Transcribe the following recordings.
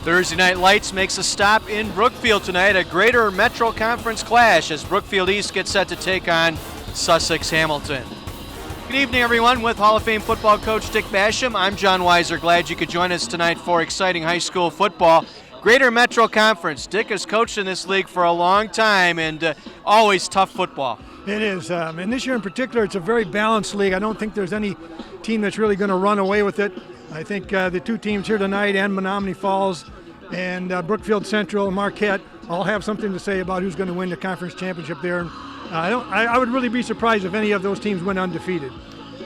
Thursday Night Lights makes a stop in Brookfield tonight, a Greater Metro Conference clash as Brookfield East gets set to take on Sussex Hamilton. Good evening, everyone. With Hall of Fame football coach Dick Basham, I'm John Weiser. Glad you could join us tonight for exciting high school football. Greater Metro Conference. Dick has coached in this league for a long time and always tough football. It is, and this year in particular, it's a very balanced league. I don't think there's any team that's really going to run away with it. I think the two teams here tonight, and Menominee Falls and Brookfield Central and Marquette, all have something to say about who's going to win the conference championship there. And I would really be surprised if any of those teams went undefeated.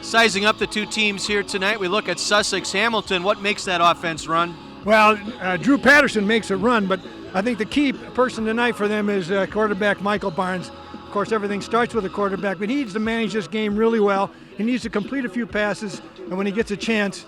Sizing up the two teams here tonight, we look at Sussex Hamilton. What makes that offense run? Well, Drew Patterson makes it run, but I think the key person tonight for them is quarterback Michael Barnes. Of course, everything starts with a quarterback, but he needs to manage this game really well. He needs to complete a few passes, and when he gets a chance,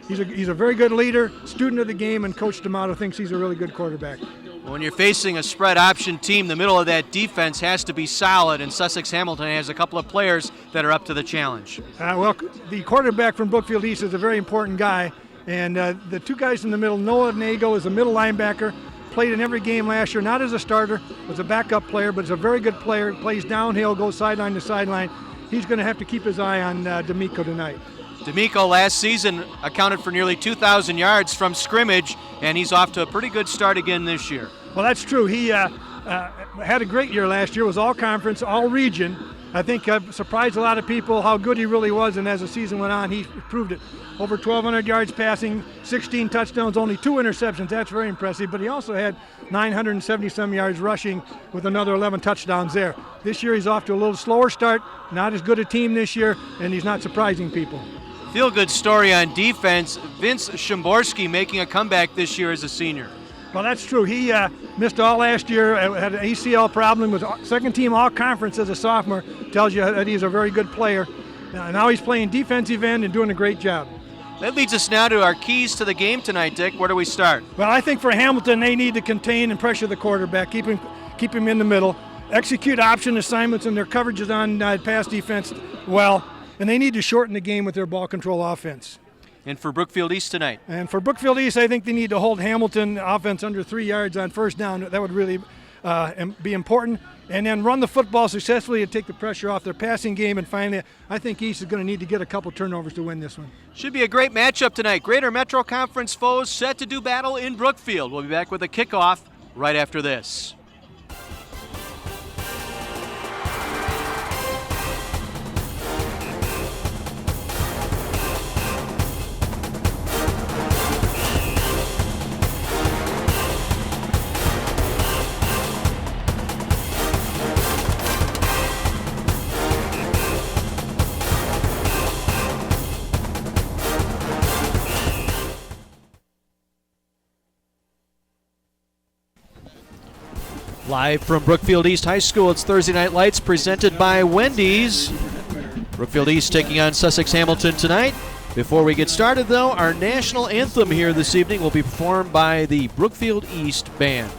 he's a very good leader, student of the game, and Coach D'Amato thinks he's a really good quarterback. When you're facing a spread option team, the middle of that defense has to be solid, and Sussex Hamilton has a couple of players that are up to the challenge. Well, the quarterback from Brookfield East is a very important guy, and the two guys in the middle, Noah Nagel is a middle linebacker, played in every game last year, not as a starter, was a backup player, but is a very good player, plays downhill, goes sideline to sideline. He's going to have to keep his eye on D'Amico tonight. D'Amico last season accounted for nearly 2,000 yards from scrimmage, and he's off to a pretty good start again this year. Well, that's true. He had a great year last year, was all conference, all region. I think surprised a lot of people how good he really was, and as the season went on, he proved it. Over 1,200 yards passing, 16 touchdowns, only 2 interceptions. That's very impressive, but he also had 970-some yards rushing with another 11 touchdowns there. This year he's off to a little slower start, not as good a team this year, and he's not surprising people. Feel-good story on defense. Vince Shimborski making a comeback this year as a senior. Well, that's true. He missed all last year, had an ACL problem, was second team all-conference as a sophomore. Tells you that he's a very good player. Now he's playing defensive end and doing a great job. That leads us now to our keys to the game tonight, Dick. Where do we start? Well, I think for Hamilton, they need to contain and pressure the quarterback, keep him in the middle, execute option assignments and their coverages on pass defense well, and they need to shorten the game with their ball control offense. And for Brookfield East tonight? And for Brookfield East, I think they need to hold Hamilton offense under 3 yards on first down. That would really be important. And then run the football successfully and take the pressure off their passing game. And finally, I think East is going to need to get a couple turnovers to win this one. Should be a great matchup tonight. Greater Metro Conference foes set to do battle in Brookfield. We'll be back with a kickoff right after this. Live from Brookfield East High School, it's Thursday Night Lights presented by Wendy's. Brookfield East taking on Sussex Hamilton tonight. Before we get started, though, our national anthem here this evening will be performed by the Brookfield East Band.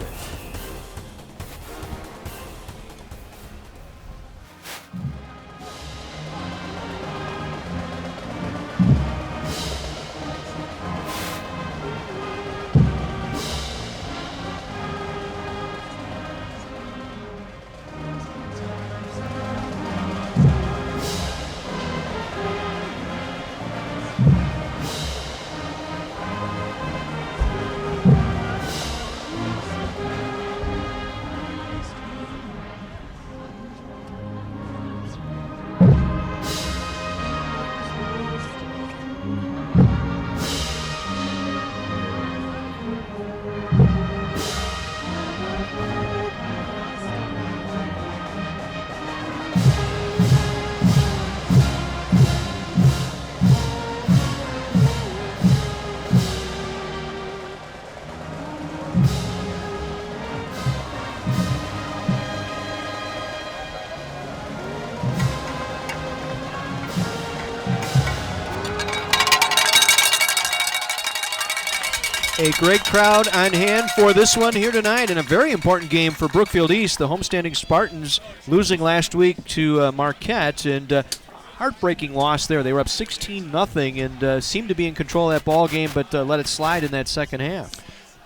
A great crowd on hand for this one here tonight, and a very important game for Brookfield East. The homestanding Spartans losing last week to Marquette, and heartbreaking loss there. They were up 16-0 and seemed to be in control of that ball game, but let it slide in that second half.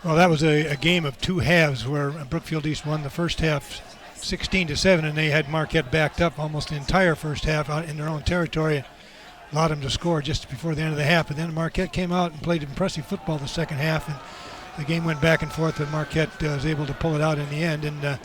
Well, that was a game of two halves where Brookfield East won the first half 16-7, and they had Marquette backed up almost the entire first half out in their own territory. Allowed them to score just before the end of the half, but then Marquette came out and played impressive football the second half, and the game went back and forth, and Marquette was able to pull it out in the end. And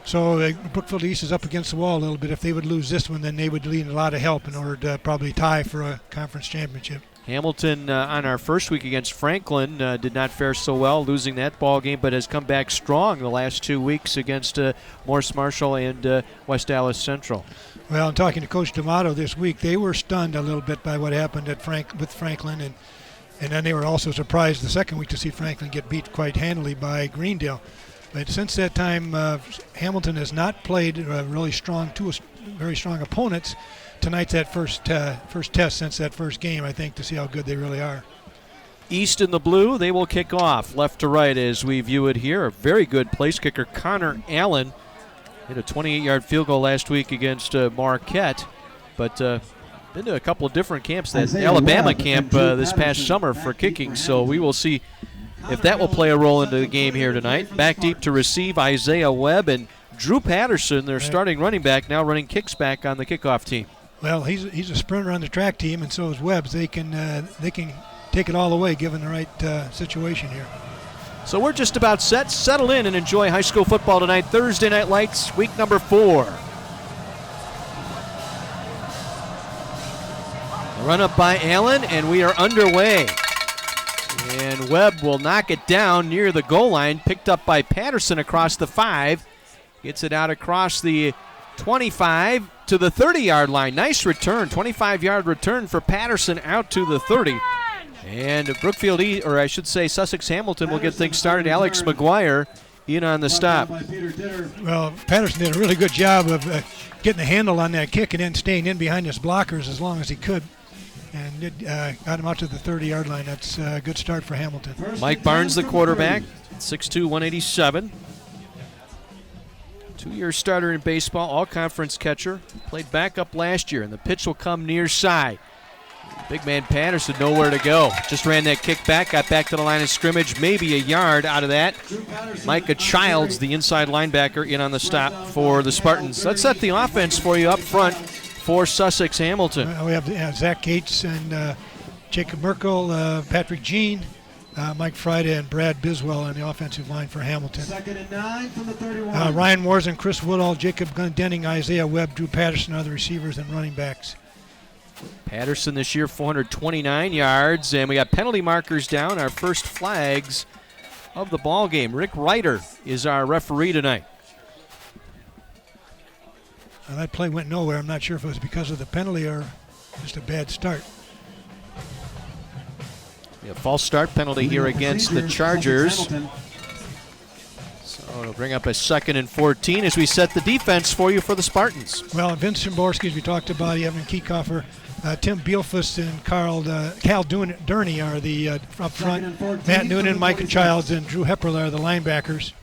so Brookfield East is up against the wall a little bit. If they would lose this one, then they would need a lot of help in order to probably tie for a conference championship. Hamilton on our first week against Franklin did not fare so well, losing that ball game, but has come back strong the last 2 weeks against Morris Marshall and West Dallas Central. Well, in talking to Coach D'Amato this week, they were stunned a little bit by what happened at with Franklin, and then they were also surprised the second week to see Franklin get beat quite handily by Greendale. But since that time, Hamilton has not played really strong, two very strong opponents. Tonight's that first test since that first game, I think, to see how good they really are. East in the blue, they will kick off left to right as we view it here. A very good place kicker, Connor Allen. Hit a 28-yard field goal last week against Marquette, but been to a couple of different camps. That Alabama camp this past summer for kicking, so we will see if that will play a role into the game here tonight. Back deep to receive, Isaiah Webb and Drew Patterson, their starting running back, now running kicks back on the kickoff team. Well, he's a sprinter on the track team, and so is Webb. They can take it all the way given the right situation here. So we're just about set. Settle in and enjoy high school football tonight. Thursday Night Lights, week number 4. A run up by Allen, and we are underway. And Webb will knock it down near the goal line, picked up by Patterson across the 5. Gets it out across the 25 to the 30-yard line. Nice return, 25-yard return for Patterson out to the 30. And Brookfield, or I should say Sussex Hamilton, will get things started. Alex McGuire in on the stop. Well, Patterson did a really good job of getting the handle on that kick and then staying in behind his blockers as long as he could. And got him out to the 30-yard line. That's a good start for Hamilton. Mike Barnes, the quarterback, 6'2", 187. 2-year starter in baseball, all-conference catcher. Played backup last year, and the pitch will come near side. Big man Patterson nowhere to go. Just ran that kick back, got back to the line of scrimmage, maybe a yard out of that. Micah Childs, the inside linebacker, in on the stop for the Spartans. Let's set the offense for you up front for Sussex Hamilton. We have Zach Gates and Jacob Merkel, Patrick Jean, Mike Friday, and Brad Biswell on the offensive line for Hamilton. 2nd and 9 from the 31. Ryan Morrison, Chris Woodall, Jacob Denning, Isaiah Webb, Drew Patterson are the receivers and running backs. Patterson this year 429 yards, and we got penalty markers down, our first flags of the ball game. Rick Ryder is our referee tonight. Well, that play went nowhere. I'm not sure if it was because of the penalty or just a bad start. A false start penalty here against the Chargers. So it'll bring up a 2nd and 14 as we set the defense for you for the Spartans. Well, Vince Szymborski, as we talked about, Evan Kiekhofer, Tim Bielfuss, and Cal Durney are the up front. Matt Noonan, Micah Childs, and Drew Hepperle are the linebackers.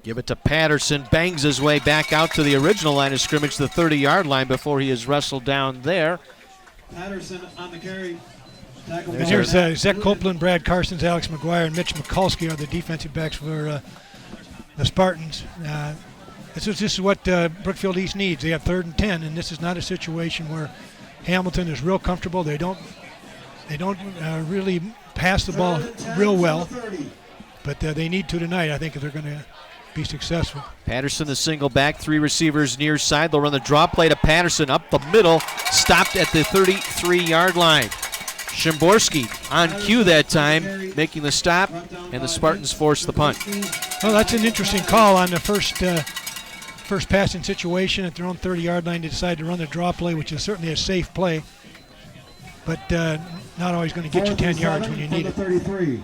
Give it to Patterson, bangs his way back out to the original line of scrimmage, the 30-yard line, before he is wrestled down there. Patterson on the carry. And here's Zach Copeland, Brad Carsons, Alex McGuire, and Mitch Mikulski are the defensive backs for the Spartans. This is what Brookfield East needs. They have 3rd and 10, and this is not a situation where Hamilton is real comfortable. They don't really pass the ball real well, but they need to tonight, I think, if they're going to be successful. Patterson, the single back, 3 receivers near side. They'll run the draw play to Patterson up the middle, stopped at the 33-yard line. Szymborski on cue that time, making the stop, and the Spartans force the punt. Well, that's an interesting call on the first passing situation at their own 30-yard line. They decide to run the draw play, which is certainly a safe play, but not always going to get you 10 yards when you need it.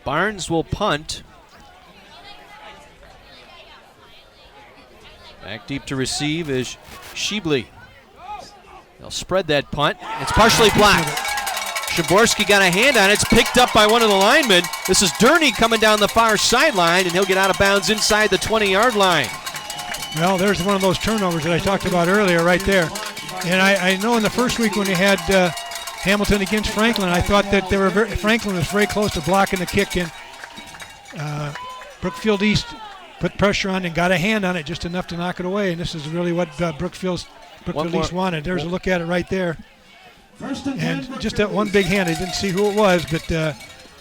Barnes will punt. Back deep to receive is Sheebley. They'll spread that punt. It's partially blocked. Szymborski got a hand on it. It's picked up by one of the linemen. This is Durney coming down the far sideline, and he'll get out of bounds inside the 20-yard line. Well, there's one of those turnovers that I talked about earlier right there. And I know in the first week when they had Hamilton against Franklin. I thought that Franklin was very close to blocking the kick, and Brookfield East put pressure on and got a hand on it just enough to knock it away. And this is really what Brookfield East wanted. There's a look at it right there. And just that one big hand. I didn't see who it was, but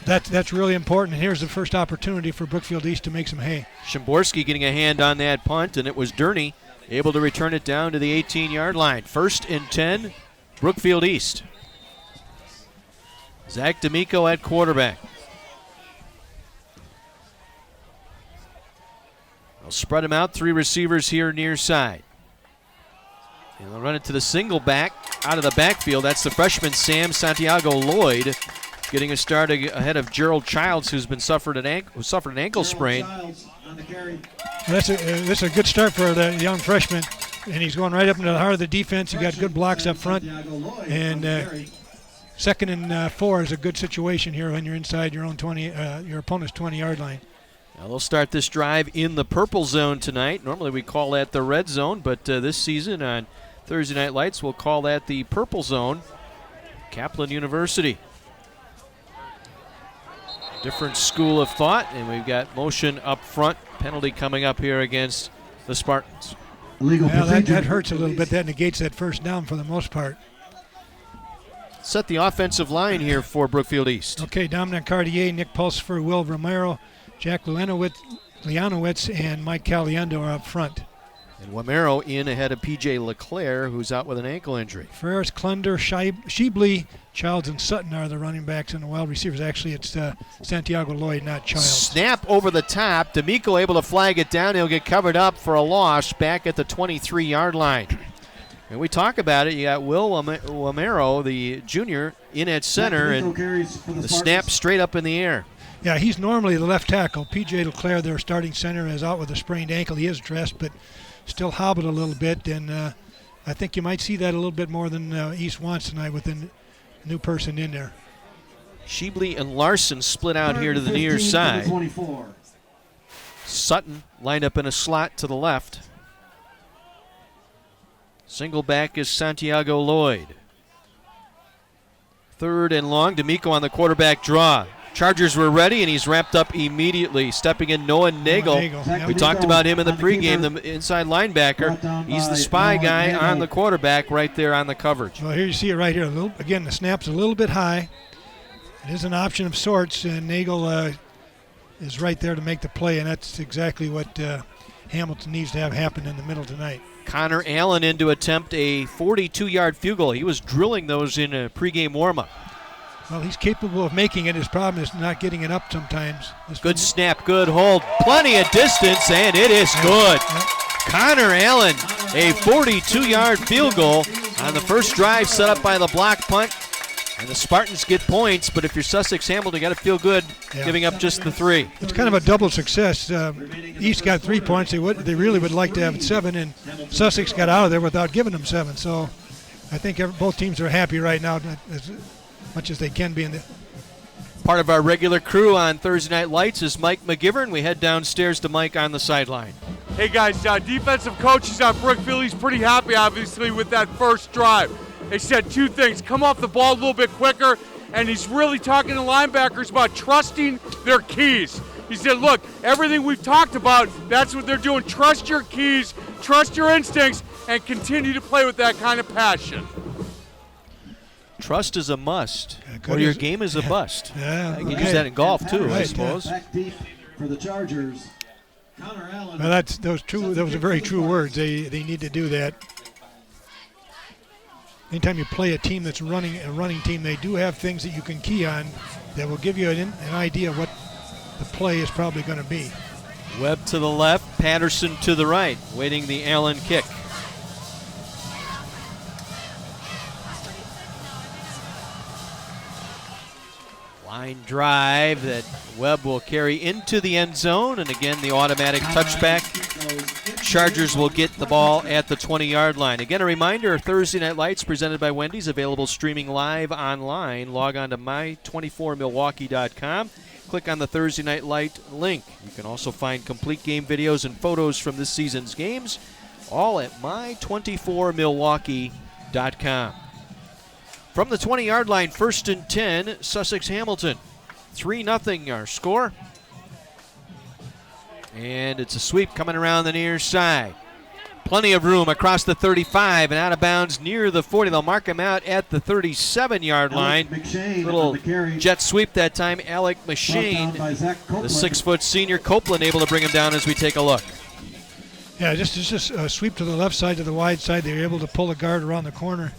that's really important. And here's the first opportunity for Brookfield East to make some hay. Szymborski getting a hand on that punt, and it was Durney able to return it down to the 18-yard line. 1st and 10, Brookfield East. Zach D'Amico at quarterback. They'll spread him out, 3 receivers here near side. And they'll run it to the single back out of the backfield. That's the freshman Sam Santiago Lloyd getting a start ahead of Gerald Childs, who suffered an ankle sprain. That's a good start for the young freshman, and he's going right up into the heart of the defense. You got good blocks up front, and 2nd and 4 is a good situation here when you're inside your own your opponent's 20-yard line. Now they'll start this drive in the purple zone tonight. Normally we call that the red zone, but this season on Thursday Night Lights we'll call that the purple zone. Kaplan University. Different school of thought, and we've got motion up front. Penalty coming up here against the Spartans. That hurts a little bit. That negates that first down for the most part. Set the offensive line here for Brookfield East. Okay, Dominic Cartier, Nick Pulsifer, Will Romero, Jack Leonowitz, and Mike Caliendo are up front. And Romero in ahead of P.J. LeClaire, who's out with an ankle injury. Ferris, Klunder, Sheebley, Childs, and Sutton are the running backs, and the wide receivers. Actually, it's Santiago Lloyd, not Childs. Snap over the top. D'Amico able to flag it down. He'll get covered up for a loss back at the 23-yard line. And we talk about it. You got Will Romero, the junior, in at center, and the snap straight up in the air. Yeah, he's normally the left tackle. P.J. LeClaire, their starting center, is out with a sprained ankle. He is dressed, but still hobbled a little bit, and I think you might see that a little bit more than East wants tonight with a new person in there. Sheebley and Larson split out here to the near side. Sutton lined up in a slot to the left. Single back is Santiago Lloyd. 3rd and long. D'Amico on the quarterback draw. Chargers were ready, and he's wrapped up immediately. Stepping in Noah Nagel. We talked about him in the pregame, the inside linebacker. He's the spy guy on the quarterback right there on the coverage. Well, here you see it right here. Again, the snap's a little bit high. It is an option of sorts, and Nagel is right there to make the play, and that's exactly what Hamilton needs to have happen in the middle tonight. Connor Allen in to attempt a 42-yard field goal. He was drilling those in a pregame warm-up. Well, he's capable of making it. His problem is not getting it up sometimes. Good snap, good hold. Plenty of distance, and it is good. Connor Allen, a 42-yard field goal on the first drive set up by the block punt. And the Spartans get points, but if you're Sussex Hamilton, you got to feel good giving up just the 3. It's kind of a double success. East got 3 points. They really would like to have 7, and Sussex got out of there without giving them 7. So I think both teams are happy right now, as much as they can be in the. Part of our regular crew on Thursday Night Lights is Mike McGivern. We head downstairs to Mike on the sideline. Hey guys, defensive coaches on Brookfield, he's pretty happy obviously with that first drive. They said 2 things: come off the ball a little bit quicker, and he's really talking to linebackers about trusting their keys. He said, look, everything we've talked about, that's what they're doing. Trust your keys, trust your instincts, and continue to play with that kind of passion. Trust is a must, or your game is a bust. Yeah, you can use that in golf too, I suppose. Back deep for the Chargers. Connor Allen. Well, those are very true words. They need to do that. Anytime you play a team that's running a running team, they do have things that you can key on that will give you an idea of what the play is probably going to be. Webb to the left, Patterson to the right, waiting the Allen kick. Line drive that Webb will carry into the end zone, and again the automatic touchback. Chargers will get the ball at the 20-yard line. Again, a reminder, Thursday Night Lights presented by Wendy's, available streaming live online. Log on to my24milwaukee.com. Click on the Thursday Night Light link. You can also find complete game videos and photos from this season's games, all at my24milwaukee.com. From the 20-yard line, 1st and 10, Sussex Hamilton. 3-0 our score. And it's a sweep coming around the near side. Plenty of room across the 35 and out of bounds near the 40. They'll mark him out at the 37-yard line. Little jet sweep that time. Alec McShane, the 6-foot senior. Copeland able to bring him down as we take a look. Yeah, just a sweep to the left side, to the wide side. They were able to pull a guard around the corner,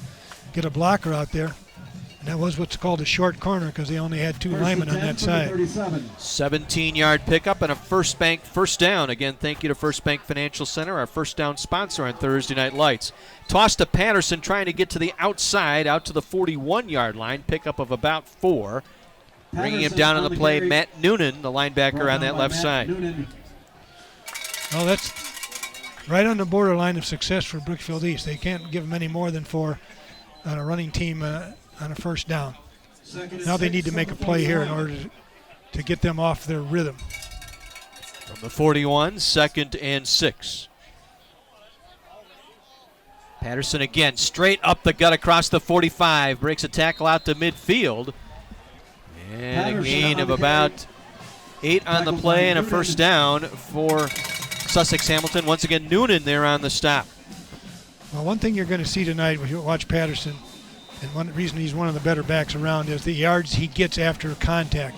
get a blocker out there. And that was what's called a short corner because they only had 2 linemen on that side. 17-yard pickup and a First Bank first down. Again, thank you to First Bank Financial Center, our first down sponsor on Thursday Night Lights. Toss to Patterson, trying to get to the outside, out to the 41-yard line. Pickup of about 4. Bringing him down on the play, Matt Noonan, the linebacker on that left side. Well, that's right on the borderline of success for Brookfield East. They can't give them any more than 4 on a running team on a first down. Now they need to make a play here in order to get them off their rhythm. From the 41, 2nd and 6. Patterson again, straight up the gut across the 45. Breaks a tackle out to midfield. And a gain of about 8 on the play and a first down for Sussex Hamilton. Once again, Noonan there on the stop. Well, one thing you're going to see tonight when you watch Patterson, and one reason he's one of the better backs around, is the yards he gets after contact.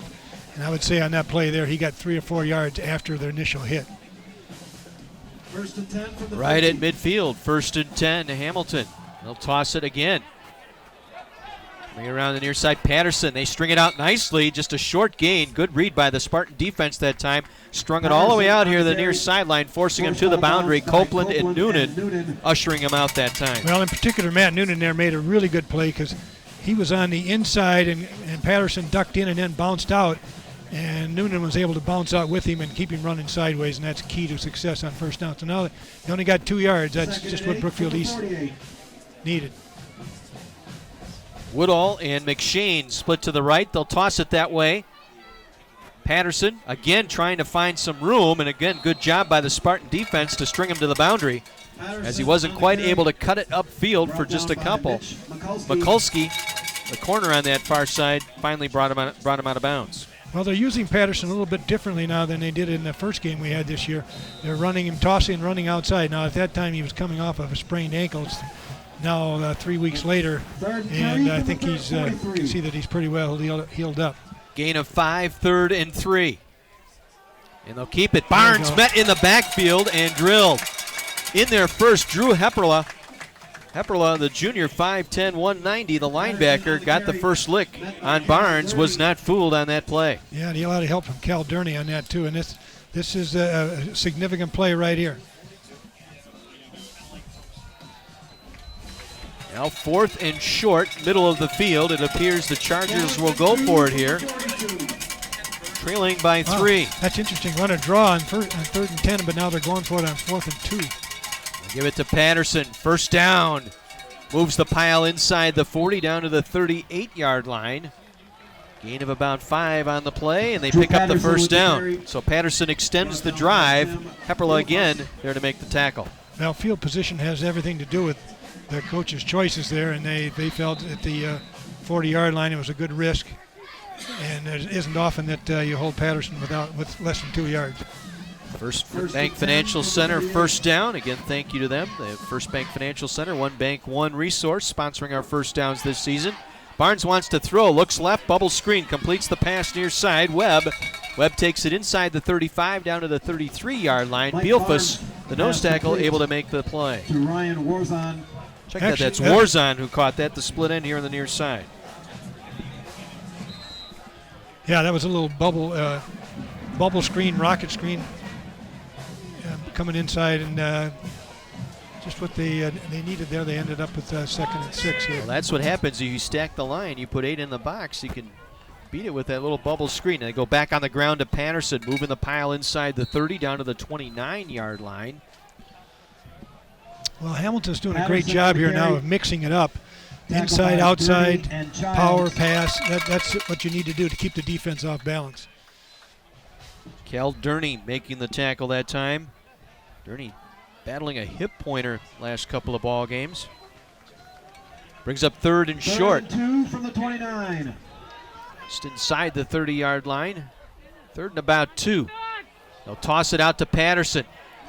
And I would say on that play there, he got 3 or 4 yards after the initial hit. First and 10 from the Right 50. at midfield, 1st and 10 to Hamilton. They'll toss it again. Bring it around the near side. Patterson, they string it out nicely. Just a short gain. Good read by the Spartan defense that time. Strung it all the way out here the near sideline, forcing him to the boundary. Copeland and Noonan ushering him out that time. Well, in particular, Matt Noonan there made a really good play because he was on the inside and Patterson ducked in and then bounced out. And Noonan was able to bounce out with him and keep him running sideways, and that's key to success on first down. So now they only got 2 yards. That's just what Brookfield East needed. Woodall and McShane split to the right. They'll toss it that way. Patterson, again, trying to find some room, and again, good job by the Spartan defense to string him to the boundary, as he wasn't quite able to cut it upfield for just a couple. Mikulski, the corner on that far side, finally brought him out of bounds. Well, they're using Patterson a little bit differently now than they did in the first game we had this year. They're running him, tossing and running outside. Now, at that time, he was coming off of a sprained ankle. It's now 3 weeks later, and I think you can see that he's pretty well healed up. Gain of 5, 3rd and 3. And they'll keep it. Barnes met in the backfield and drilled. In there first, Drew Hepperla. Hepperla, the junior, 5'10", 190, the linebacker, got the first lick on Barnes, was not fooled on that play. Yeah, and he had a lot of help from Cal Durney on that, too. And this is a significant play right here. Now 4th and short, middle of the field. It appears the Chargers will go for it here. Trailing by 3. That's interesting. Run a draw on 3rd and 10, but now they're going for it on 4th and 2. Give it to Patterson. First down. Moves the pile inside the 40 down to the 38-yard line. Gain of about 5 on the play, and they pick up the first down. So Patterson extends the drive. Hepperla again there to make the tackle. Now, field position has everything to do with the coach's choices there, and they felt at the 40-yard line it was a good risk. And it isn't often that you hold Patterson with less than 2 yards. First Bank Financial Center first down. Again, thank you to them. The First Bank Financial Center, one bank, one resource, sponsoring our first downs this season. Barnes wants to throw, looks left, bubble screen, completes the pass near side. Webb takes it inside the 35 down to the 33-yard line. Bielfus, the nose tackle, able to make the play. To Ryan Warzon. Check that, that's Warzon who caught that, the split end here on the near side. Yeah, that was a little bubble screen, rocket screen coming inside, and just what they needed there. They ended up with 2nd and 6 here. Well, that's what happens. You stack the line, you put 8 in the box, you can beat it with that little bubble screen. And they go back on the ground to Patterson, moving the pile inside the 30 down to the 29-yard line. Well, Hamilton's doing a great job here now of mixing it up. Inside, outside, power, pass. That's what you need to do to keep the defense off balance. Cal Durney making the tackle that time. Durney battling a hip pointer last couple of ball games. Brings up third and short. 2 from the 29. Just inside the 30-yard line. Third and about 2. They'll toss it out to Patterson.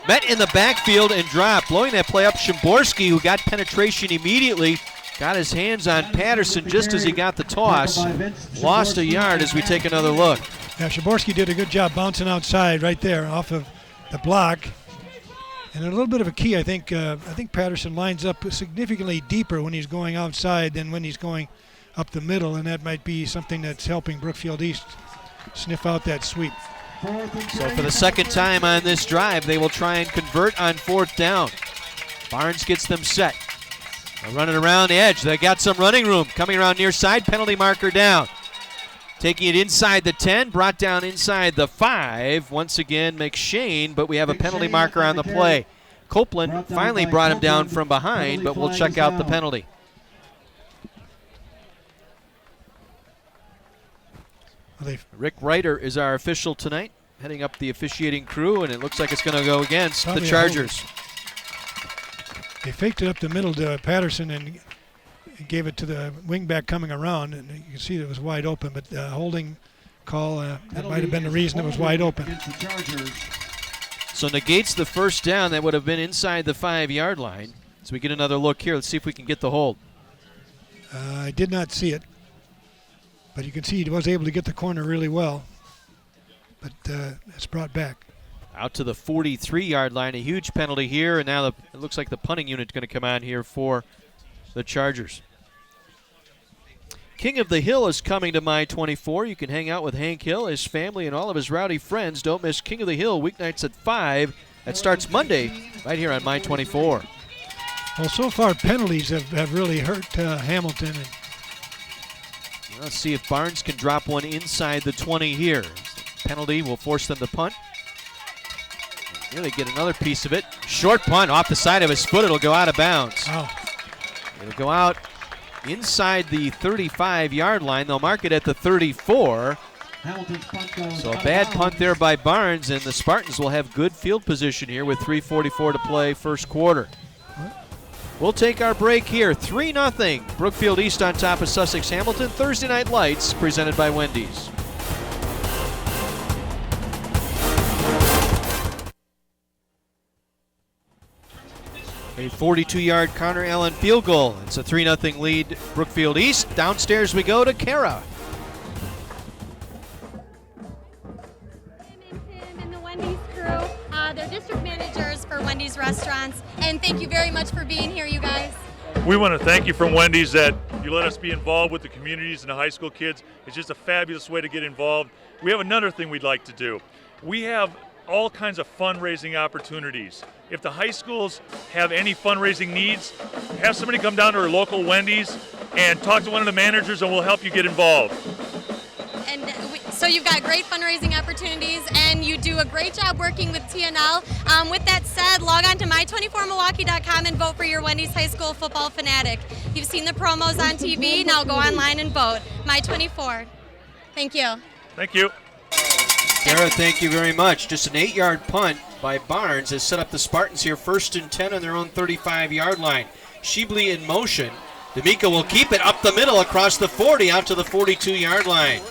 Met in the backfield and dropped. Blowing that play up, Szymborski, who got penetration immediately. Got his hands on Patterson just as he got the toss. Lost a yard as we take another look. Yeah, Szymborski did a good job bouncing outside right there off of the block. And a little bit of a key, I think Patterson lines up significantly deeper when he's going outside than when he's going up the middle, and that might be something that's helping Brookfield East sniff out that sweep. So for the second time on this drive, they will try and convert on fourth down. Barnes gets them set. They're running around the edge. They got some running room. Coming around near side, penalty marker down. Taking it inside the 10, brought down inside the 5. Once again, McShane, but we have a penalty marker on the play. Copeland finally brought him down from behind, but we'll check out the penalty. Rick Reiter is our official tonight, heading up the officiating crew, and it looks like it's going to go against the Chargers. They faked it up the middle to Patterson and gave it to the wingback coming around, and you can see that it was wide open, but the holding call, that might have been the reason it was wide open. So negates the first down. That would have been inside the 5-yard line. So we get another look here. Let's see if we can get the hold. I did not see it, but you can see he was able to get the corner really well, but it's brought back. Out to the 43-yard line, a huge penalty here, and now it looks like the punting unit's going to come on here for the Chargers. King of the Hill is coming to My 24. You can hang out with Hank Hill, his family, and all of his rowdy friends. Don't miss King of the Hill weeknights at 5. That starts Monday right here on My 24. Well, so far penalties have really hurt Hamilton. And let's see if Barnes can drop one inside the 20 here. Penalty will force them to punt. Here they get another piece of it. Short punt off the side of his foot. It'll go out of bounds. Oh. It'll go out inside the 35-yard line. They'll mark it at the 34. So a bad punt there by Barnes, and the Spartans will have good field position here with 3:44 to play first quarter. We'll take our break here. 3-0. Brookfield East on top of Sussex Hamilton. Thursday Night Lights presented by Wendy's. A 42-yard Connor Allen field goal. It's a 3-0 lead, Brookfield East. Downstairs we go to Kara. Tim and the Wendy's crew. They're district managers for Wendy's restaurants. And thank you very much for being here, you guys. We want to thank you from Wendy's that you let us be involved with the communities and the high school kids. It's just a fabulous way to get involved. We have another thing we'd like to do. We have all kinds of fundraising opportunities. If the high schools have any fundraising needs, have somebody come down to our local Wendy's and talk to one of the managers, and we'll help you get involved. And so you've got great fundraising opportunities, and you do a great job working with TNL. With that said, log on to my24milwaukee.com and vote for your Wendy's High School football fanatic. You've seen the promos on TV. Now go online and vote. My24. Thank you. Thank you. Kara, thank you very much. Just an 8-yard punt by Barnes has set up the Spartans here 1st and 10 on their own 35-yard line. Shebley in motion. D'Amico will keep it up the middle across the 40 out to the 42-yard line.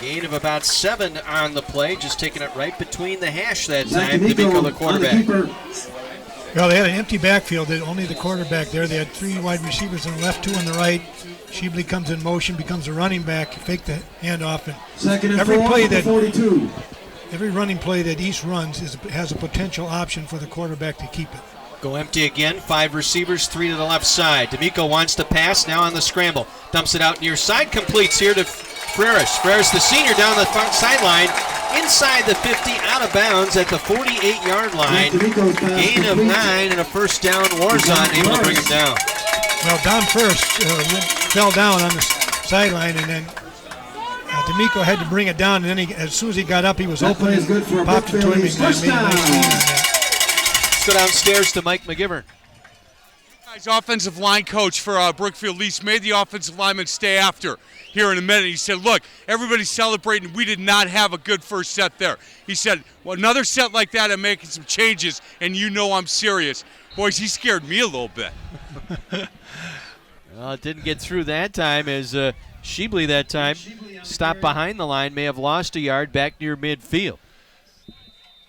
Gain of about 7 on the play, just taking it right between the hash that time. D'Amico, the quarterback. Well, they had an empty backfield. Only the quarterback there. They had 3 wide receivers on the left, 2 on the right. Shebley comes in motion, becomes a running back, fake the handoff, and every running play that East runs has a potential option for the quarterback to keep it. Go empty again, 5 receivers, 3 to the left side. D'Amico wants to pass, now on the scramble. Dumps it out near side, completes here to Freris. Freris, the senior, down the front sideline, inside the 50, out of bounds at the 48-yard line. Gain of 9 and a first down. Warzon able to bring him down. Well, Don first fell down on the sideline, and then D'Amico had to bring it down, and then as soon as he got up, he was open and popped it to him. Made a nice lead on that. Let's go downstairs to Mike McGivern. Offensive line coach for Brookfield East made the offensive lineman stay after here in a minute. He said, look, everybody's celebrating. We did not have a good first set there. He said, well, another set like that, I'm making some changes, and you know I'm serious. Boys, he scared me a little bit. Well, it didn't get through that time as Sheebley that time stopped behind the line, may have lost a yard back near midfield.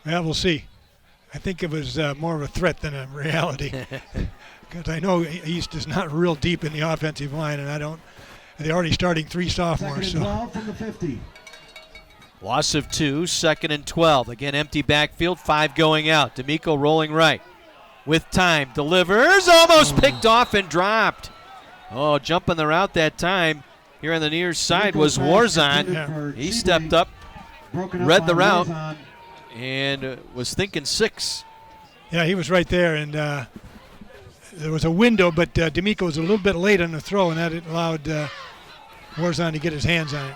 Well, we'll see. I think it was more of a threat than a reality. Because I know East is not real deep in the offensive line, and they're already starting 3 sophomores. Second and 12 from the 50. Loss of 2, 2nd and 12. Again, empty backfield, 5 going out. D'Amico rolling right. With time, delivers, almost picked off and dropped. Oh, jumping the route that time here on the near side was Warzon. Yeah. He stepped up, read the route, and was thinking 6. Yeah, he was right there, and there was a window, but D'Amico was a little bit late on the throw, and that allowed Warzon to get his hands on it.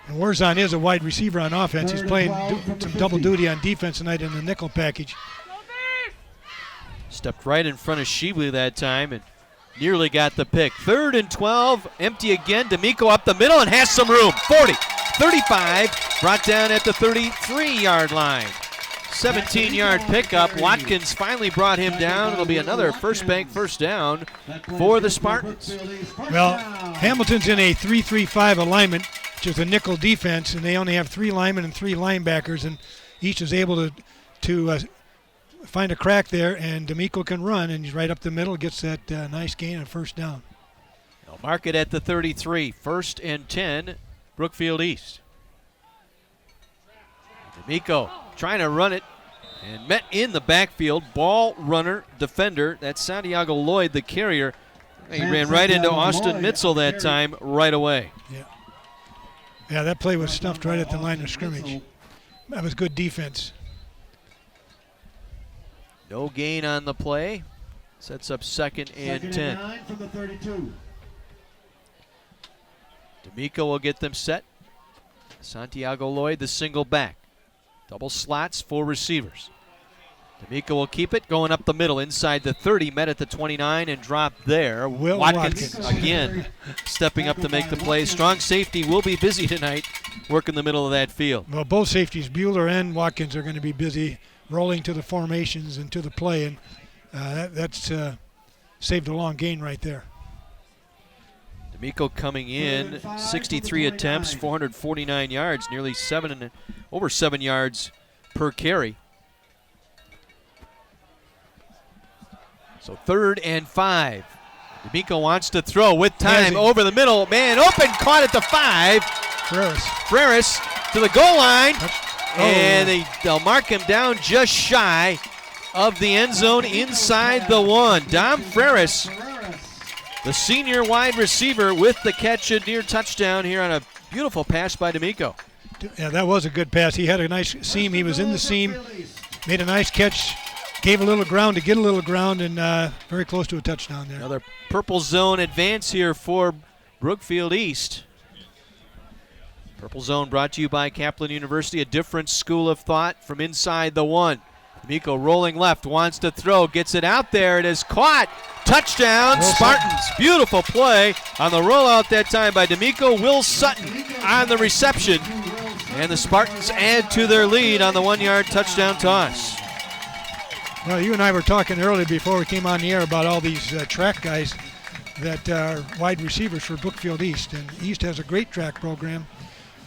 And Warzon is a wide receiver on offense. He's playing some double duty on defense tonight in the nickel package. Stepped right in front of Sheebley that time and nearly got the pick. 3rd and 12, empty again. D'Amico up the middle and has some room. 40, 35, brought down at the 33-yard line. 17-yard pickup. Watkins finally brought him down. It'll be another first bank first down for the Spartans. Well, Hamilton's in a 3-3-5 alignment, which is a nickel defense, and they only have 3 linemen and 3 linebackers, and each is able to find a crack there, and D'Amico can run, and he's right up the middle, gets that nice gain and first down. They'll mark it at the 33. 1st and 10, Brookfield East. D'Amico trying to run it and met in the backfield. Ball runner, defender. That's Santiago Lloyd, the carrier. He ran right into Austin Mitzel that time right away. Yeah, that play was stuffed right at the line of scrimmage. That was good defense. No gain on the play. Sets up 2nd and 10. 9 from the 32. D'Amico will get them set. Santiago Lloyd, the single back. Double slots, 4 receivers. D'Amico will keep it, going up the middle, inside the 30, met at the 29 and dropped there. Watkins again stepping up to make the play. Strong safety will be busy tonight, working the middle of that field. Well, both safeties, Bueller and Watkins, are going to be busy rolling to the formations and to the play, and that's saved a long gain right there. D'Amico coming in, 63 attempts, 449 yards, nearly over 7 yards per carry. So 3rd and 5. D'Amico wants to throw with time over the middle. Man open, caught at the 5. Freris to the goal line. And they'll mark him down just shy of the end zone inside the 1. Dom Freris, the senior wide receiver, with the catch and near touchdown here on a beautiful pass by D'Amico. Yeah, that was a good pass. He had a nice seam. He was in the seam, made a nice catch, gave a little ground to get a little ground, and very close to a touchdown there. Another purple zone advance here for Brookfield East. Purple zone brought to you by Kaplan University, a different school of thought from inside the 1. D'Amico rolling left, wants to throw, gets it out there. It is caught. Touchdown, Spartans. Beautiful play on the rollout that time by D'Amico. Will Sutton on the reception. And the Spartans add to their lead on the 1-yard touchdown toss. Well, you and I were talking earlier before we came on the air about all these track guys that are wide receivers for Brookfield East. And East has a great track program.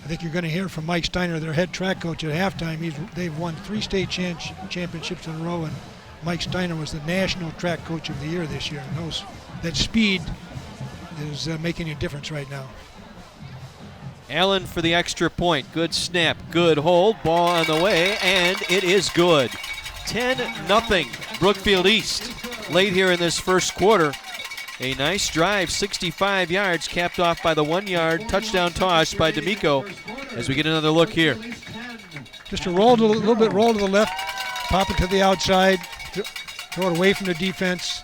I think you're going to hear from Mike Steiner, their head track coach, at halftime. They've won 3 state championships in a row, and Mike Steiner was the national track coach of the year this year. And knows that speed is making a difference right now. Allen for the extra point. Good snap, good hold. Ball on the way, and it is good. 10-0 Brookfield East late here in this first quarter. A nice drive, 65 yards, capped off by the 1-yard touchdown toss by D'Amico. As we get another look here. Just a little bit roll to the left, pop it to the outside, throw it away from the defense.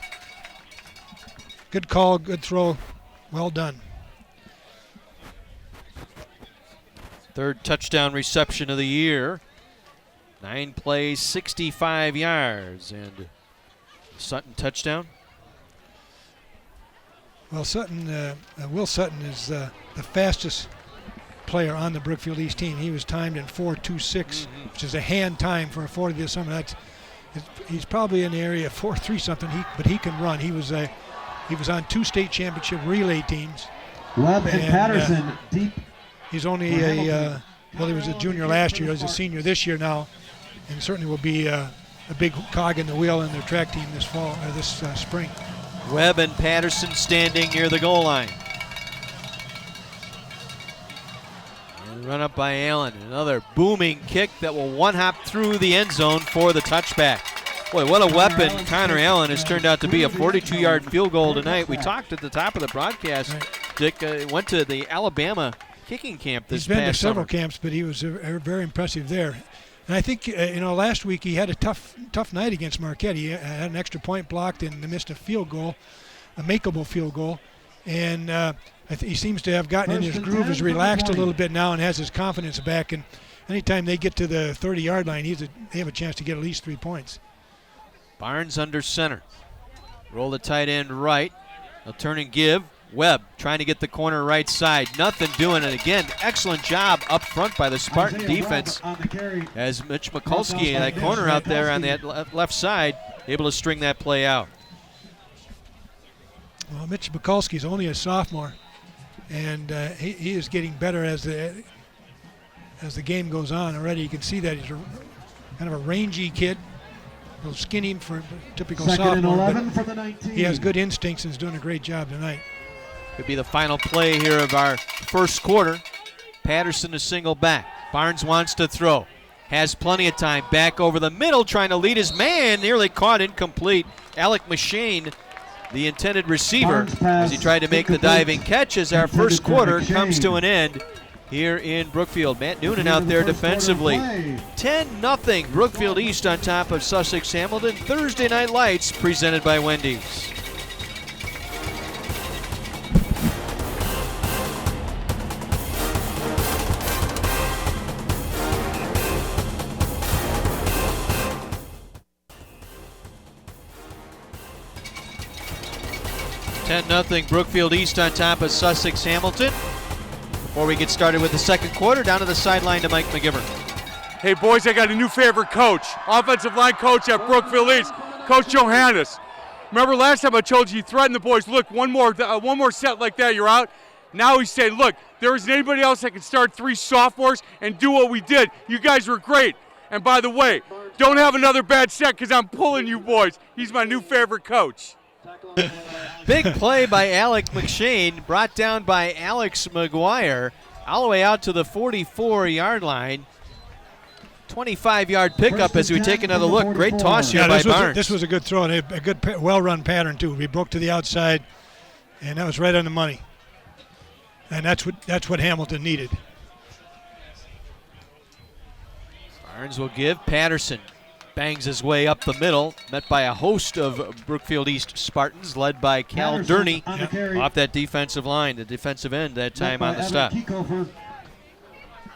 Good call, good throw, well done. 3rd touchdown reception of the year. 9 plays, 65 yards, and Sutton touchdown. Well, Will Sutton is the fastest player on the Brookfield East team. He was timed in 4.26, which is a hand time for a 40 this summer. He's probably in the area of 4.3 something, but he can run. He was He was on 2 state championship relay teams. Webb and Patterson deep. He's only he was a junior last year. He's a senior this year now, and certainly will be a big cog in the wheel in their track team this fall or this spring. Webb and Patterson standing near the goal line. And run up by Allen. Another booming kick that will one-hop through the end zone for the touchback. Boy, what a weapon Connor Allen has turned out to be. A 42-yard field goal tonight. We talked at the top of the broadcast. Dick went to the Alabama kicking camp this past summer. He's been to several camps, but he was very impressive there. And I think, last week he had a tough night against Marquette. He had an extra point blocked and missed a field goal, a makeable field goal. And he seems to have gotten in his groove, has relaxed a little bit now and has his confidence back. And anytime they get to the 30-yard line, they have a chance to get at least 3 points. Barnes under center. Roll the tight end right. They'll turn and give. Webb trying to get the corner right side. Nothing doing it again. Excellent job up front by the Spartan defense as Mitch Mikulski in that corner out there on that left side able to string that play out. Well, Mitch Mikulski is only a sophomore, and he is getting better as the game goes on already. You can see that he's kind of a rangy kid, a little skinny for typical sophomore, but he has good instincts and is doing a great job tonight. Could be the final play here of our first quarter. Patterson to single back. Barnes wants to throw. Has plenty of time. Back over the middle, trying to lead his man. Nearly caught incomplete. Alec McShane, the intended receiver, as he tried to make the diving catch as our first quarter comes to an end here in Brookfield. Matt Noonan out there defensively. 10-0 Brookfield East on top of Sussex Hamilton. Thursday Night Lights presented by Wendy's. Nothing Brookfield East on top of Sussex Hamilton. Before we get started with the second quarter, down to the sideline to Mike McGivern. Hey boys, I got a new favorite coach, offensive line coach at Brookfield East, Coach Johannes. Remember last time I told you he threatened the boys, look, one more set like that, you're out. Now he's saying, look, there isn't anybody else that can start 3 sophomores and do what we did. You guys were great. And by the way, don't have another bad set because I'm pulling you boys. He's my new favorite coach. Big play by Alec McShane, brought down by Alex McGuire, all the way out to the 44-yard line. 25-yard pickup as we take another look. Great toss here by Barnes. This was a good throw and a good, well-run pattern too. We broke to the outside, and that was right on the money. And that's what Hamilton needed. Barnes will give. Patterson bangs his way up the middle, met by a host of Brookfield East Spartans, led by Cal Durney off that defensive line, the defensive end that time on the stop.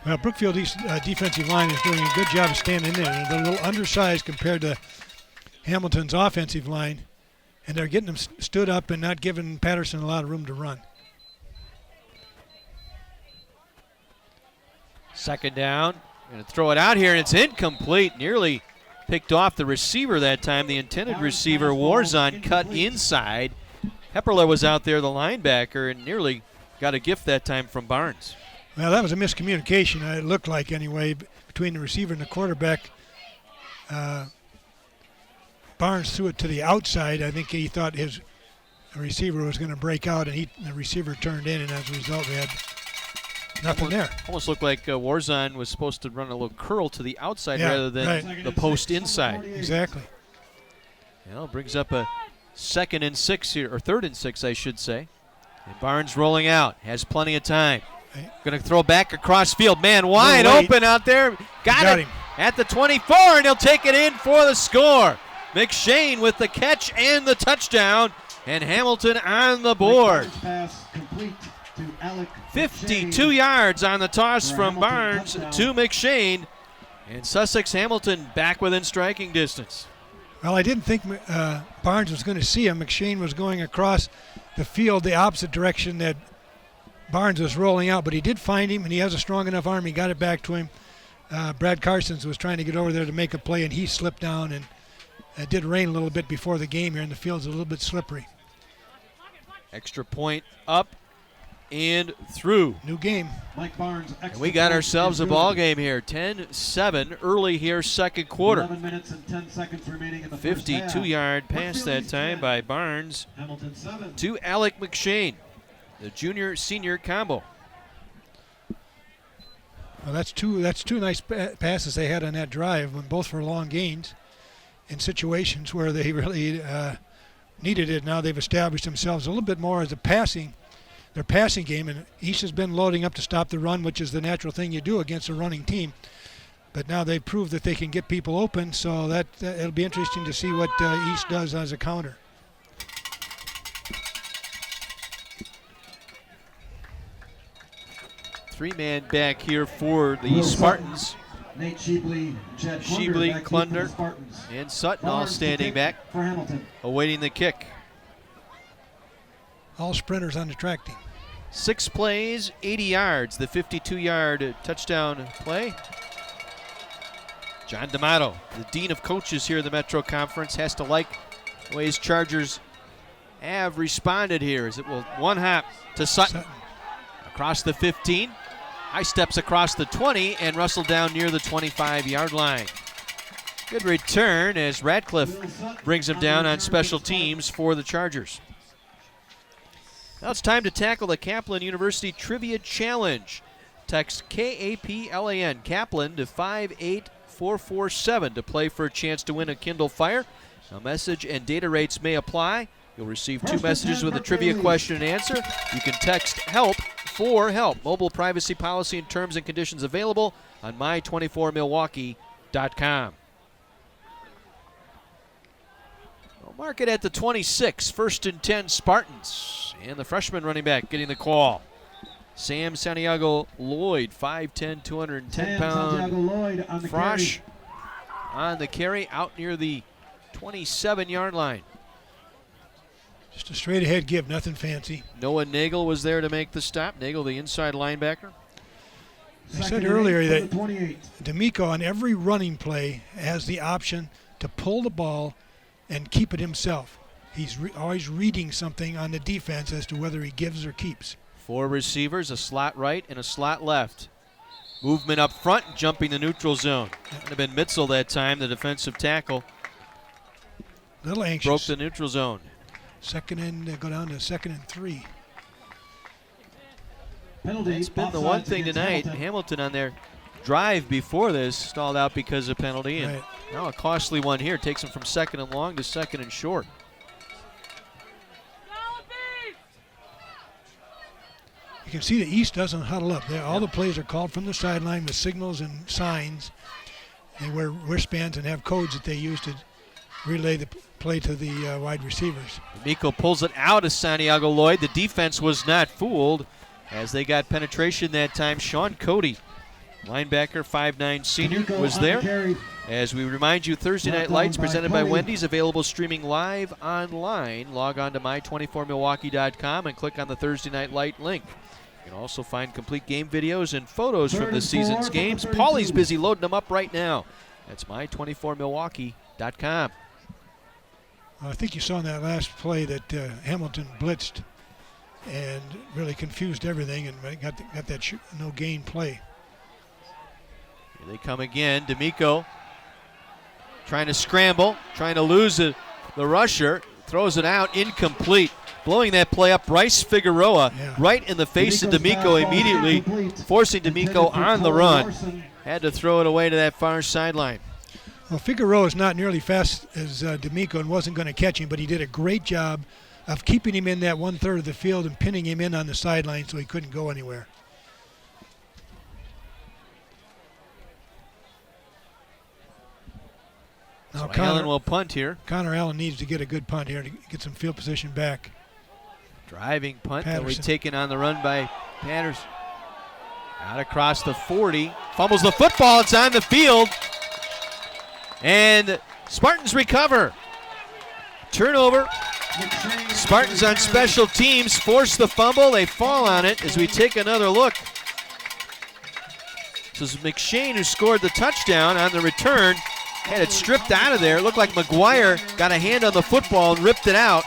Well, Brookfield East defensive line is doing a good job of standing there. They're a little undersized compared to Hamilton's offensive line, and they're getting them stood up and not giving Patterson a lot of room to run. Second down, going to throw it out here, and it's incomplete, nearly picked off the receiver that time. The intended receiver, Warzon, cut inside. Hepperle was out there, the linebacker, and nearly got a gift that time from Barnes. Well, that was a miscommunication, it looked like anyway, between the receiver and the quarterback. Barnes threw it to the outside. I think he thought his receiver was going to break out, and the receiver turned in, and as a result, we had nothing there. Almost looked like Warzon was supposed to run a little curl to the outside rather than the post inside. Exactly. Well, brings up a 2nd and 6 here, or 3rd and 6, I should say. And Barnes rolling out, has plenty of time. Going to throw back across field. Man wide open out there. Got it at the 24, and he'll take it in for the score. McShane with the catch and the touchdown, and Hamilton on the board. 52 yards on the toss from Barnes to McShane, and Sussex Hamilton back within striking distance. Well, I didn't think Barnes was going to see him. McShane was going across the field the opposite direction that Barnes was rolling out, but he did find him, and he has a strong enough arm. He got it back to him. Brad Carsons was trying to get over there to make a play, and he slipped down, and it did rain a little bit before the game here, and the field's a little bit slippery. Extra point up and through. New game. Mike Barnes. And we got ourselves a ball game here. 10-7 early here, second quarter. 11 minutes and 10 seconds remaining in the first half. 52-yard pass that time by Barnes Hamilton 7. to Alec McShane, the junior-senior combo. Well, that's two nice passes they had on that drive, when both for long gains in situations where they really needed it. Now they've established themselves a little bit more as their passing game, and East has been loading up to stop the run, which is the natural thing you do against a running team. But now they've proved that they can get people open, so that it'll be interesting to see what East does as a counter. Three-man back here for the Spartans. Nate Sheebley, Chad Sheebley, Klunder, Spartans. and Sutton all standing back, For Hamilton. awaiting the kick. All sprinters on the track team. 6 plays, 80 yards, the 52-yard touchdown play. John D'Amato, the dean of coaches here in the Metro Conference, has to like the way his Chargers have responded here, as it will one hop to Sutton. Across the 15, high steps across the 20, and Russell down near the 25-yard line. Good return as Radcliffe brings him down on special teams for the Chargers. Now it's time to tackle the Kaplan University Trivia Challenge. Text KAPLAN, Kaplan, to 58447 to play for a chance to win a Kindle Fire. Now, message and data rates may apply. You'll receive 2 messages with a trivia question and answer. You can text HELP for help. Mobile privacy policy and terms and conditions available on my24milwaukee.com. Mark it at the 26, 1st and 10 Spartans. And the freshman running back getting the call. Sam Santiago Lloyd, 5'10", 210-pound Frosh on the carry out near the 27-yard line. Just a straight ahead give, nothing fancy. Noah Nagel was there to make the stop. Nagel, the inside linebacker. I said earlier that D'Amico on every running play has the option to pull the ball and keep it himself. He's always reading something on the defense as to whether he gives or keeps. 4 receivers, a slot right and a slot left. Movement up front, jumping the neutral zone. That would have been Mitzel that time, the defensive tackle. A little anxious. Broke the neutral zone. Second and go down to 2nd and 3. Penalty. It's been the one thing tonight. Hamilton on their drive before this stalled out because of penalty. And now a costly one here. Takes them from 2nd and long to 2nd and short. You can see the East doesn't huddle up. All the plays are called from the sideline with signals and signs. They wear wristbands and have codes that they use to relay the play to the wide receivers. Miko pulls it out of Santiago Lloyd. The defense was not fooled as they got penetration that time. Sean Cody, linebacker, 5'9" senior, was there. As we remind you, Thursday Night Lights presented by Wendy's, available streaming live online. Log on to my24milwaukee.com and click on the Thursday Night Light link. You can also find complete game videos and photos from this season's games. Paulie's busy loading them up right now. That's my24milwaukee.com. I think you saw in that last play that Hamilton blitzed and really confused everything and got that no gain play. Here they come again. D'Amico trying to scramble, trying to lose the rusher, throws it out, incomplete. Blowing that play up, Bryce Figueroa right in the face of D'Amico immediately, forcing D'Amico on the run. Had to throw it away to that far sideline. Well, Figueroa is not nearly fast as D'Amico and wasn't going to catch him, but he did a great job of keeping him in that 1/3 of the field and pinning him in on the sideline so he couldn't go anywhere. Now so Allen will punt here. Connor Allen needs to get a good punt here to get some field position back. Driving punt that will be taken on the run by Patterson. Out across the 40. Fumbles the football. It's on the field. And Spartans recover. Turnover. Spartans on special teams force the fumble. They fall on it as we take another look. This is McShane who scored the touchdown on the return. Had it stripped out of there. It looked like McGuire got a hand on the football and ripped it out.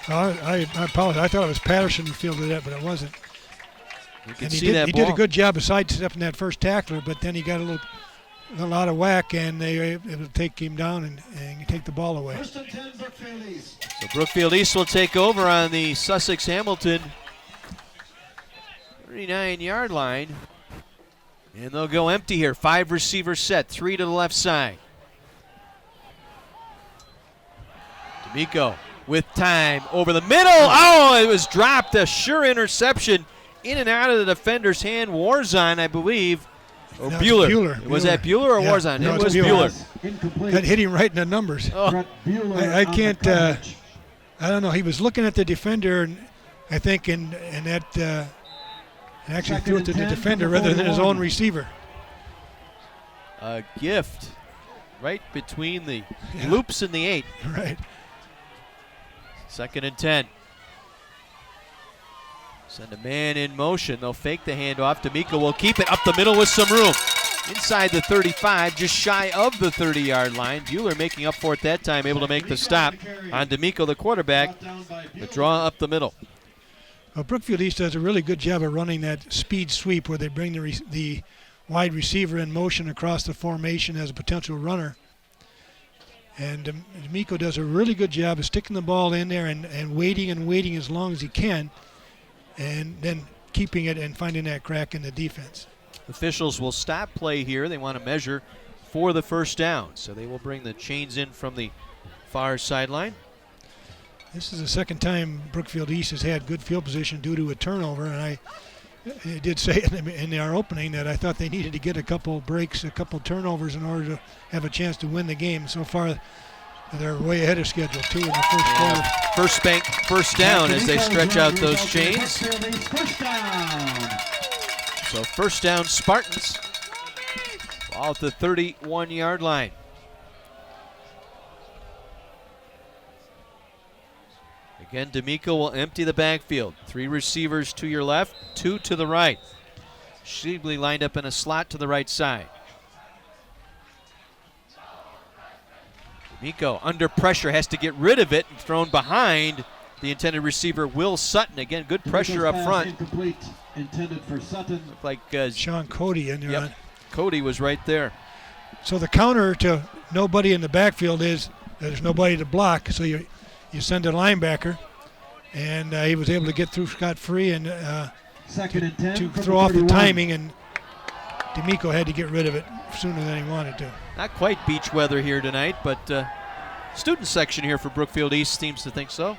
I apologize. I thought it was Patterson who fielded that, but it wasn't. You can And see that he ball. did a good job of sidestepping that first tackler, but then he got a lot of whack, and they were able to take him down and take the ball away. First and 10, Brookfield East. So Brookfield East will take over on the Sussex Hamilton 39-yard line. And they'll go empty here. 5 receiver set, 3 to the left side. D'Amico with time over the middle. Oh, it was dropped. A sure interception in and out of the defender's hand. Warzon, I believe. Or No, Bueller. Was that Bueller or Yeah, Warzon? no, It was it's Bueller. Incomplete. That hit him right in the numbers. Oh, Brett Bueller I on can't, the coverage. I don't know. He was looking at the defender, and I think, and that and actually Second threw it and to the 10 from defender the rather than his 41. own receiver. a gift right between the Yeah. loops and the 8. Right. 2nd and 10. Send a man in motion. They'll fake the handoff. D'Amico will keep it up the middle with some room. Inside the 35, just shy of the 30-yard line. Bueller making up for it that time, able to make the stop on D'Amico, the quarterback. Brought down by The Bueller. draw up the middle. Well, Brookfield East does a really good job of running that speed sweep where they bring the wide receiver in motion across the formation as a potential runner. And D'Amico does a really good job of sticking the ball in there and waiting as long as he can, and then keeping it and finding that crack in the defense. Officials will stop play here. They want to measure for the first down. So they will bring the chains in from the far sideline. This is the second time Brookfield East has had good field position due to a turnover, and I did say in our opening that I thought they needed to get a couple breaks, a couple turnovers in order to have a chance to win the game. So far, they're way ahead of schedule, 2 in the first quarter. First bank, first down as they stretch out those chains. Brookfield East, first down. So first down Spartans. Ball at the 31-yard line. Again, D'Amico will empty the backfield. 3 receivers to your left, 2 to the right. Sheebley lined up in a slot to the right side. D'Amico under pressure, has to get rid of it and thrown behind the intended receiver, Will Sutton. Again, good pressure up Pass front. Incomplete, intended for Sutton. Looked like Sean Cody in there. Yep. Cody was right there. So the counter to nobody in the backfield is there's nobody to block, so you send a linebacker, and he was able to get through scot-free and 2nd and 10 to from throw off the 31. timing, and D'Amico had to get rid of it sooner than he wanted to. Not quite beach weather here tonight, but student section here for Brookfield East seems to think so.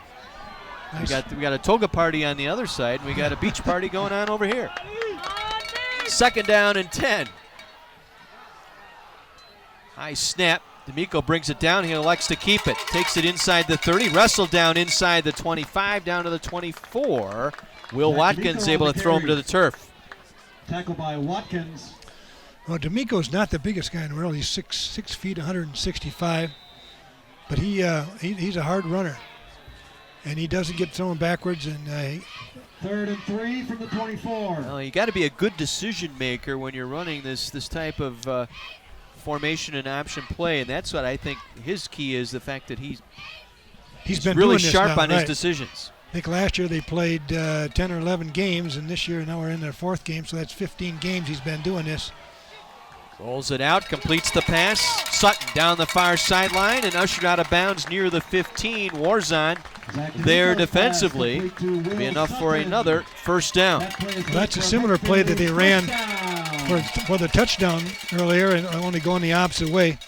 Nice. We got a toga party on the other side, and we got a beach party going on over here. 2nd down and 10. High snap. D'Amico brings it down. He elects to keep it. Takes it inside the 30. Wrestled down inside the 25, down to the 24. Will Jack Watkins D'Amico able on to the throw him carry. to the turf. Tackle by Watkins. Well, D'Amico's not the biggest guy in the world. He's 6 feet, 165, but he's a hard runner, and he doesn't get thrown backwards. And 3rd and 3 from the 24. Well, you got to be a good decision maker when you're running this type of formation and option play, and that's what I think his key is, the fact that he's been really doing this sharp now, on his right. decisions. I think last year they played 10 or 11 games, and this year now we're in their 4th game, so that's 15 games he's been doing this. Rolls it out, completes the pass. Sutton down the far sideline and ushered out of bounds near the 15. Warzon Zach there D'Amico's defensively. pass complete to Will Be enough for Sutton. another first down. That play is Well, good that's a for similar play that they Brookfield ran East. First for the touchdown earlier, and only going the opposite way.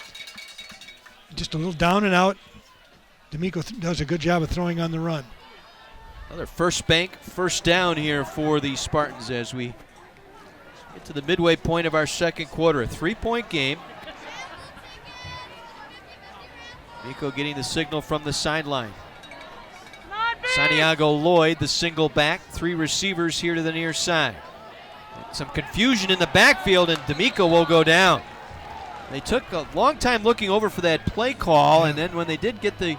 Just a little down and out. D'Amico does a good job of throwing on the run. Another first bank, first down here for the Spartans as we get to the midway point of our second quarter. A 3-point game. D'Amico getting the signal from the sideline. Santiago Lloyd, the single back. 3 receivers here to the near side. Some confusion in the backfield, and D'Amico will go down. They took a long time looking over for that play call, and then when they did get the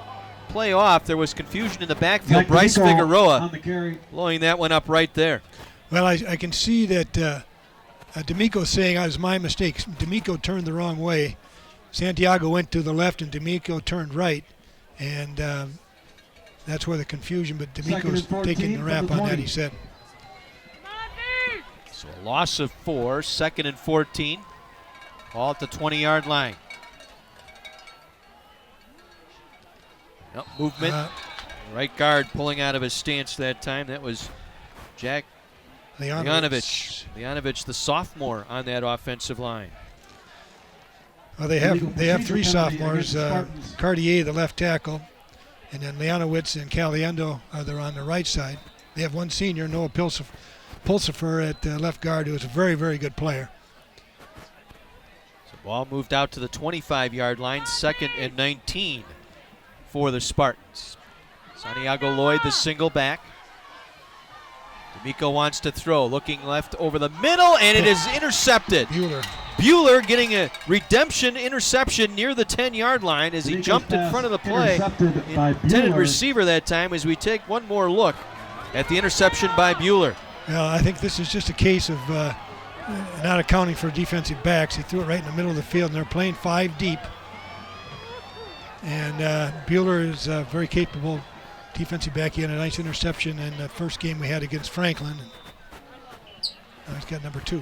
play off, there was confusion in the backfield. Zach Bryce D'Amico Figueroa on the carry. blowing that one up right there. Well, I can see that D'Amico's saying it was my mistake. D'Amico turned the wrong way. Santiago went to the left, and D'Amico turned right. And that's where the confusion, but D'Amico's taking the rap on that, he said. So a loss of 4, 2nd and 14. All at the 20-yard line. Nope, movement. Right guard pulling out of his stance that time. That was Jack Leonovich. Leonovich, the sophomore on that offensive line. Well, they have 3 sophomores. Cartier, the left tackle, and then Leonowitz and Caliendo are on the right side. They have 1 senior, Noah Pulsifer at left guard, who is a very, very good player. So ball moved out to the 25-yard line, 2nd and 19 for the Spartans. Santiago Lloyd, the single back. D'Amico wants to throw, looking left over the middle, and it is intercepted. Bueller getting a redemption interception near the 10-yard line as he jumped in front of the play. Intended receiver that time as we take one more look at the interception by Bueller. Well, I think this is just a case of not accounting for defensive backs. He threw it right in the middle of the field, and they're playing 5 deep. And Bueller is very capable defensive back. He had a nice interception in the first game we had against Franklin. And now he's got number 2.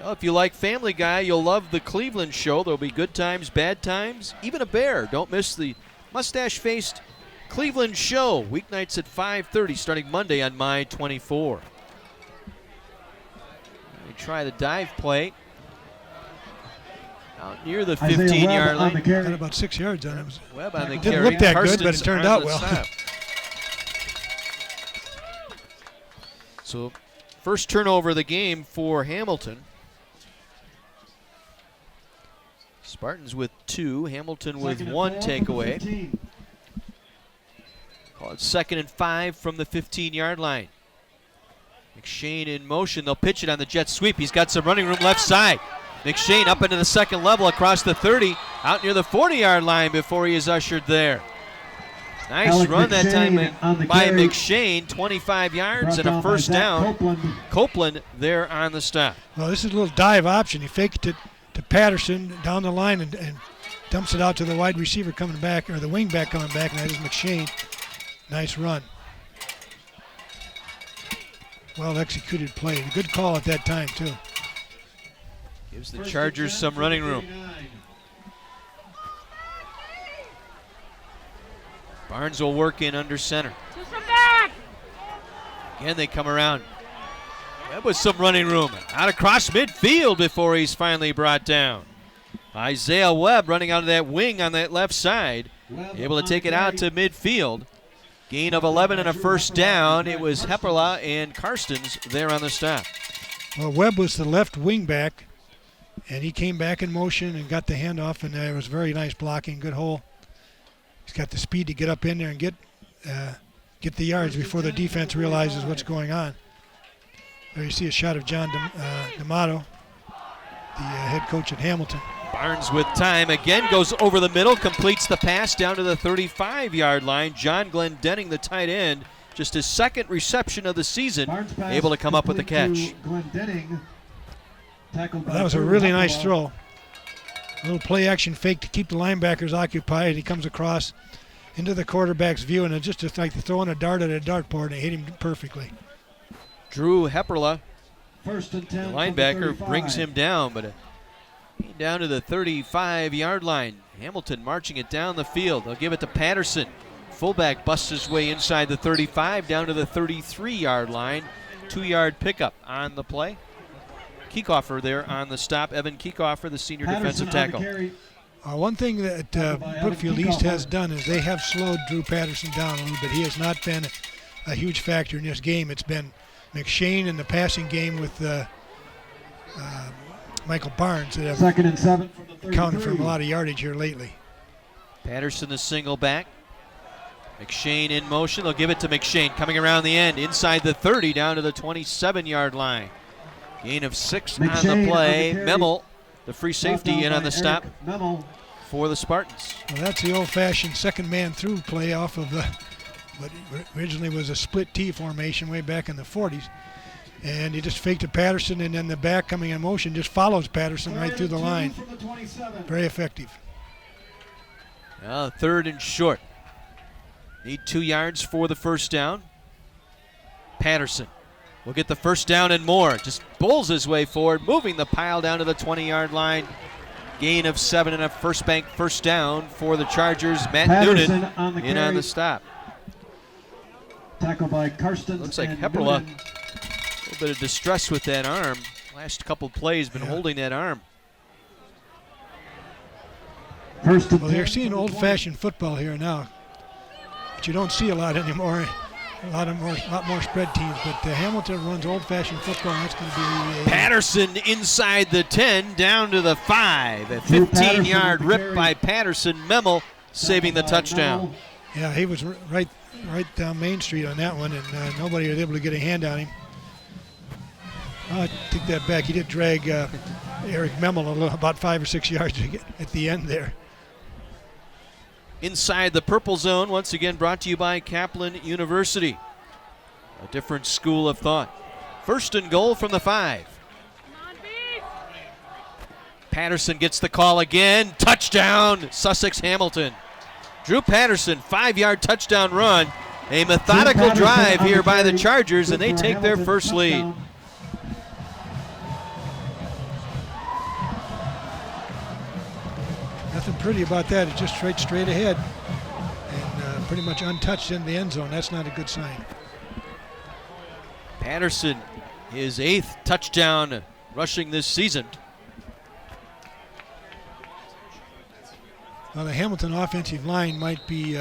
Well, if you like Family Guy, you'll love the Cleveland show. There'll be good times, bad times, even a bear. Don't miss the mustache-faced Cleveland show, weeknights at 5:30, starting Monday on My 24. They try the dive play out near the 15-yard line. Got about 6 yards on it. Webb on the Didn't carry. look that Karstens good, but it turned out well. So, first turnover of the game for Hamilton. Spartans with 2, Hamilton with 1 takeaway. Call it 2nd and 5 from the 15-yard line. McShane in motion. They'll pitch it on the jet sweep. He's got some running room left side. McShane up into the second level across the 30, out near the 40-yard line before he is ushered there. Nice run that time by McShane, 25 yards and a first down. Copeland there on the stop. Well, this is a little dive option. He faked it to Patterson down the line and dumps it out to the wide receiver coming back, or the wing back coming back, and that is McShane. Nice run. Well executed play. Good call at that time, too. Gives the Chargers some running room. Barnes will work in under center. Again, they come around. That was some running room. Out across midfield before he's finally brought down. Isaiah Webb running out of that wing on that left side. Able to take it out to midfield. Gain of 11 and a first down. It was Hepperla and Karstens there on the stop. Well, Webb was the left wing back, and he came back in motion and got the handoff, and there was very nice blocking, good hole. He's got the speed to get up in there and get the yards before the defense realizes what's going on. There you see a shot of John D'Amato, the head coach at Hamilton. Barnes with time again goes over the middle, completes the pass down to the 35-yard line. John Glendenning, the tight end, just his 2nd reception of the season, able to come up with the catch. Well, that was a really nice throw. A little play action fake to keep the linebackers occupied. He comes across into the quarterback's view, and it's just like throwing a dart at a dartboard, and it hit him perfectly. Drew Hepperla, First and 10 the linebacker, brings him down, but down to the 35-yard line. Hamilton marching it down the field. They'll give it to Patterson. Fullback busts his way inside the 35 down to the 33-yard line. 2-yard pickup on the play. Kiekhofer there on the stop. Evan Kiekhofer, the senior defensive tackle. One thing that Brookfield East has done is they have slowed Drew Patterson down a little bit. He has not been a huge factor in this game. It's been McShane in the passing game with Michael Barnes that have 2nd and 7 from the 33. counted for a lot of yardage here lately. Patterson the single back. McShane in motion. They'll give it to McShane coming around the end inside the 30 down to the 27-yard line. Gain of 6 on the play. Memel, the free safety, in on the stop for the Spartans. Well, that's the old-fashioned second man through play off of what originally was a split T formation way back in the 40s. And he just faked to Patterson, and then the back coming in motion just follows Patterson right through the line. Very effective. Now 3rd and short. Need 2 yards for the first down. Patterson will get the first down and more. Just bowls his way forward, moving the pile down to the 20-yard line. Gain of 7 and a first down for the Chargers. Matt Patterson Noonan on the in carry. on the stop. Tackled by Karsten. Looks like and Hepperla, Noonan. a little bit of distress with that arm. Last couple plays been holding that arm. First and Well, they're 10 seeing from the old-fashioned football here now, but you don't see a lot anymore. A lot more spread teams, but Hamilton runs old-fashioned football. And that's going to be Patterson inside the 10, down to the 5. A Drew Patterson 15-yard with the rip carry. by Patterson. Memel saving the touchdown. Yeah, he was right down Main Street on that one, and nobody was able to get a hand on him. I take that back. He did drag Eric Memel about 5 or 6 yards at the end there. Inside the purple zone, once again brought to you by Kaplan University. A different school of thought. First and goal from the 5. Patterson gets the call again. Touchdown, Sussex Hamilton. Drew Patterson, 5-yard touchdown run. A methodical Patterson drive on here the by the carry. Chargers, and Good they for take their Hamilton. first lead. Touchdown. Nothing pretty about that. It's just straight ahead and pretty much untouched in the end zone. That's not a good sign. Patterson, his 8th touchdown rushing this season. Well, the Hamilton offensive line might be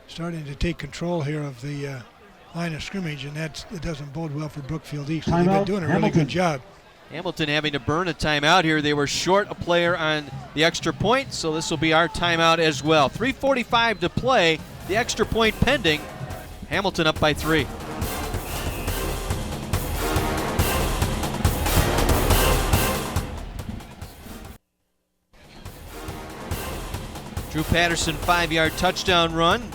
starting to take control here of the line of scrimmage, and it doesn't bode well for Brookfield East. They've been Timeout, doing a really Hamilton. good job. Hamilton having to burn a timeout here. They were short a player on the extra point, so this will be our timeout as well. 3:45 to play. The extra point pending. Hamilton up by 3. Drew Patterson, 5-yard touchdown run.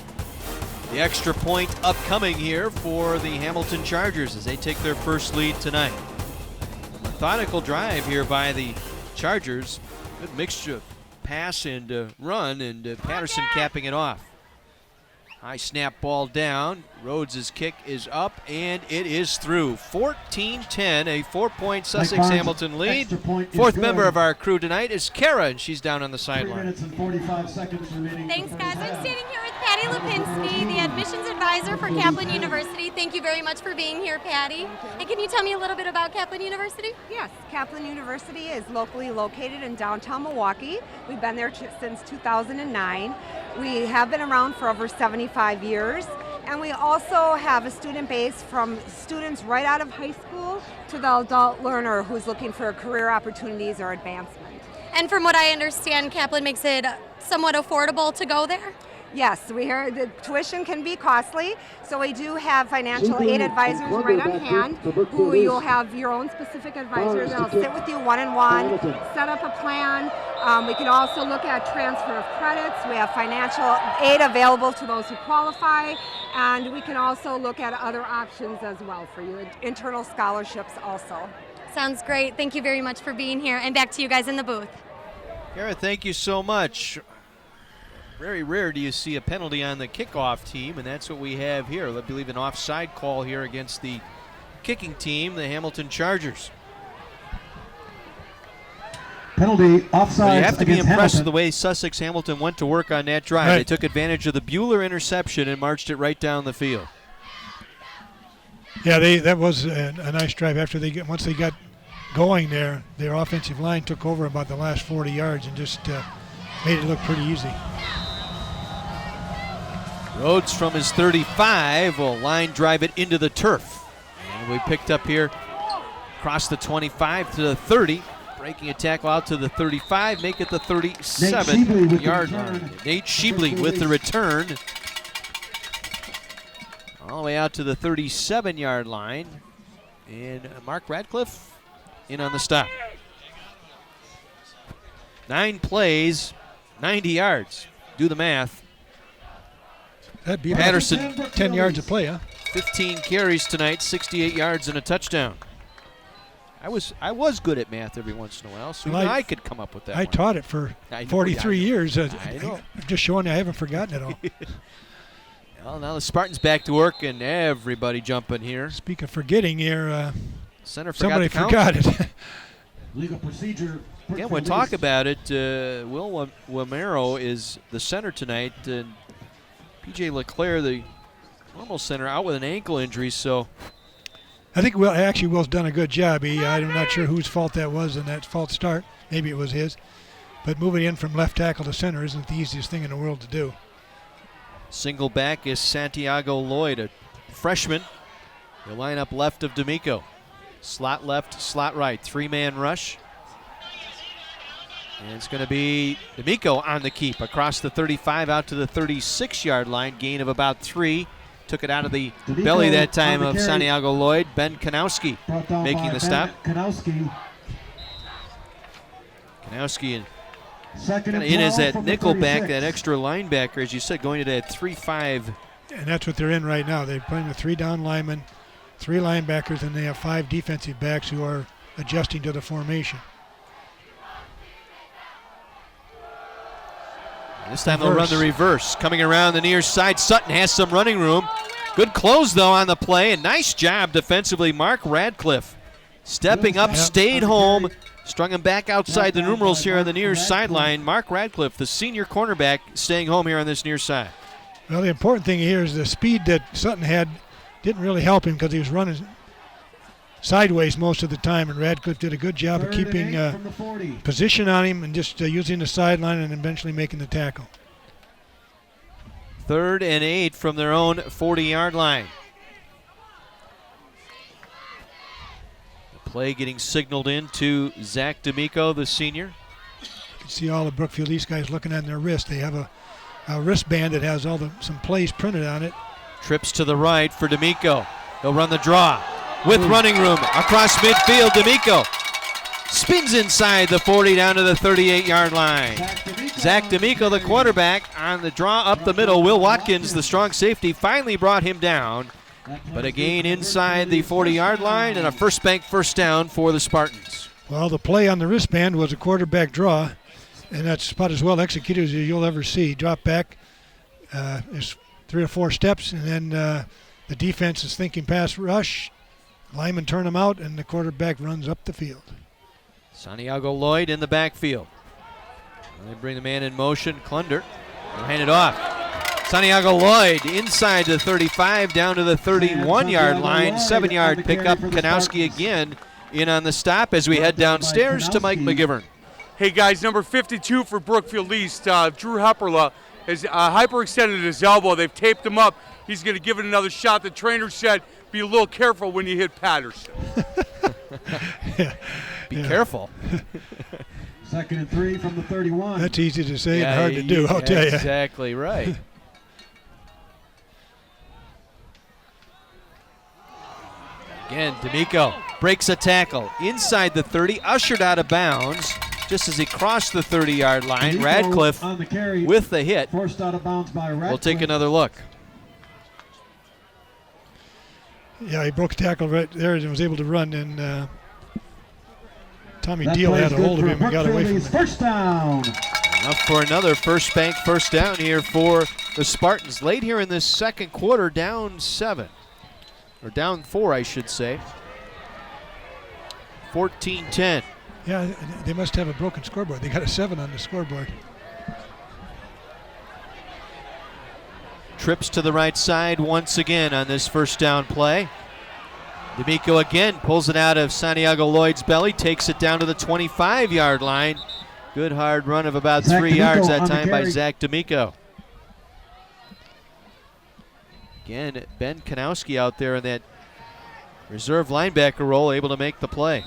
The extra point upcoming here for the Hamilton Chargers as they take their first lead tonight. Methodical drive here by the Chargers. Good mixture of pass and run, and Patterson capping it off. High snap ball down. Rhodes' kick is up, and it is through. 14-10, a 4-point Sussex Barnes, Hamilton lead. extra point is Fourth good. member of our crew tonight is Kara, and she's down on the 3 sideline. minutes and 45 seconds remaining. Thanks, guys. I'm standing here with Patty Lipinski, the admissions advisor for Kaplan University. Thank you very much for being here, Patty. And can you tell me a little bit about Kaplan University? Yes, Kaplan University is locally located in downtown Milwaukee. We've been there since 2009. We have been around for over 75 years. And we also have a student base from students right out of high school to the adult learner who's looking for career opportunities or advancement. And from what I understand, Kaplan makes it somewhat affordable to go there? Yes, we hear the tuition can be costly, so we do have financial aid advisors right on hand who you'll have your own specific advisor that'll sit with you one-on-one, set up a plan. We can also look at transfer of credits. We have financial aid available to those who qualify, and we can also look at other options as well for you, internal scholarships also. Sounds great. Thank you very much for being here. And back to you guys in the booth. Kara, thank you so much. Very rare do you see a penalty on the kickoff team, and that's what we have here. I believe an offside call here against the kicking team, the Hamilton Chargers. Penalty offside. But you have to be against impressed Hamilton. with the way Sussex Hamilton went to work on that drive. Right. They took advantage of the Bueller interception and marched it right down the field. Yeah, that was a nice drive. Once they got going there, their offensive line took over about the last 40 yards and just made it look pretty easy. Rhodes from his 35 will line drive it into the turf. And we picked up here across the 25 to the 30. Breaking a tackle out to the 35, make it the 37-yard line. Nate Sheebley with the return. All the way out to the 37-yard line. And Mark Radcliffe in on the stop. 9 plays, 90 yards. Do the math. That'd be Patterson, 10 yards a play, huh? 15 carries tonight, 68 yards and a touchdown. I was good at math every once in a while, so Well, even I could come up with that I one. taught it for I know, 43 I know. years. I know. I'm just showing you I haven't forgotten it all. Well, now the Spartans back to work and everybody jumping here. Speak of forgetting here, Center forgot somebody to count. forgot it. Legal procedure. Again, we'll talk about it. Will Wamero is the center tonight. And P.J. LeClaire, the normal center, out with an ankle injury. So I think Will's done a good job. I'm not sure whose fault that was in that false start. Maybe it was his. But moving in from left tackle to center isn't the easiest thing in the world to do. single back is Santiago Lloyd, a freshman. He'll line up left of D'Amico. Slot left, slot right. Three-man rush. And it's going to be D'Amico on the keep across the 35 out to the 36-yard line. Gain of about 3. Took it out of the belly that time of Santiago Lloyd. Ben Kanowski making the stop. Kanowski kind of in as that nickel back, that extra linebacker, as you said, going to that 3-5. And that's what they're in right now. They're playing with 3 down linemen, 3 linebackers, and they have 5 defensive backs who are adjusting to the formation. This time they'll run the reverse. Coming around the near side, Sutton has some running room. Good close, though, on the play, and nice job defensively. Mark Radcliffe stepping up, stayed home, strung him back outside the numerals here on the near sideline. Mark Radcliffe, the senior cornerback, staying home here on this near side. Well, the important thing here is the speed that Sutton had didn't really help him because he was running sideways most of the time, and Radcliffe did a good job of keeping position on him and just using the sideline and eventually making the tackle. 3rd and 8 from their own 40-yard line. The play getting signaled in to Zach D'Amico, the senior. You can see all the Brookfield East guys looking at their wrist. They have a wristband that has some plays printed on it. Trips to the right for D'Amico. He'll run the draw with running room across midfield. D'Amico spins inside the 40 down to the 38-yard line. Zach D'Amico, the quarterback, on the draw up the middle. Will Watkins, the strong safety, finally brought him down. But a gain inside the 40-yard line and a first bank first down for the Spartans. Well, the play on the wristband was a quarterback draw, and that's about as well executed as you'll ever see. Drop back, there's 3 or 4 steps, and then the defense is thinking pass rush. Linemen turn him out, and the quarterback runs up the field. Santiago Lloyd in the backfield. They bring the man in motion. Klunder will hand it off. Santiago Lloyd inside the 35 down to the 31-yard line. 7-yard pickup. Kanowski again in on the stop as we head downstairs to Mike McGivern. Hey guys, number 52 for Brookfield East, Drew Hepperla, has hyperextended his elbow. They've taped him up. He's going to give it another shot. The trainer said, be a little careful when you hit Patterson. Be careful. 2nd and 3 from the 31. That's easy to say and hard to do, I'll tell you. Exactly right. Again, D'Amico breaks a tackle inside the 30, ushered out of bounds just as he crossed the 30-yard line. Radcliffe on the carry, with the hit. Forced out of bounds by Radcliffe. We'll take another look. Yeah, he broke a tackle right there and was able to run, and Tommy Deal had a hold of him and got away from him. First down. Enough for another first bank first down here for the Spartans. Late here in this second quarter, down 7. Or down 4, I should say. 14-10. Yeah, they must have a broken scoreboard. They got a 7 on the scoreboard. Trips to the right side once again on this first down play. D'Amico again pulls it out of Santiago Lloyd's belly, takes it down to the 25-yard line. Good hard run of about 3 yards that time by Zach D'Amico. Again, Ben Kanowski out there in that reserve linebacker role, able to make the play.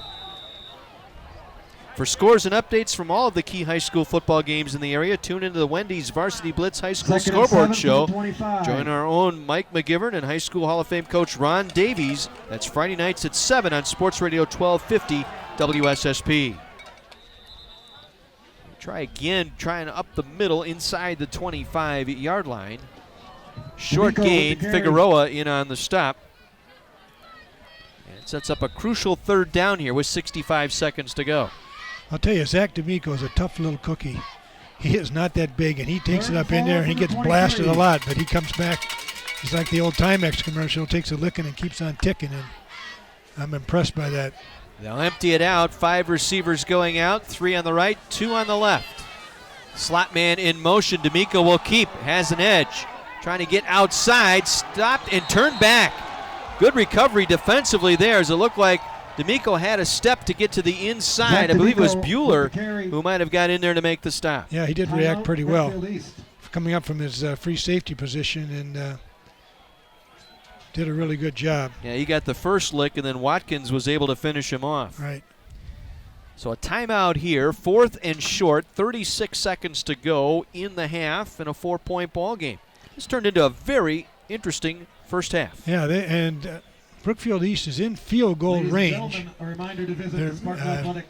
For scores and updates from all of the key high school football games in the area, tune into the Wendy's Varsity Blitz High School Scoreboard Show. Join our own Mike McGivern and High School Hall of Fame coach Ron Davies. That's Friday nights at 7 on Sports Radio 1250 WSSP. Try again, trying up the middle inside the 25-yard line. Short gain, Figueroa in on the stop. And it sets up a crucial 3rd down here with 65 seconds to go. I'll tell you, Zach D'Amico is a tough little cookie. He is not that big, and he takes it up in there, and he gets blasted a lot, but he comes back He's like the old Timex commercial, takes a licking and keeps on ticking, and I'm impressed by that. They'll empty it out. 5 receivers going out, 3 on the right, 2 on the left. Slot man in motion. D'Amico will keep, has an edge. Trying to get outside, stopped and turned back. Good recovery defensively there, as it looked like D'Amico had a step to get to the inside. I believe it was Bueller who might have got in there to make the stop. Yeah, he did react pretty well, coming up from his free safety position, and did a really good job. Yeah, he got the first lick, and then Watkins was able to finish him off. Right. So a timeout here, 4th and short, 36 seconds to go in the half, in a 4-point ball game. This turned into a very interesting first half. Yeah, Brookfield East is in field goal range.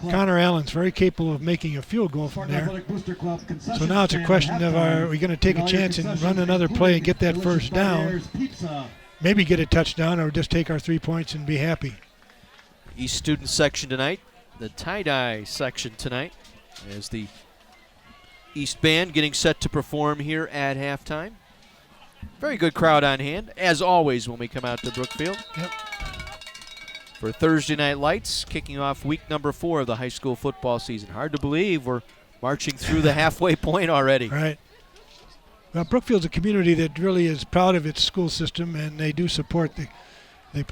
Connor Allen's very capable of making a field goal from there. So now it's a question of, are we going to take a chance and run another play and get that first down? Maybe get a touchdown, or just take our 3 points and be happy. East student section tonight, the tie-dye section tonight, as the East band getting set to perform here at halftime. Very good crowd on hand, as always when we come out to Brookfield. Yep. For Thursday Night Lights, kicking off week number 4 of the high school football season. Hard to believe we're marching through the halfway point already. Right. Well, Brookfield's a community that really is proud of its school system, and they do support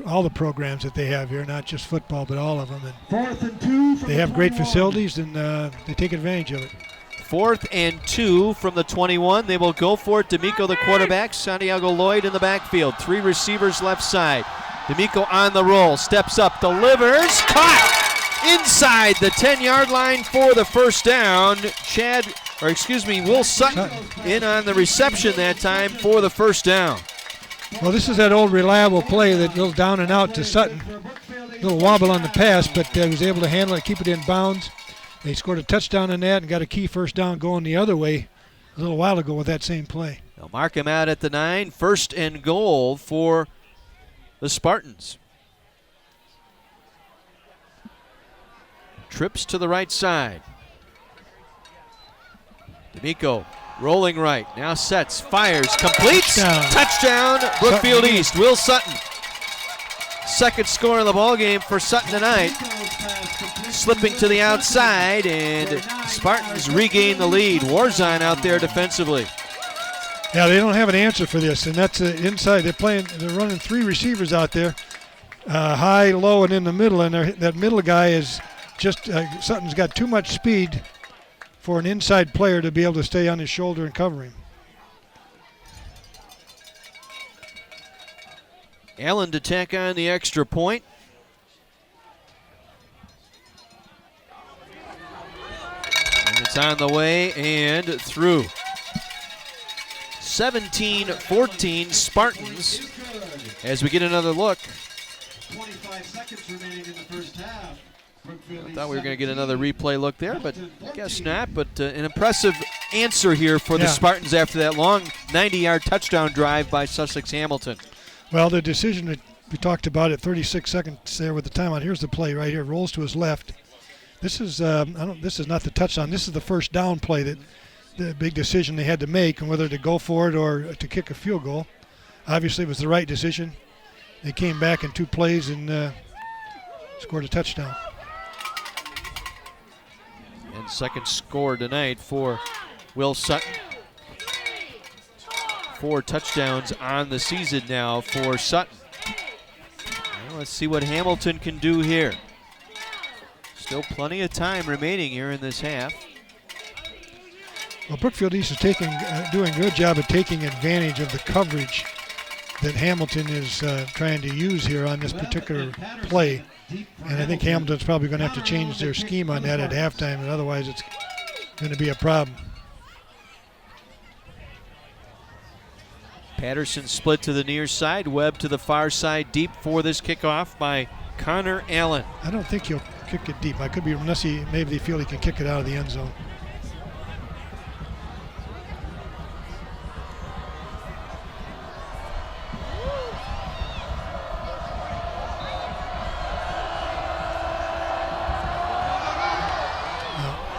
all the programs that they have here, not just football, but all of them. And 4th and 2 from they have great facilities, and they take advantage of it. 4th and 2 from the 21. They will go for it. D'Amico, the quarterback. Santiago Lloyd in the backfield. 3 receivers left side. D'Amico on the roll. Steps up. Delivers. Caught inside the 10-yard line for the first down. Will Sutton in on the reception that time for the first down. Well, this is that old reliable play, that little down and out to Sutton. A little wobble on the pass, but was able to handle it, keep it in bounds. They scored a touchdown on that and got a key first down going the other way a little while ago with that same play. They'll mark him out at the 9. 1st and goal for the Spartans. Trips to the right side. D'Amico rolling right. Now sets, fires, completes. Touchdown, Brookfield Sutton. East. Will Sutton. Second score in the ballgame for Sutton tonight. Slipping to the outside, and Spartans regain the lead. Warzon out there defensively. Yeah, they don't have an answer for this, and that's inside. They're running 3 receivers out there, high, low, and in the middle. And that middle guy is just Sutton's got too much speed for an inside player to be able to stay on his shoulder and cover him. Allen to tack on the extra point. And it's on the way and through. 17-14 Spartans as we get another look. 25 seconds remaining in the first half. I thought we were going to get another replay look there, but I guess not. But an impressive answer here for the Spartans after that long 90-yard touchdown drive by Sussex Hamilton. Well, the decision that we talked about at 36 seconds there with the timeout. Here's the play right here. Rolls to his left. This is this is not the touchdown. This is the first down play, that the big decision they had to make, and whether to go for it or to kick a field goal. Obviously, it was the right decision. They came back in 2 plays and scored a touchdown. And second score tonight for Will Sutton. 4 touchdowns on the season now for Sutton. Well, let's see what Hamilton can do here. Still plenty of time remaining here in this half. Well, Brookfield East is doing a good job of taking advantage of the coverage that Hamilton is trying to use here on this particular play. And I think Hamilton's probably going to have to change their scheme on that at halftime, and otherwise it's going to be a problem. Patterson split to the near side, Webb to the far side, deep for this kickoff by Connor Allen. I don't think he'll kick it deep. I could be, unless maybe they feel he can kick it out of the end zone.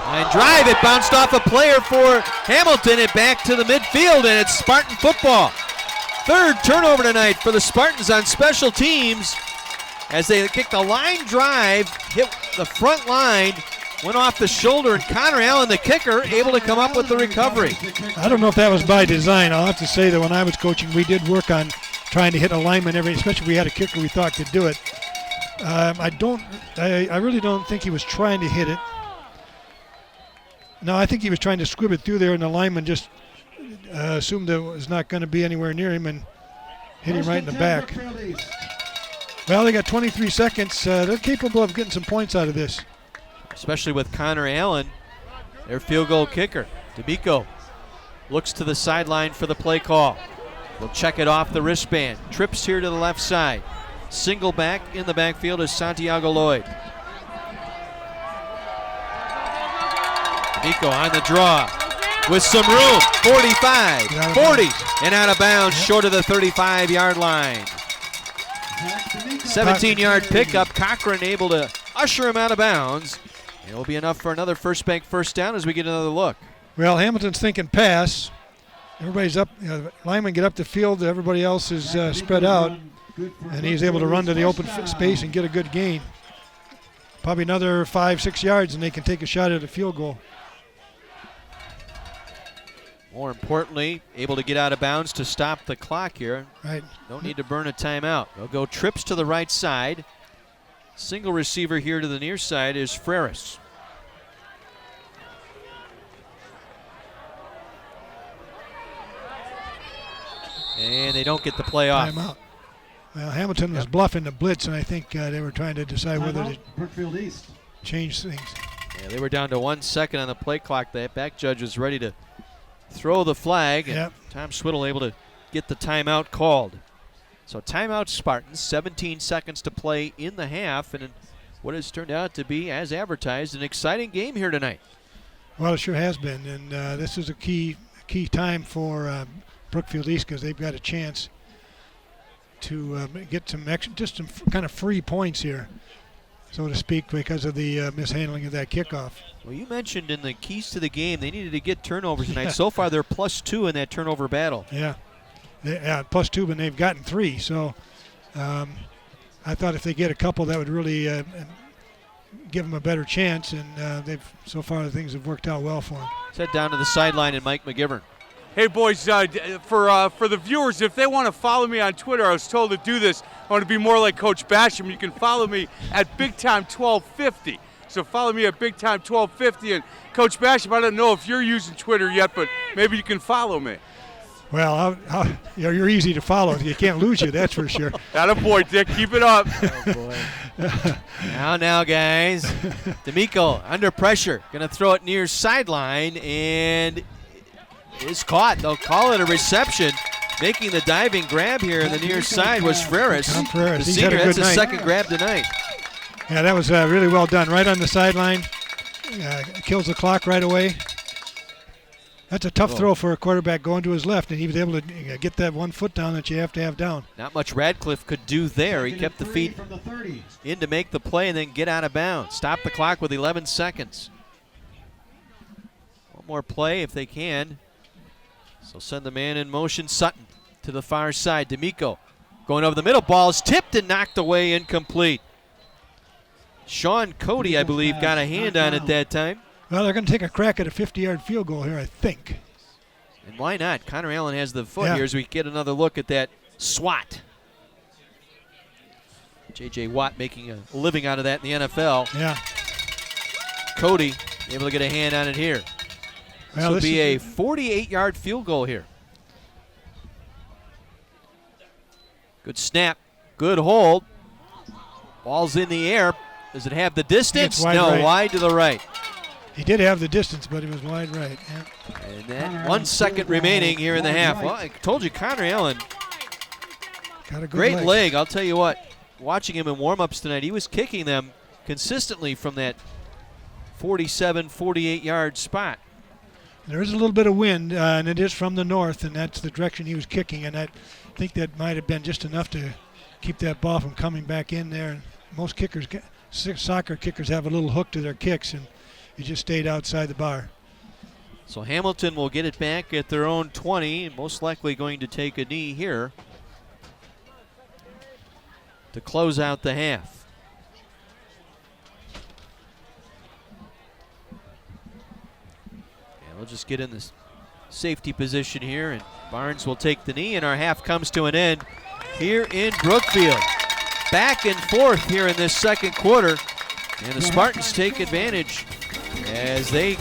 And drive, it bounced off a player for Hamilton and back to the midfield, and it's Spartan football. Third turnover tonight for the Spartans on special teams as they kicked a line drive, hit the front line, went off the shoulder, and Connor Allen, the kicker, able to come up with the recovery. I don't know if that was by design. I'll have to say that when I was coaching, we did work on trying to hit a lineman especially if we had a kicker we thought could do it. I really don't think he was trying to hit it. No, I think he was trying to squib it through there, and the lineman just assumed it was not going to be anywhere near him and hit him right in the back. Well, they got 23 seconds. They're capable of getting some points out of this. Especially with Connor Allen, their field goal kicker. D'Amico looks to the sideline for the play call. They'll check it off the wristband. Trips here to the left side. Single back in the backfield is Santiago Lloyd. D'Amico on the draw with some room. 45, 40, and out of bounds short of the 35-yard line. 17-yard pickup. Cochran able to usher him out of bounds. It will be enough for another First Bank first down as we get another look. Well, Hamilton's thinking pass. Everybody's up. Linemen get up the field. Everybody else is spread out. And he's able to run to the open space and get a good gain. Probably another 5-6 yards, and they can take a shot at a field goal. More importantly, able to get out of bounds to stop the clock here. Right. Don't need to burn a timeout. They'll go trips to the right side. Single receiver here to the near side is Freris. And they don't get the play off. Timeout. Well, Hamilton was bluffing the blitz, and I think they were trying to decide whether to Brookfield East. change things. Yeah, they were down to 1 second on the play clock. The back judge was ready to throw the flag. And Tom Swiddle able to get the timeout called. So timeout Spartans, 17 seconds to play in the half, and what has turned out to be, as advertised, an exciting game here tonight. Well, it sure has been, and this is a key time for Brookfield East because they've got a chance to get some kind of free points here, so to speak, because of the mishandling of that kickoff. Well, you mentioned in the keys to the game they needed to get turnovers tonight. So far, they're +2 in that turnover battle. Yeah, +2, but they've gotten 3. So I thought if they get a couple, that would really give them a better chance. And so far things have worked out well for them. Let's head down to the sideline and Mike McGivern. Hey, boys, for the viewers, if they want to follow me on Twitter, I was told to do this. I want to be more like Coach Basham. You can follow me at Big Time 1250. So follow me at Big Time 1250. And Coach Basham, I don't know if you're using Twitter yet, but maybe you can follow me. Well, you're easy to follow. You can't lose you, that's for sure. Attaboy, Dick. Keep it up. Oh, boy. Now, guys. D'Amico under pressure. Going to throw it near sideline, and is caught. They'll call it a reception. Making the diving grab here in the near side was Freris. Freris. The senior, that's his second grab tonight. Yeah, that was really well done. Right on the sideline. Kills the clock right away. That's a tough throw for a quarterback going to his left, and he was able to get that 1 foot down that you have to have down. Not much Radcliffe could do there. He kept the feet in to make the play and then get out of bounds. Stop the clock with 11 seconds. One more play if they can. So send the man in motion. Sutton to the far side. D'Amico going over the middle. Ball is tipped and knocked away, incomplete. Sean Cody, I believe, got a hand on it that time. Well, they're going to take a crack at a 50-yard field goal here, I think. And why not? Connor Allen has the foot here as we get another look at that swat. J.J. Watt making a living out of that in the NFL. Yeah. Cody able to get a hand on it here. This will be a 48-yard field goal here. Good snap. Good hold. Ball's in the air. Does it have the distance? No, right. Wide to the right. He did have the distance, but he was wide right. Yeah. And that 1 second remaining here in the half. Well, I told you, Connor Allen, got a good great leg. I'll tell you what, watching him in warm-ups tonight, he was kicking them consistently from that 47, 48-yard spot. There is a little bit of wind, and it is from the north, and that's the direction he was kicking, and I think that might have been just enough to keep that ball from coming back in there. And most kickers, soccer kickers, have a little hook to their kicks, and he just stayed outside the bar. So Hamilton will get it back at their own 20, most likely going to take a knee here to close out the half. And we'll just get in this safety position here, and Barnes will take the knee, and our half comes to an end here in Brookfield. Back and forth here in this second quarter, and the Spartans take advantage as they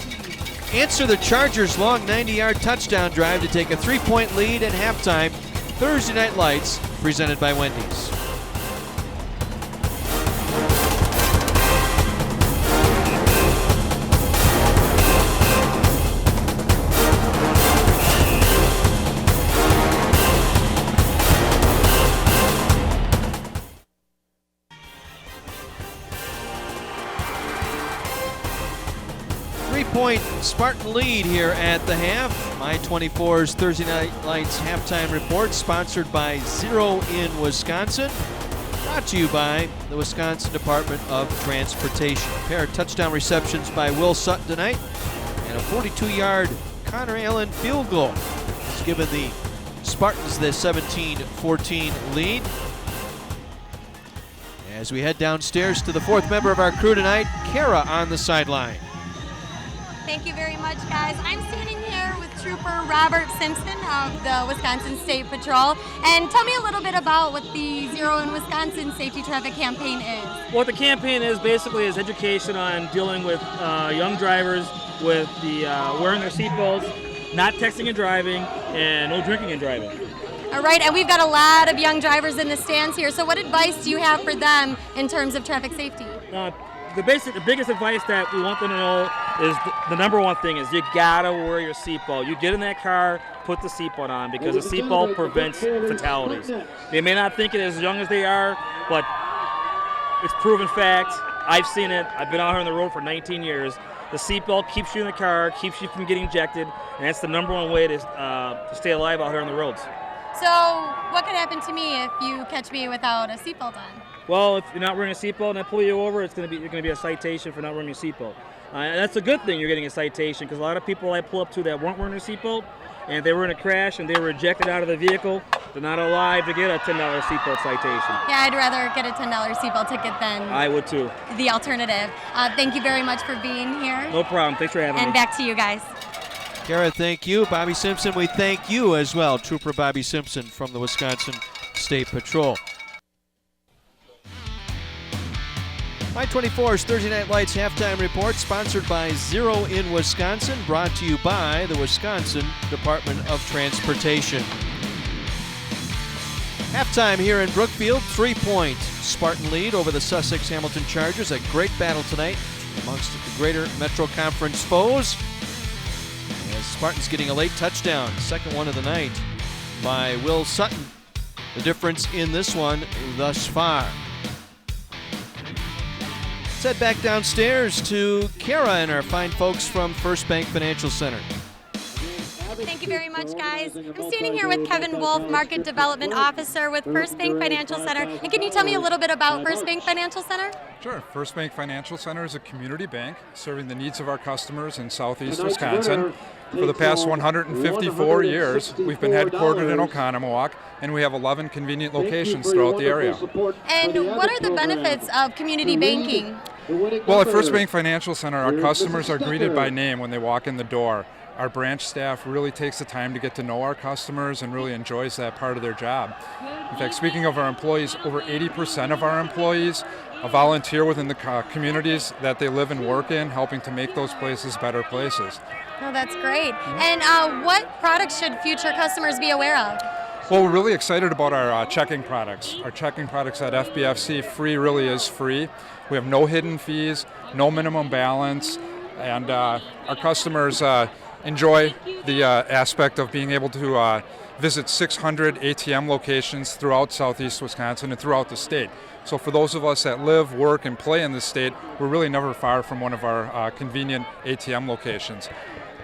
answer the Chargers' long 90-yard touchdown drive to take a 3-point lead at halftime. Thursday Night Lights, presented by Wendy's. Three-point Spartan lead here at the half. My 24's Thursday Night Lights halftime report, sponsored by Zero in Wisconsin. Brought to you by the Wisconsin Department of Transportation. A pair of touchdown receptions by Will Sutton tonight, and a 42-yard Connor Allen field goal has given the Spartans the 17-14 lead. As we head downstairs to the fourth member of our crew tonight, Kara on the sideline. Thank you very much, guys. I'm standing here with Trooper Robert Simpson of the Wisconsin State Patrol. And tell me a little bit about what the Zero in Wisconsin Safety Traffic Campaign is. What the campaign is basically is education on dealing with young drivers with the wearing their seatbelts, not texting and driving, and no drinking and driving. All right, and we've got a lot of young drivers in the stands here. So what advice do you have for them in terms of traffic safety? The biggest advice that we want them to know is the number one thing is you gotta wear your seatbelt. You get in that car, put the seatbelt on, because the seatbelt prevents fatalities. They may not think it as young as they are, but it's proven fact. I've seen it. I've been out here on the road for 19 years. The seatbelt keeps you in the car, keeps you from getting ejected, and that's the number one way to stay alive out here on the roads. So what could happen to me if you catch me without a seatbelt on? Well, if you're not wearing a seatbelt and I pull you over, you're going to be a citation for not wearing your seatbelt. And that's a good thing you're getting a citation, because a lot of people I pull up to that weren't wearing a seatbelt, and if they were in a crash and they were ejected out of the vehicle, they're not alive to get a $10 seatbelt citation. Yeah, I'd rather get a $10 seatbelt ticket than I would too. The alternative. Thank you very much for being here. No problem. Thanks for having me. And back to you guys. Kara, thank you. Bobby Simpson, we thank you as well. Trooper Bobby Simpson from the Wisconsin State Patrol. My 24's Thursday Night Lights halftime report, sponsored by Zero in Wisconsin, brought to you by the Wisconsin Department of Transportation. Halftime here in Brookfield, 3-point Spartan lead over the Sussex Hamilton Chargers. A great battle tonight amongst the greater Metro Conference foes. As Spartans getting a late touchdown, second one of the night by Will Sutton. The difference in this one thus far. Let's head back downstairs to Kara and our fine folks from First Bank Financial Center. Thank you very much, guys. I'm standing here with Kevin Wolf, Market Development Officer with First Bank Financial Center. And can you tell me a little bit about First Bank Financial Center? Sure. First Bank Financial Center is a community bank serving the needs of our customers in southeast Wisconsin. For the past 154 years, we've been headquartered in Oconomowoc, and we have 11 convenient locations throughout the area. And what are the benefits of community banking? Well, at First Bank Financial Center, our customers are greeted by name when they walk in the door. Our branch staff really takes the time to get to know our customers and really enjoys that part of their job. In fact, speaking of our employees, over 80% of our employees volunteer within the communities that they live and work in, helping to make those places better places. Oh, that's great. And what products should future customers be aware of? Well, we're really excited about our checking products. Our checking products at FBFC, free really is free. We have no hidden fees, no minimum balance, and our customers enjoy the aspect of being able to visit 600 ATM locations throughout southeast Wisconsin and throughout the state. So for those of us that live, work, and play in the state, we're really never far from one of our convenient ATM locations.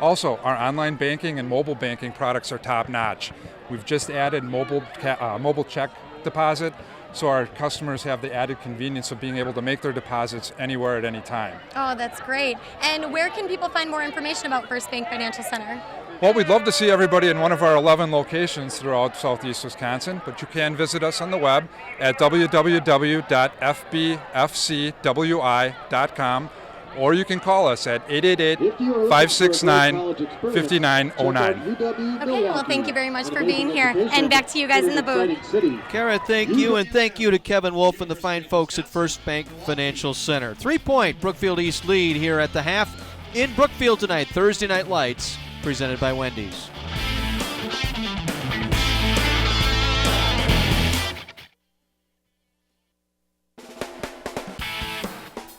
Also, our online banking and mobile banking products are top-notch. We've just added mobile check deposit, so our customers have the added convenience of being able to make their deposits anywhere at any time. Oh, that's great. And where can people find more information about First Bank Financial Center? Well, we'd love to see everybody in one of our 11 locations throughout southeast Wisconsin, but you can visit us on the web at www.fbfcwi.com, or you can call us at 888-569-5909. Okay, well, thank you very much for being here, and back to you guys in the booth. Kara, thank you, and thank you to Kevin Wolf and the fine folks at First Bank Financial Center. 3-point Brookfield East lead here at the half in Brookfield tonight. Thursday Night Lights, presented by Wendy's.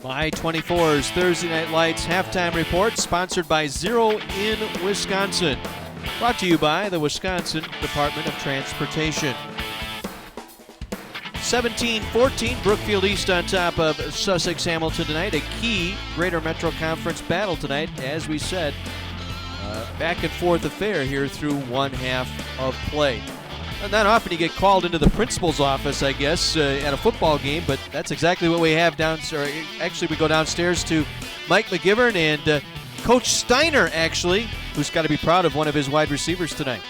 My 24's Thursday Night Lights halftime report, sponsored by Zero in Wisconsin. Brought to you by the Wisconsin Department of Transportation. 17-14, Brookfield East on top of Sussex Hamilton tonight. A key Greater Metro Conference battle tonight, as we said. Back and forth affair here through one half of play. Not often you get called into the principal's office, I guess, at a football game, but that's exactly what we have downstairs. Actually, we go downstairs to Mike McGivern and Coach Steiner, actually, who's got to be proud of one of his wide receivers tonight.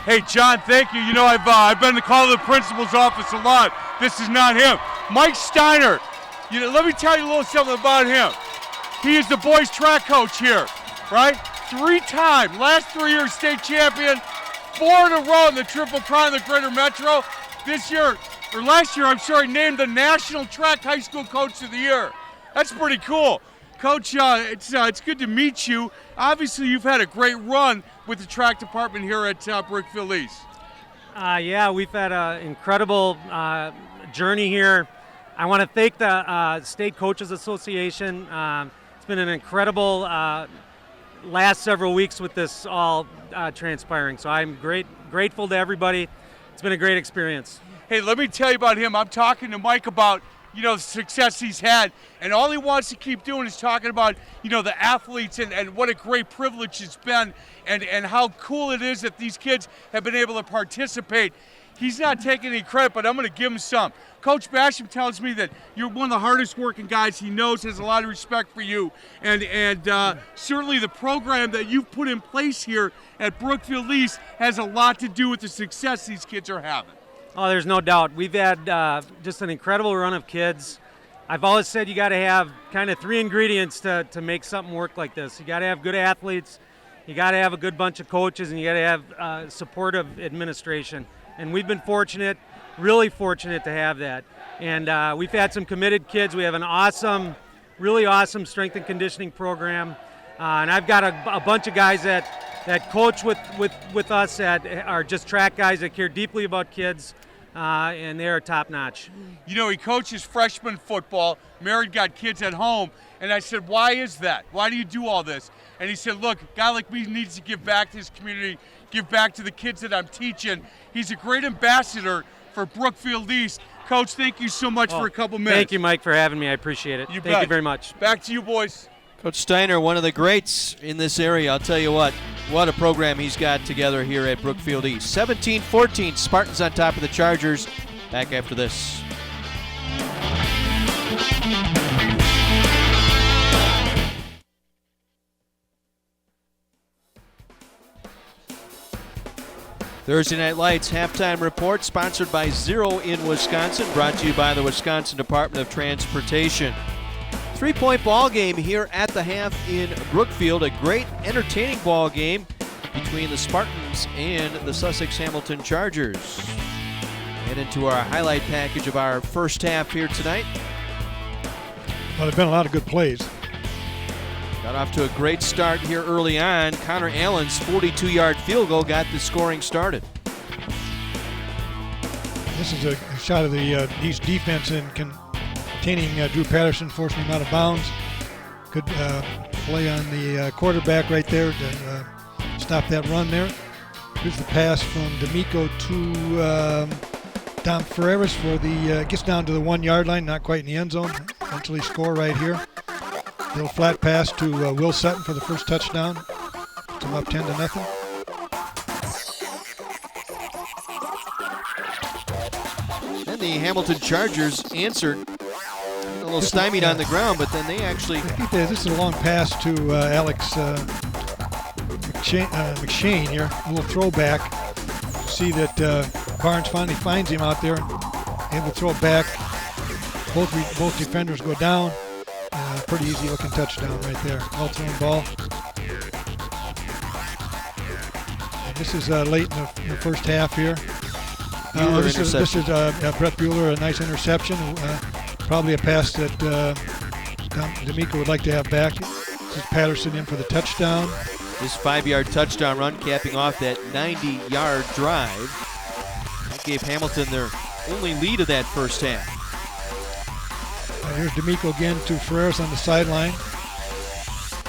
Hey, John, thank you. You know, I've been called to the principal's office a lot. This is not him. Mike Steiner, you know, let me tell you a little something about him. He is the boys' track coach here, right? 3-time, last 3 years state champion, 4 in a row in the Triple Crown of the Greater Metro. Last year, named the National Track High School Coach of the Year. That's pretty cool. Coach, it's good to meet you. Obviously, you've had a great run with the track department here at Brookfield East. Yeah, we've had an incredible journey here. I want to thank the State Coaches Association. It's been an incredible last several weeks with this all transpiring. So I'm grateful to everybody. It's been a great experience. Hey, let me tell you about him. I'm talking to Mike about, you know, the success he's had, and all he wants to keep doing is talking about, you know, the athletes and what a great privilege it's been and how cool it is that these kids have been able to participate. He's not taking any credit, but I'm going to give him some. Coach Basham tells me that you're one of the hardest working guys he knows, has a lot of respect for you, and certainly the program that you've put in place here at Brookfield East has a lot to do with the success these kids are having. Oh, there's no doubt. We've had just an incredible run of kids. I've always said you got to have kind of 3 ingredients to make something work like this. You got to have good athletes, you got to have a good bunch of coaches, and you got to have supportive administration. And we've been fortunate, really fortunate to have that. And we've had some committed kids. We have an awesome, really awesome strength and conditioning program. And I've got a bunch of guys that coach with us that are just track guys that care deeply about kids, and they're top notch. You know, he coaches freshman football, married, got kids at home, and I said, why is that? Why do you do all this? And he said, look, a guy like me needs to give back to his community, give back to the kids that I'm teaching. He's a great ambassador for Brookfield East. Coach, thank you so much for a couple minutes. Thank you, Mike, for having me. I appreciate it. Thank you very much. Back to you, boys. Coach Steiner, one of the greats in this area. I'll tell you what a program he's got together here at Brookfield East. 17-14, Spartans on top of the Chargers. Back after this. Thursday Night Lights halftime report, sponsored by Zero in Wisconsin, brought to you by the Wisconsin Department of Transportation. 3-point ball game here at the half in Brookfield. A great, entertaining ball game between the Spartans and the Sussex Hamilton Chargers. And into our highlight package of our first half here tonight. Well, there's been a lot of good plays. Got off to a great start here early on. Connor Allen's 42-yard field goal got the scoring started. This is a shot of the East defense in containing Drew Patterson, forcing him out of bounds. Good play on the quarterback right there to stop that run there. Here's the pass from D'Amico to Dom Ferreras for the gets down to the 1-yard line, not quite in the end zone. Eventually score right here. Little flat pass to Will Sutton for the first touchdown. Puts him up 10-0. then the Hamilton Chargers answered. A little stymied on the ground, but then they actually... This is a long pass to Alex McShane here. A little throwback. See that Barnes finally finds him out there. Able to throw it back. Both defenders go down. Pretty easy looking touchdown right there. Well thrown ball. And this is late in the first half here. This is Brett Bueller, a nice interception. Probably a pass that D'Amico would like to have back. This is Patterson in for the touchdown. This 5-yard touchdown run capping off that 90-yard drive. That gave Hamilton their only lead of that first half. Here's D'Amico again to Ferreras on the sideline.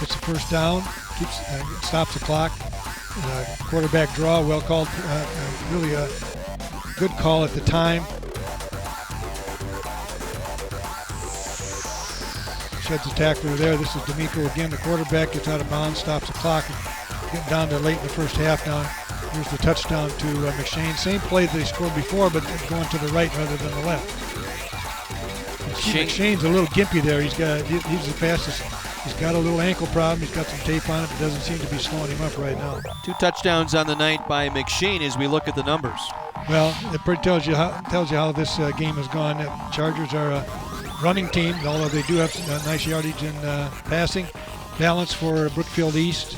Gets the first down, stops the clock. Quarterback draw, well called, really a good call at the time. Sheds the tackler there. This is D'Amico again. The quarterback gets out of bounds, stops the clock. Getting down to late in the first half now. Here's the touchdown to McShane. Same play that they scored before, but going to the right rather than the left. McShane's a little gimpy there. He's the fastest. He's got a little ankle problem. He's got some tape on it, but doesn't seem to be slowing him up right now. 2 touchdowns on the night by McShane as we look at the numbers. Well, it pretty tells you how this game has gone. The Chargers are a running team, although they do have some nice yardage in passing. Balance for Brookfield East.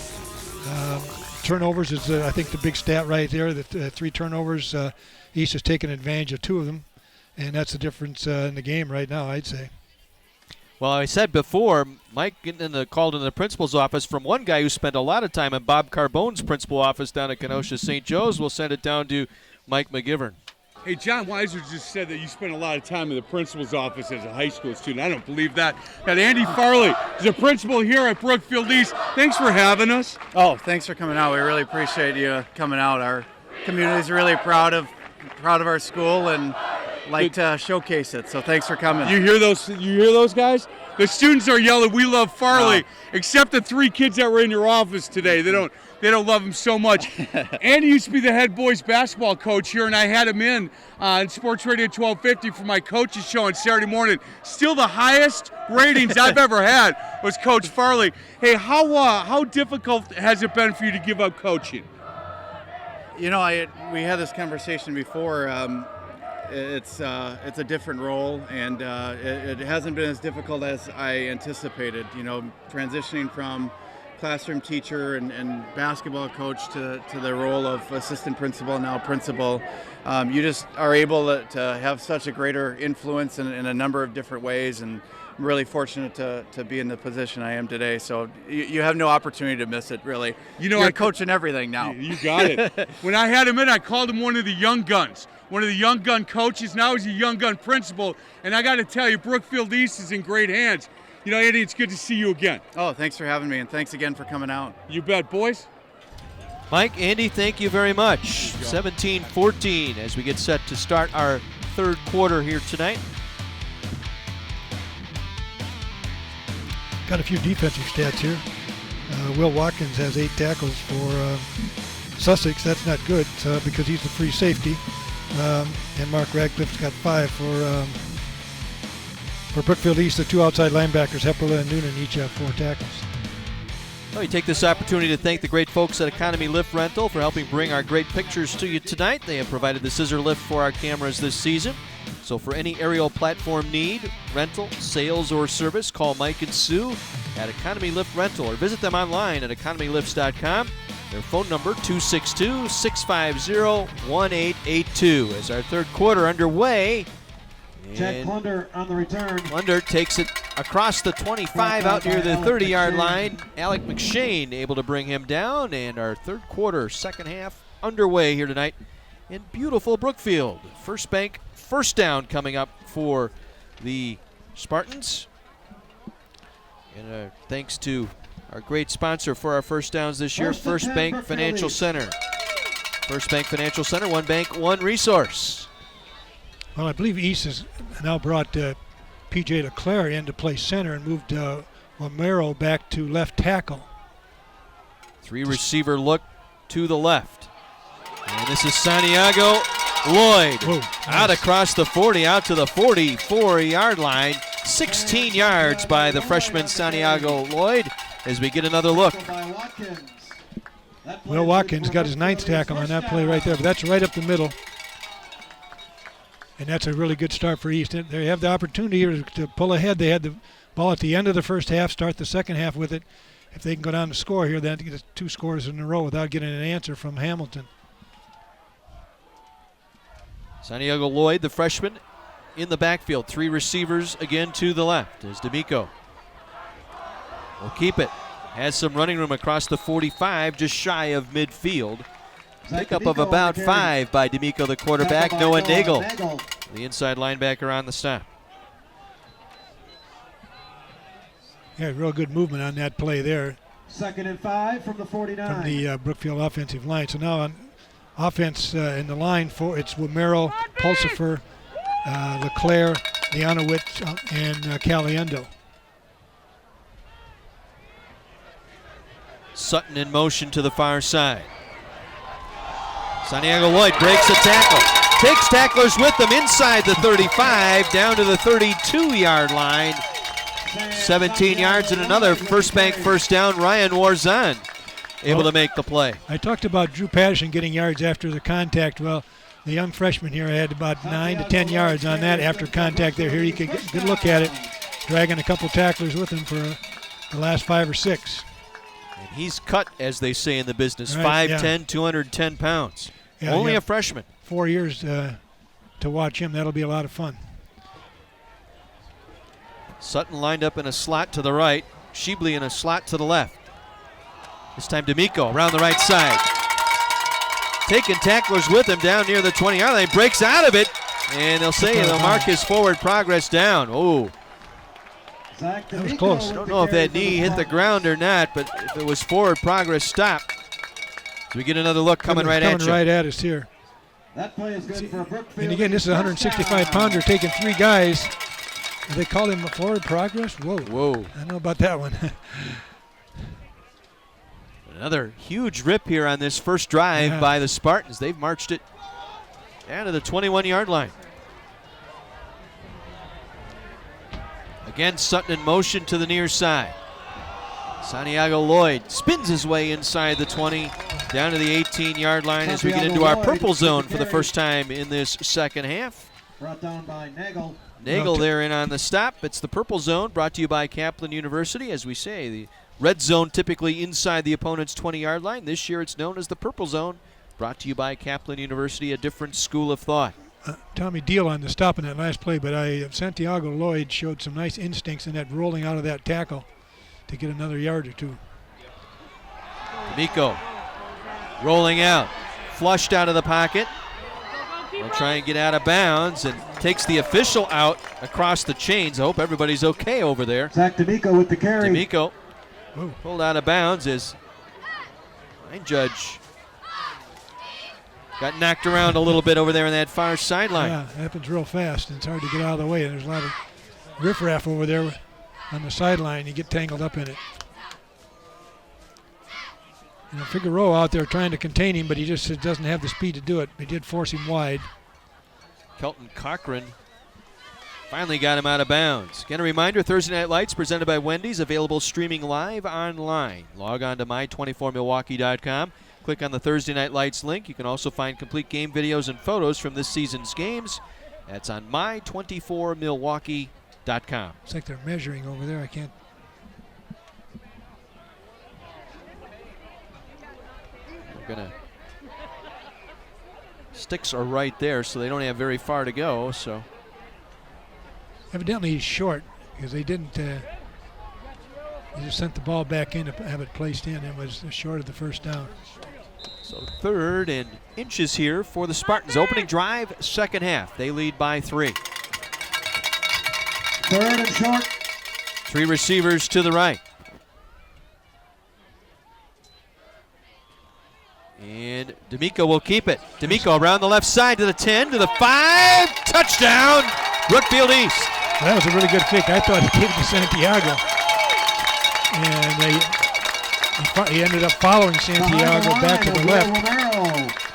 Turnovers is, I think, the big stat right there. That 3 turnovers. East has taken advantage of 2 of them, and that's the difference in the game right now, I'd say. Well, I said before, Mike called in the principal's office from one guy who spent a lot of time in Bob Carbone's principal office down at Kenosha St. Joe's. We'll send it down to Mike McGivern. Hey, John Weiser just said that you spent a lot of time in the principal's office as a high school student. I don't believe that. That Andy Farley is a principal here at Brookfield East. Thanks for having us. Oh, thanks for coming out. We really appreciate you coming out. Our community is really proud of our school and like to showcase it. So thanks for coming. You hear those guys? The students are yelling, "We love Farley," except the 3 kids that were in your office today. They don't love him so much. Andy used to be the head boys basketball coach here, and I had him in on Sports Radio 1250 for my coaches show on Saturday morning. Still the highest ratings I've ever had was Coach Farley. Hey, how difficult has it been for you to give up coaching? You know, we had this conversation before. It's a different role, and it hasn't been as difficult as I anticipated. You know, transitioning from classroom teacher and basketball coach to the role of assistant principal, now principal. You just are able to have such a greater influence in a number of different ways, and I'm really fortunate to be in the position I am today. So you have no opportunity to miss it, really. You know, I'm coaching everything now. You got it. When I had him in, I called him one of the young guns. One of the young gun coaches. Now he's a young gun principal. And I got to tell you, Brookfield East is in great hands. You know, Andy, it's good to see you again. Oh, thanks for having me, and thanks again for coming out. You bet, boys. Mike, Andy, thank you very much. 17-14 as we get set to start our 3rd quarter here tonight. Got a few defensive stats here. Will Watkins has 8 tackles for Sussex. That's not good because he's the free safety. And Mark Radcliffe's got 5 for Brookfield East. The 2 outside linebackers, Hepperla and Noonan, each have 4 tackles. Well, we take this opportunity to thank the great folks at Economy Lift Rental for helping bring our great pictures to you tonight. They have provided the scissor lift for our cameras this season. So for any aerial platform need, rental, sales, or service, call Mike and Sue at Economy Lift Rental or visit them online at economylifts.com. Their phone number, 262-650-1882. As our 3rd quarter underway. Jack Plunder on the return. Plunder takes it across the 25 out near the 30-yard line. Alec McShane able to bring him down. And our 3rd quarter, 2nd half underway here tonight in beautiful Brookfield. First Bank first down coming up for the Spartans. And thanks to our great sponsor for our first downs this year, First Bank Financial Center. First Bank Financial Center, one bank, one resource. Well, I believe East has now brought P.J. LeClaire in to play center and moved Romero back to left tackle. 3 receiver look to the left. And this is Santiago Lloyd Whoa, out nice. across the 40, out to the 44-yard line. 16 yards by the freshman Santiago Lloyd as we get another look. Will Watkins got his 9th tackle on that play right there, but that's right up the middle. And that's a really good start for East. They have the opportunity here to pull ahead. They had the ball at the end of the first half, start the second half with it. If they can go down to score here, then get 2 scores in a row without getting an answer from Hamilton. Santiago Lloyd, the freshman, in the backfield. 3 receivers again to the left as D'Amico will keep it. Has some running room across the 45, just shy of midfield. Pickup of about 5 by D'Amico, the quarterback. Noah Nagel, the inside linebacker on the stop. Yeah, real good movement on that play there. 2nd and 5 from the 49. From the Brookfield offensive line. So now on offense in the line, it's Wimero, Pulsifer, LeClaire, Leonowitz, and Caliendo. Sutton in motion to the far side. Santiago Lloyd breaks a tackle. Takes tacklers with them inside the 35, down to the 32-yard line. 17 yards and another First Bank first down. Ryan Warzon able to make the play. I talked about Drew Patterson getting yards after the contact. Well, the young freshman here had about 9 to 10 yards on that after contact there. Here you could get a good look at it, dragging a couple tacklers with him for the last 5 or 6. And he's cut, as they say in the business, Right, 5'10", 210 pounds. Yeah, Only yeah. a freshman. 4 years to watch him. That'll be a lot of fun. Sutton lined up in a slot to the right. Sheebley in a slot to the left. This time D'Amico around the right side. Taking tacklers with him down near the 20-yard line. Breaks out of it, and they'll say they'll mark his forward progress down. Oh, that was close. I don't know if that knee hit the ground or not, but if it was forward progress, stop. So we get another look coming right at you. Coming right at us here. That play is good for Brookfield. And again, this is a 165-pounder taking 3 guys. They call him a forward progress? Whoa. Whoa. I don't know about that one. Another huge rip here on this first drive by the Spartans. They've marched it down to the 21-yard line. Again, Sutton in motion to the near side. Santiago Lloyd spins his way inside the 20, down to the 18-yard line as we get into our purple zone for the first time in this second half. Brought down by Nagel. Nagel there in on the stop. It's the purple zone brought to you by Kaplan University. As we say, the red zone typically inside the opponent's 20-yard line. This year it's known as the purple zone, brought to you by Kaplan University, a different school of thought. Tommy Deal on the stop in that last play, but Santiago Lloyd showed some nice instincts in that rolling out of that tackle to get another yard or 2. D'Amico rolling out, flushed out of the pocket. He'll try and get out of bounds and takes the official out across the chains. I hope everybody's okay over there. Zach D'Amico with the carry. D'Amico pulled out of bounds as line judge got knocked around a little bit over there on that far sideline. Yeah, it happens real fast, and it's hard to get out of the way. There's a lot of riffraff over there on the sideline. You get tangled up in it. You know, Figueroa out there trying to contain him, but he just doesn't have the speed to do it. He did force him wide. Kelton Cochran finally got him out of bounds. Again, a reminder, Thursday Night Lights presented by Wendy's, available streaming live online. Log on to my24milwaukee.com. Click on the Thursday Night Lights link. You can also find complete game videos and photos from this season's games. That's on my24milwaukee.com. It's like they're measuring over there. I can't. We're gonna. Sticks are right there, so they don't have very far to go. So Evidently he's short because they didn't. They just sent the ball back in to have it placed in. It was short of the first down. So 3rd and inches here for the Spartans. Opening drive, second half. They lead by 3. 3rd and short. 3 receivers to the right. And D'Amico will keep it. D'Amico around the left side to the 10, to the 5. Touchdown, Brookfield East. That was a really good kick. I thought he gave it to Santiago. And he ended up following Santiago back to the left.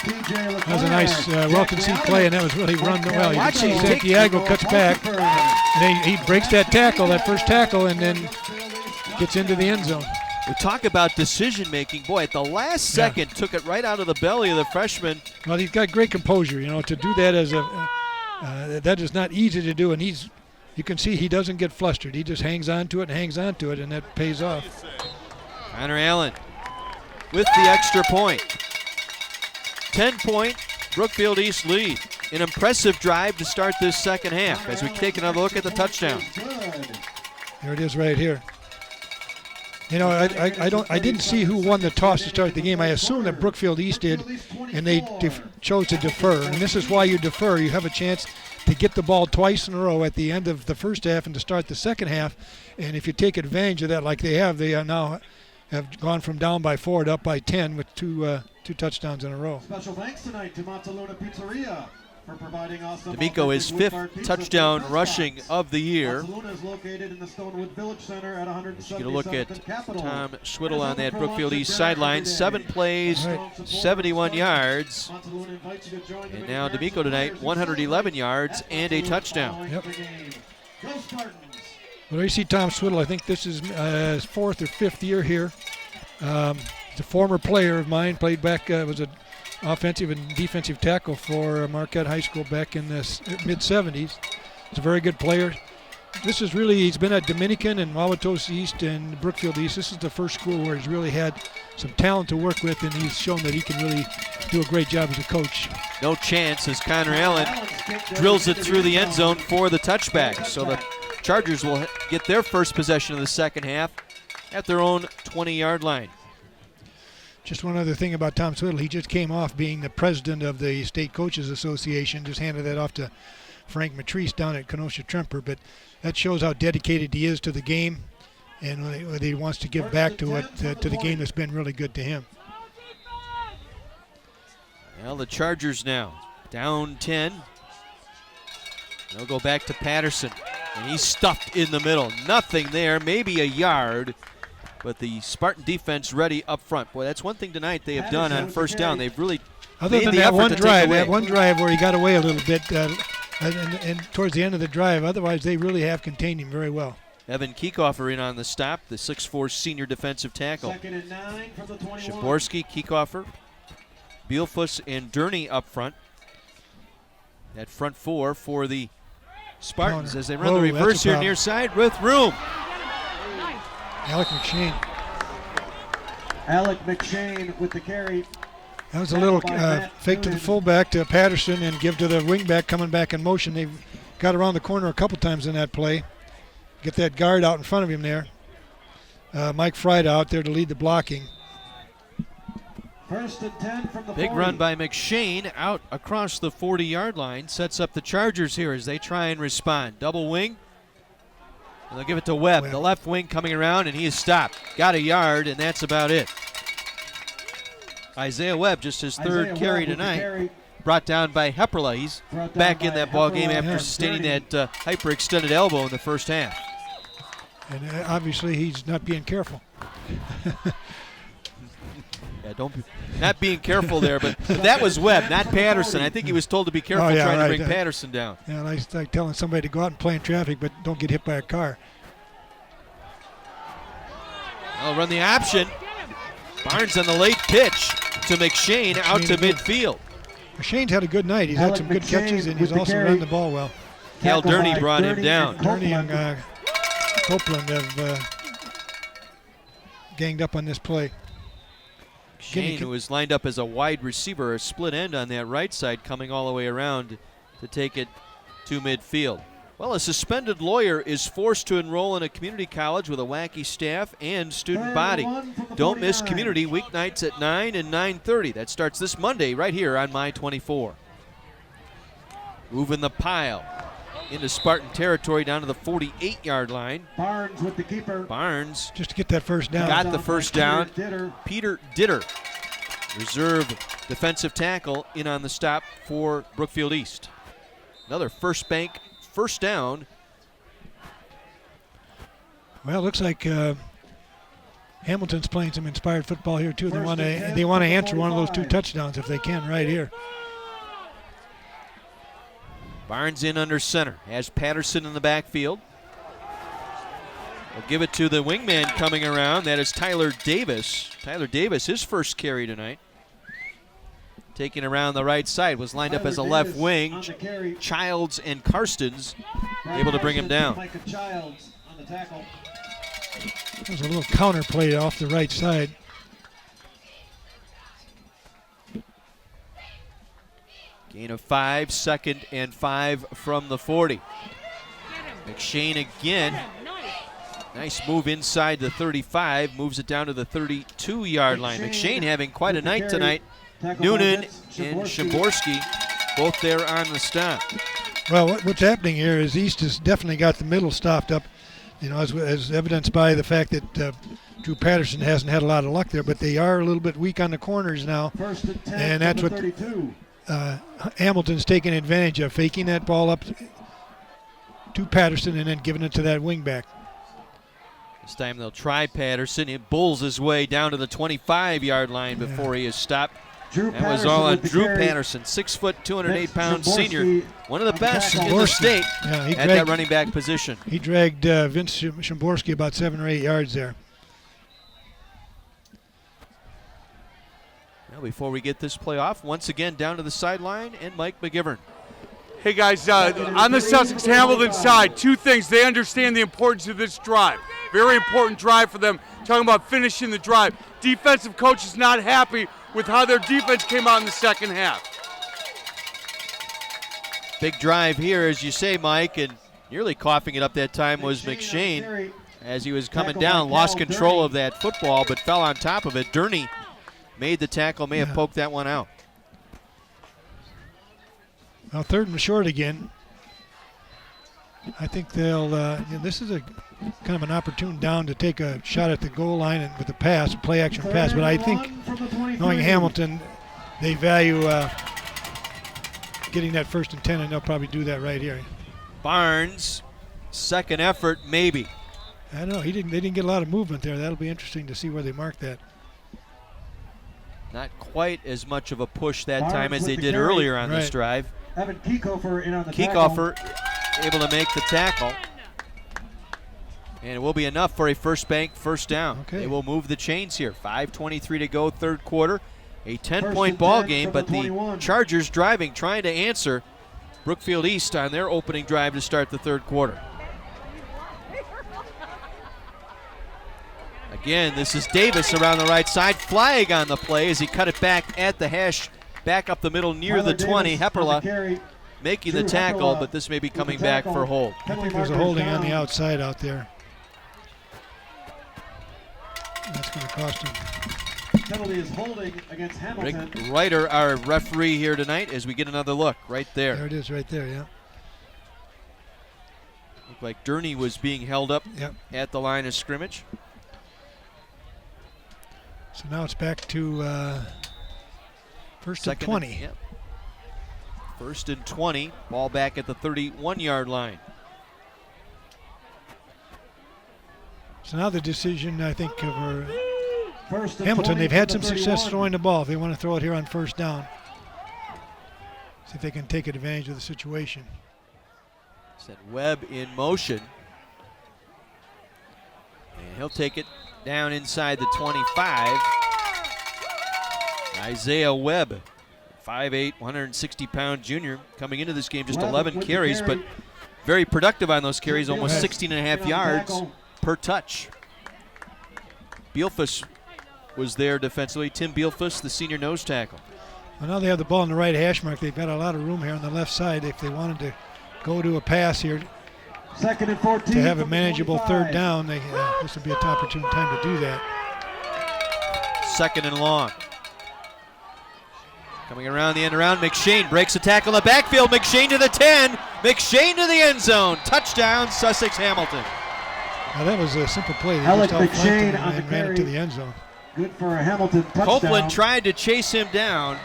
That was a nice well-conceived play, and that was really run well. You can Watch see him. Santiago cuts back, and he breaks that first tackle, and then gets into the end zone. We talk about decision making. Boy, at the last second, took it right out of the belly of the freshman. Well, he's got great composure. To do that that is not easy to do, and you can see he doesn't get flustered. He just hangs on to it, and that pays off. Connor Allen with the extra point. 10-point Brookfield East lead. An impressive drive to start this second half as we take another look at the touchdown. There it is right here. I didn't see who won the toss to start the game. I assume that Brookfield East did, and they chose to defer. And this is why you defer. You have a chance to get the ball twice in a row at the end of the first half and to start the second half. And if you take advantage of that like they now have gone from down by 4 to up by 10 with two touchdowns in a row. Special thanks tonight to Montaluna Pizzeria for providing awesome D'Amico is authentic 5th wood-fired touchdown pizza rushing of the year. Montaluna is located in the Stonewood Village Center at 177th Get a look at and Capitol. Tom Schwittel on that Brookfield East sideline. 7 plays, 71 yards. Montaluna invites you to join the And many now parents D'Amico and tonight, players 111 who yards celebrate and a absolute touchdown. joy of the game. Go Spartans! Well, you see Tom Swittle. I think this is his 4th or 5th year here. He's a former player of mine. Played back, was an offensive and defensive tackle for Marquette High School back in the mid-'70s. He's a very good player. He's been at Dominican and Wauwatosa East and Brookfield East. This is the first school where he's really had some talent to work with, and he's shown that he can really do a great job as a coach. No chance as Connor Allen drills it through the end zone for the touchback. So the Chargers will get their first possession of the second half at their own 20-yard line. Just one other thing about Tom Swittle. He just came off being the president of the State Coaches Association, just handed that off to Frank Matrice down at Kenosha-Tremper. But that shows how dedicated he is to the game and what he wants to give back to the game that's been really good to him. Well, the Chargers now down 10. They'll go back to Patterson, and he's stuffed in the middle. Nothing there, maybe a yard. But the Spartan defense ready up front. Boy, that's one thing tonight they have done on first down. They've really Other made than the that effort one to take drive, away. that one drive where he got away a little bit, and towards the end of the drive. Otherwise, they really have contained him very well. Evan Kiekhofer in on the stop, the 6'4 senior defensive tackle. 2nd and 9 from the 21. Shaborski, Kiekhofer, Bielfuss, and Durney up front. That front four for the Spartans Counter. as they run the That's reverse a here problem. near side with room. Alec McShane. Alec McShane with the carry. That was a little fake to the fullback to Patterson and give to the wingback coming back in motion. They've got around the corner a couple times in that play. Get that guard out in front of him there. Mike Fried out there to lead the blocking. 1st and 10 from the Big 40. run by McShane out across the 40-yard line. Sets up the Chargers here as they try and respond. Double wing. And they'll give it to Webb. The left wing coming around, and he is stopped. Got a yard, and that's about it. Isaiah Webb, just his third carry tonight. Brought down by Hepperla. He's back in that ball game after sustaining that hyperextended elbow in the first half. And obviously he's not being careful. Yeah, not being careful there, but that was Webb, not Patterson. I think he was told to be careful trying to bring Patterson down. Yeah, it's like telling somebody to go out and play in traffic, but don't get hit by a car. I'll run the option. Barnes on the late pitch to McShane out to midfield. McShane's had a good night. He's had some good catches, and he's also run the ball well. Cal Durney brought him down. Durney and Copeland have ganged up on this play. Shane, who is lined up as a wide receiver, a split end on that right side, coming all the way around to take it to midfield. Well, a suspended lawyer is forced to enroll in a community college with a wacky staff and student body. Don't miss community weeknights at 9 and 9:30. That starts this Monday right here on My 24. Moving the pile into Spartan territory down to the 48-yard line. Barnes with the keeper. Barnes just to get that first down. Got the first down. Peter Ditter, reserve defensive tackle, in on the stop for Brookfield East. Another first down. Well, it looks like Hamilton's playing some inspired football here too. They want to answer one of those 2 touchdowns if they can right here. Barnes in under center. Has Patterson in the backfield. We'll give it to the wingman coming around. That is Tyler Davis. Tyler Davis, his first carry tonight. Taking around the right side. Was lined up as a left wing. Childs and Karstens able to bring him down. There's a little counter play off the right side. Gain of 5, 2nd and 5 from the 40. McShane again. Nice move inside the 35, moves it down to the 32-yard line. McShane having quite a night tonight. Noonan and Szymborski both there on the stop. Well, what's happening here is East has definitely got the middle stopped up, as evidenced by the fact that Drew Patterson hasn't had a lot of luck there, but they are a little bit weak on the corners now. And that's what Hamilton's taking advantage of, faking that ball up to Patterson and then giving it to that wingback. This time they'll try Patterson. He bulls his way down to the 25-yard line before he is stopped. That was all on Drew Patterson, 6 foot, 208-pound senior, one of the best in the state at that running back position. He dragged Vince Szymborski about 7 or 8 yards there. Now, before we get this play off, once again down to the sideline and Mike McGivern. Hey guys, on the Sussex Hamilton side, 2 things. They understand the importance of this drive. Very important drive for them. Talking about finishing the drive. Defensive coach is not happy with how their defense came out in the second half. Big drive here, as you say, Mike, and nearly coughing it up that time was McShane. As he was coming down, lost control of that football, but fell on top of it. Durney made the tackle, may have poked that one out. Well, 3rd and short again. I think they'll, this is a kind of an opportune down to take a shot at the goal line and with a pass, a play action pass. But I think, knowing Hamilton, they value getting that 1st and 10, and they'll probably do that right here. Barnes, second effort, maybe. I don't know. They didn't get a lot of movement there. That'll be interesting to see where they mark that. Not quite as much of a push that time as they did earlier on this drive. Evan Kiekofer in on the Kiekofer able to make the tackle. And it will be enough for a first down. Okay. They will move the chains here. 5:23 to go, 3rd quarter. A 10-point ball game, but the Chargers driving, trying to answer Brookfield East on their opening drive to start the 3rd quarter. Again, this is Davis around the right side. Flag on the play as he cut it back at the hash, back up the middle near the 20. Hepperla making the tackle, but this may be coming back for hold. I think there's a holding on the outside out there. That's going to cost him. Penalty is holding against Hamilton. Rick Ryder, our referee here tonight, as we get another look right there. There it is right there, yeah. Looked like Durney was being held up at the line of scrimmage. So now it's back to 1st and 20. Yep. 1st and 20. Ball back at the 31-yard line. So now the decision, I think, of Hamilton, they've had some success throwing the ball. If they want to throw it here on 1st down, see if they can take advantage of the situation. Set Webb in motion. And he'll take it down inside the 25. Isaiah Webb, 5'8", 160-pound junior, coming into this game just 11 carries, but very productive on those carries, almost 16 and a half yards per touch. Bielfus was there defensively. Tim Bielfus, the senior nose tackle. Well, now they have the ball in the right hash mark. They've got a lot of room here on the left side if they wanted to go to a pass here. 2nd and 14 to have a manageable 3rd down. This would be an opportune time to do that. 2nd and long. Coming around the end around, McShane breaks a tackle in the backfield. McShane to the 10. McShane to the end zone. Touchdown, Sussex Hamilton. Now that was a simple play. They Alec just outflanked him McShane on the and ran it carry. to the end zone. Good for a Hamilton touchdown. Copeland tried to chase him down.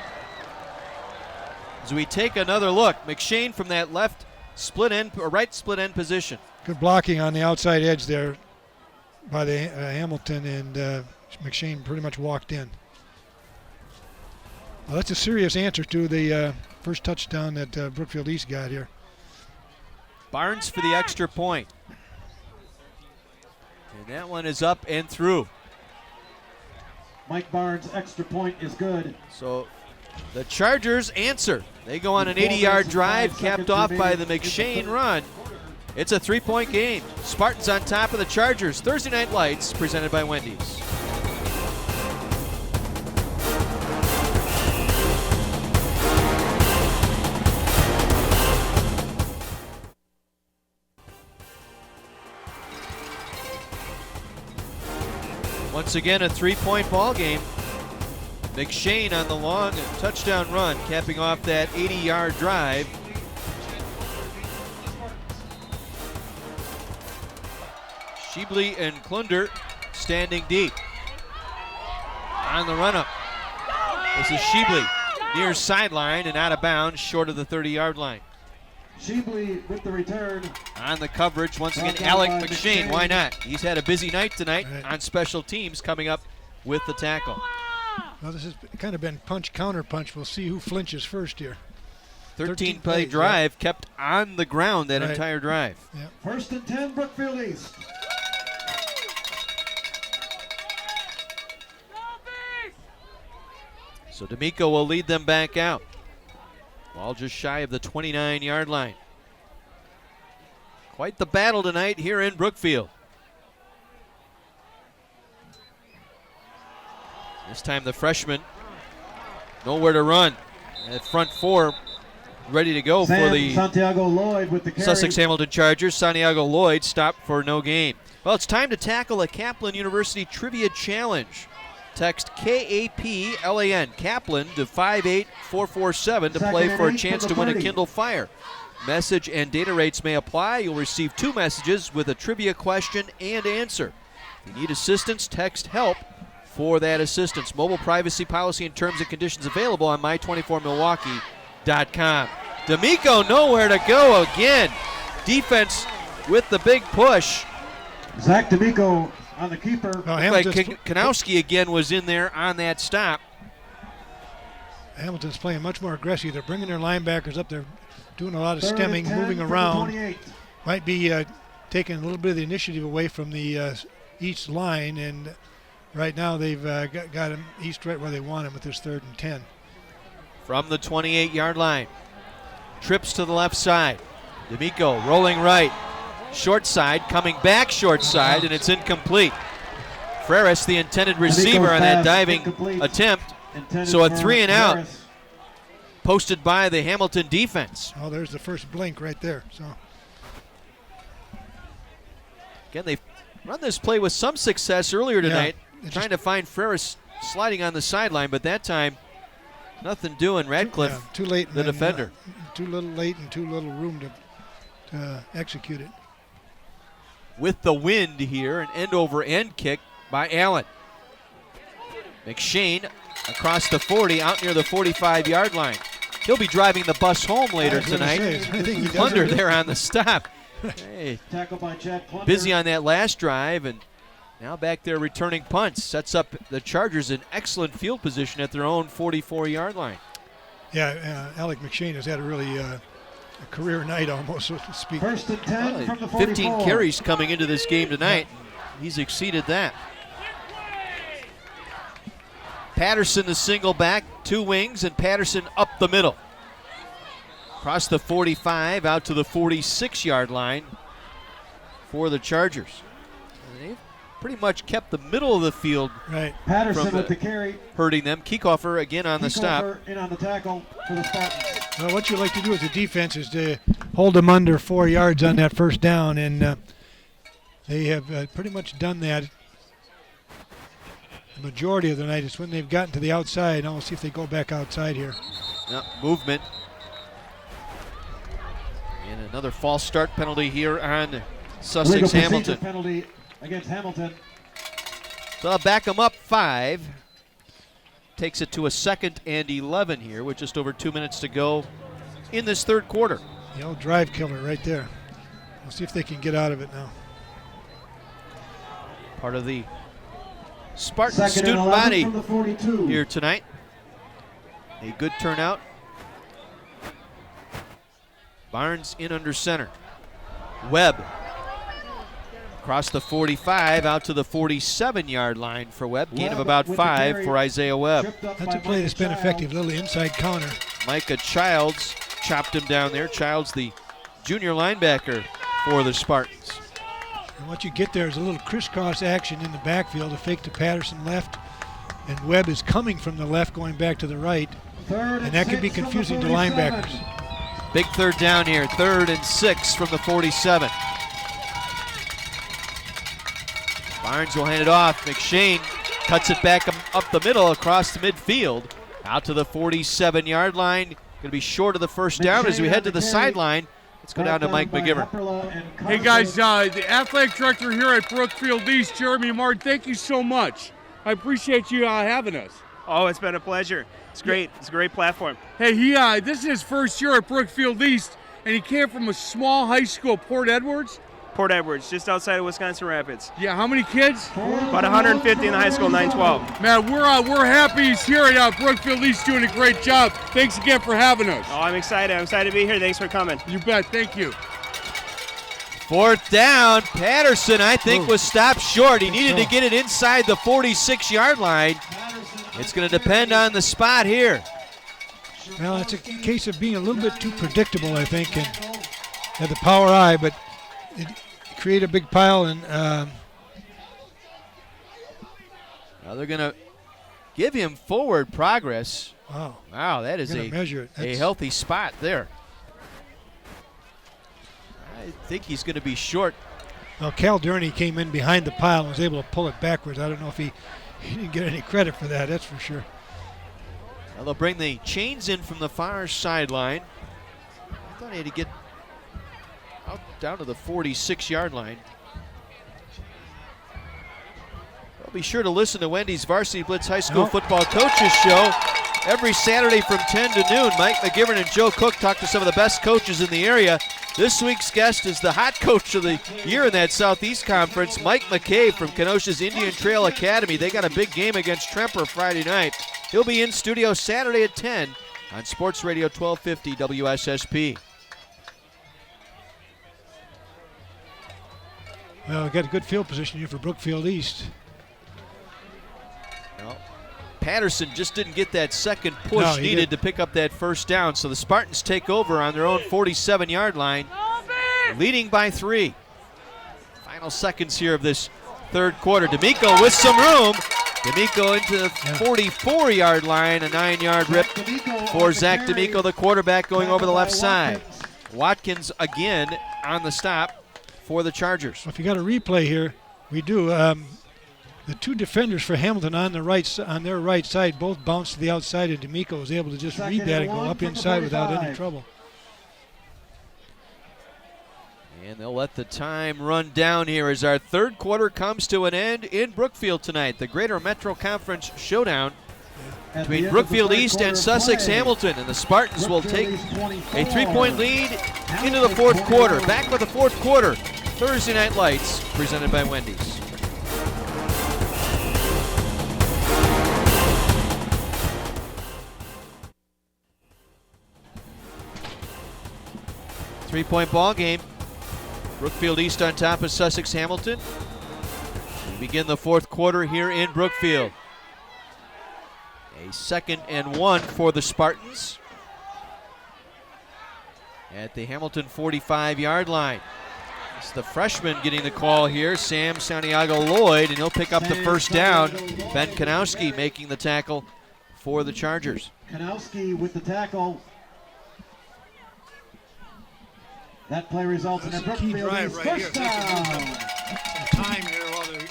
As we take another look, McShane from that left split end or right split end position. Good blocking on the outside edge there by the Hamilton, and McShane pretty much walked in. Well, that's a serious answer to the first touchdown that Brookfield East got here. Barnes for the extra point. And that one is up and through. Mike Barnes' extra point is good. So the Chargers answer. They go on an 80-yard drive capped off by the McShane run. It's a 3-point game. Spartans on top of the Chargers. Thursday Night Lights presented by Wendy's. Once again, a 3-point ball game. McShane on the long touchdown run, capping off that 80-yard drive. Sheebley and Klunder standing deep. On the run-up. This is Sheebley near sideline and out of bounds, short of the 30-yard line. Sheebley with the return. On the coverage, once again, Alec McShane. Why not? He's had a busy night tonight on special teams, coming up with the tackle. Well, this has kind of been punch, counter punch. We'll see who flinches first here. 13-play drive, kept on the ground that entire drive. Yeah. 1st and 10, Brookfield East. So D'Amico will lead them back out. Ball just shy of the 29-yard line. Quite the battle tonight here in Brookfield. This time the freshman nowhere to run. At front four, ready to go for the Santiago Lloyd with the carry. Sussex Hamilton Chargers. Santiago Lloyd stopped for no gain. Well, it's time to tackle a Kaplan University Trivia Challenge. Text KAPLAN, Kaplan, to 58447 to play for a chance to win a Kindle Fire. Message and data rates may apply. You'll receive 2 messages with a trivia question and answer. If you need assistance, text HELP for that assistance. Mobile privacy policy and terms and conditions available on my24milwaukee.com. D'Amico nowhere to go again. Defense with the big push. Zach D'Amico on the keeper. Like Kanowski again was in there on that stop. Hamilton's playing much more aggressive. They're bringing their linebackers up. They're doing a lot of stemming, moving around. Might be taking a little bit of the initiative away from the East line, and right now they've got him East right where they want him with this 3rd and 10. From the 28-yard line. Trips to the left side. D'Amico rolling right. Short side, coming back short side, and it's incomplete. Freris, the intended receiver on that diving attempt. So a 3 and out posted by the Hamilton defense. Oh, there's the first blink right there. So again, they've run this play with some success earlier tonight, trying to find Freris sliding on the sideline, but that time nothing doing. Radcliffe, too late, the defender. Too little late and too little room to execute it. With the wind here, an end-over-end kick by Allen. McShane across the 40, out near the 45-yard line. He'll be driving the bus home later tonight. Klunder there on the stop. Hey, busy on that last drive, and now back there returning punts. Sets up the Chargers in excellent field position at their own 44-yard line. Yeah, Alec McShane has had a really a career night almost, so to speak. 1st and 10 from the 44. 15 carries coming into this game tonight. He's exceeded that. Patterson the single back, 2 wings, and Patterson up the middle. Across the 45, out to the 46-yard line for the Chargers. And they've pretty much kept the middle of the field Patterson with the carry. hurting them. Kieckhofer again on the stop. In on the tackle for the Spartans. Well, what you like to do as a defense is to hold them under 4 yards on that first down, and they have pretty much done that the majority of the night. It's when they've gotten to the outside. Now we'll see if they go back outside here. Movement. And another false start penalty here on Sussex Hamilton. Penalty against Hamilton. So I'll back them up 5. Takes it to a 2nd and 11 here with just over 2 minutes to go in this 3rd quarter. The old drive killer right there. We'll see if they can get out of it now. part of the Spartan student body here tonight. A good turnout. Barnes in under center. Webb across the 45 out to the 47-yard line for Webb. Gain of about 5 for Isaiah Webb. That's a play that's been effective. Little inside counter. Micah Childs chopped him down there. Childs, the junior linebacker for the Spartans. And what you get there is a little crisscross action in the backfield. A fake to Patterson left, and Webb is coming from the left going back to the right. And that can be confusing to linebackers. Big third down here. 3rd and 6 from the 47. Barnes will hand it off. McShane cuts it back up the middle across the midfield. Out to the 47-yard line. Going to be short of the first down as we head to the sideline. Let's go down to Mike McGivern. Hey guys, the athletic director here at Brookfield East, Jeremy Martin, thank you so much. I appreciate you having us. Oh, it's been a pleasure. It's great. It's a great platform. Hey, this is his first year at Brookfield East, and he came from a small high school, Port Edwards. Port Edwards, just outside of Wisconsin Rapids. Yeah, how many kids? About 150 in the high school, 912. Man, we're happy he's here at Brookfield East doing a great job. Thanks again for having us. Oh, I'm excited. I'm excited to be here. Thanks for coming. You bet. Thank you. 4th down. Patterson, I think, was stopped short. He needed to get it inside the 46-yard line. It's going to depend on the spot here. Well, it's a case of being a little bit too predictable, I think, and had the power eye, but it created a big pile. And now they're going to give him forward progress. Wow, that is a healthy spot there. I think he's going to be short. Well, Cal Durney came in behind the pile and was able to pull it backwards. I don't know if he didn't get any credit for that, that's for sure. Now they'll bring the chains in from the far sideline. I thought he had to get out down to the 46-yard line. Well, be sure to listen to Wendy's Varsity Blitz High School Football Coaches Show every Saturday from 10 to noon. Mike McGivern and Joe Cook talk to some of the best coaches in the area. This week's guest is the hot coach of the year in that Southeast Conference, Mike McCabe from Kenosha's Indian Trail Academy. They got a big game against Tremper Friday night. He'll be in studio Saturday at 10 on Sports Radio 1250 WSSP. Well, we got a good field position here for Brookfield East. Well, Patterson just didn't get that second push needed to pick up that first down, so the Spartans take over on their own 47-yard line, leading by 3. Final seconds here of this third quarter. D'Amico with some room. D'Amico into the 44-yard line, a 9-yard rip for Zach D'Amico, the quarterback, going over the left side. Watkins again on the stop for the Chargers. Well, if you got a replay here, we do. The two defenders for Hamilton on their right side both bounced to the outside, and D'Amico was able to just read that and go up inside without any trouble. And they'll let the time run down here as our third quarter comes to an end in Brookfield tonight. The Greater Metro Conference showdown between Brookfield East and Sussex Hamilton, and the Spartans will take a 3-point lead into the fourth quarter. Back with the fourth quarter, Thursday Night Lights, presented by Wendy's. Three-point ball game. Brookfield East on top of Sussex Hamilton. We begin the fourth quarter here in Brookfield. A 2nd and 1 for the Spartans at the Hamilton 45-yard line. It's the freshman getting the call here, Sam Santiago Lloyd, and he'll pick up the first down. Ben Kanowski making the tackle for the Chargers. Kanowski with the tackle. That play results in a Brookfield first down. Some time here while they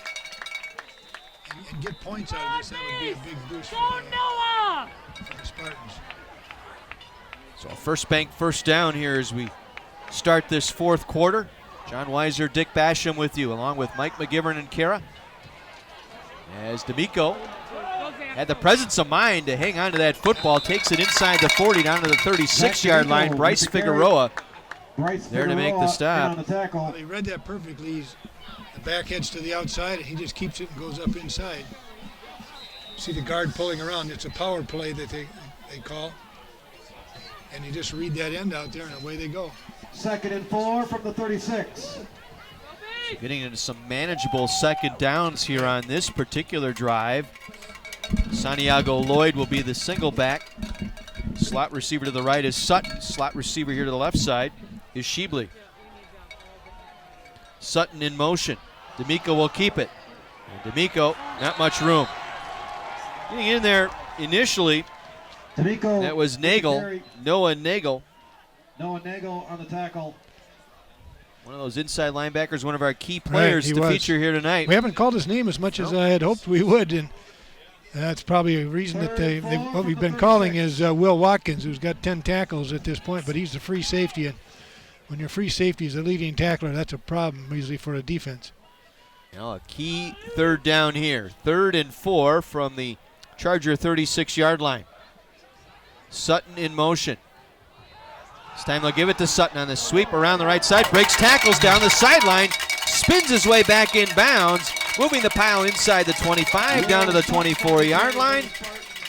and get points out of this. That would be a big boost for the Spartans. So first bank first down here as we start this fourth quarter. John Weiser, Dick Basham with you, along with Mike McGivern and Kara. As D'Amico had the presence of mind to hang on to that football, takes it inside the 40 down to the 36-yard line. Bryce Figueroa there to make the stop. Well, he read that perfectly. The back heads to the outside, and he just keeps it and goes up inside. See the guard pulling around. It's a power play that they call. And you just read that end out there, and away they go. 2nd and 4 from the 36. Getting into some manageable second downs here on this particular drive. Santiago Lloyd will be the single back. Slot receiver to the right is Sutton. Slot receiver here to the left side is Sheebley. Sutton in motion. D'Amico will keep it. And D'Amico, not much room. Getting in there initially, D'Amico, that was Nagel, Noah Nagel. Noah Nagel on the tackle. One of those inside linebackers, one of our key players to feature here tonight. We haven't called his name as much as I had hoped we would, and that's probably a reason that what we've been calling is Will Watkins, who's got 10 tackles at this point, but he's the free safety, and when your free safety is a leading tackler, that's a problem usually for a defense. Now a key third down here. 3rd and 4 from the Charger 36-yard line. Sutton in motion. This time they'll give it to Sutton on the sweep around the right side. Breaks tackles down the sideline. Spins his way back in bounds. Moving the pile inside the 25 down to the 24-yard line.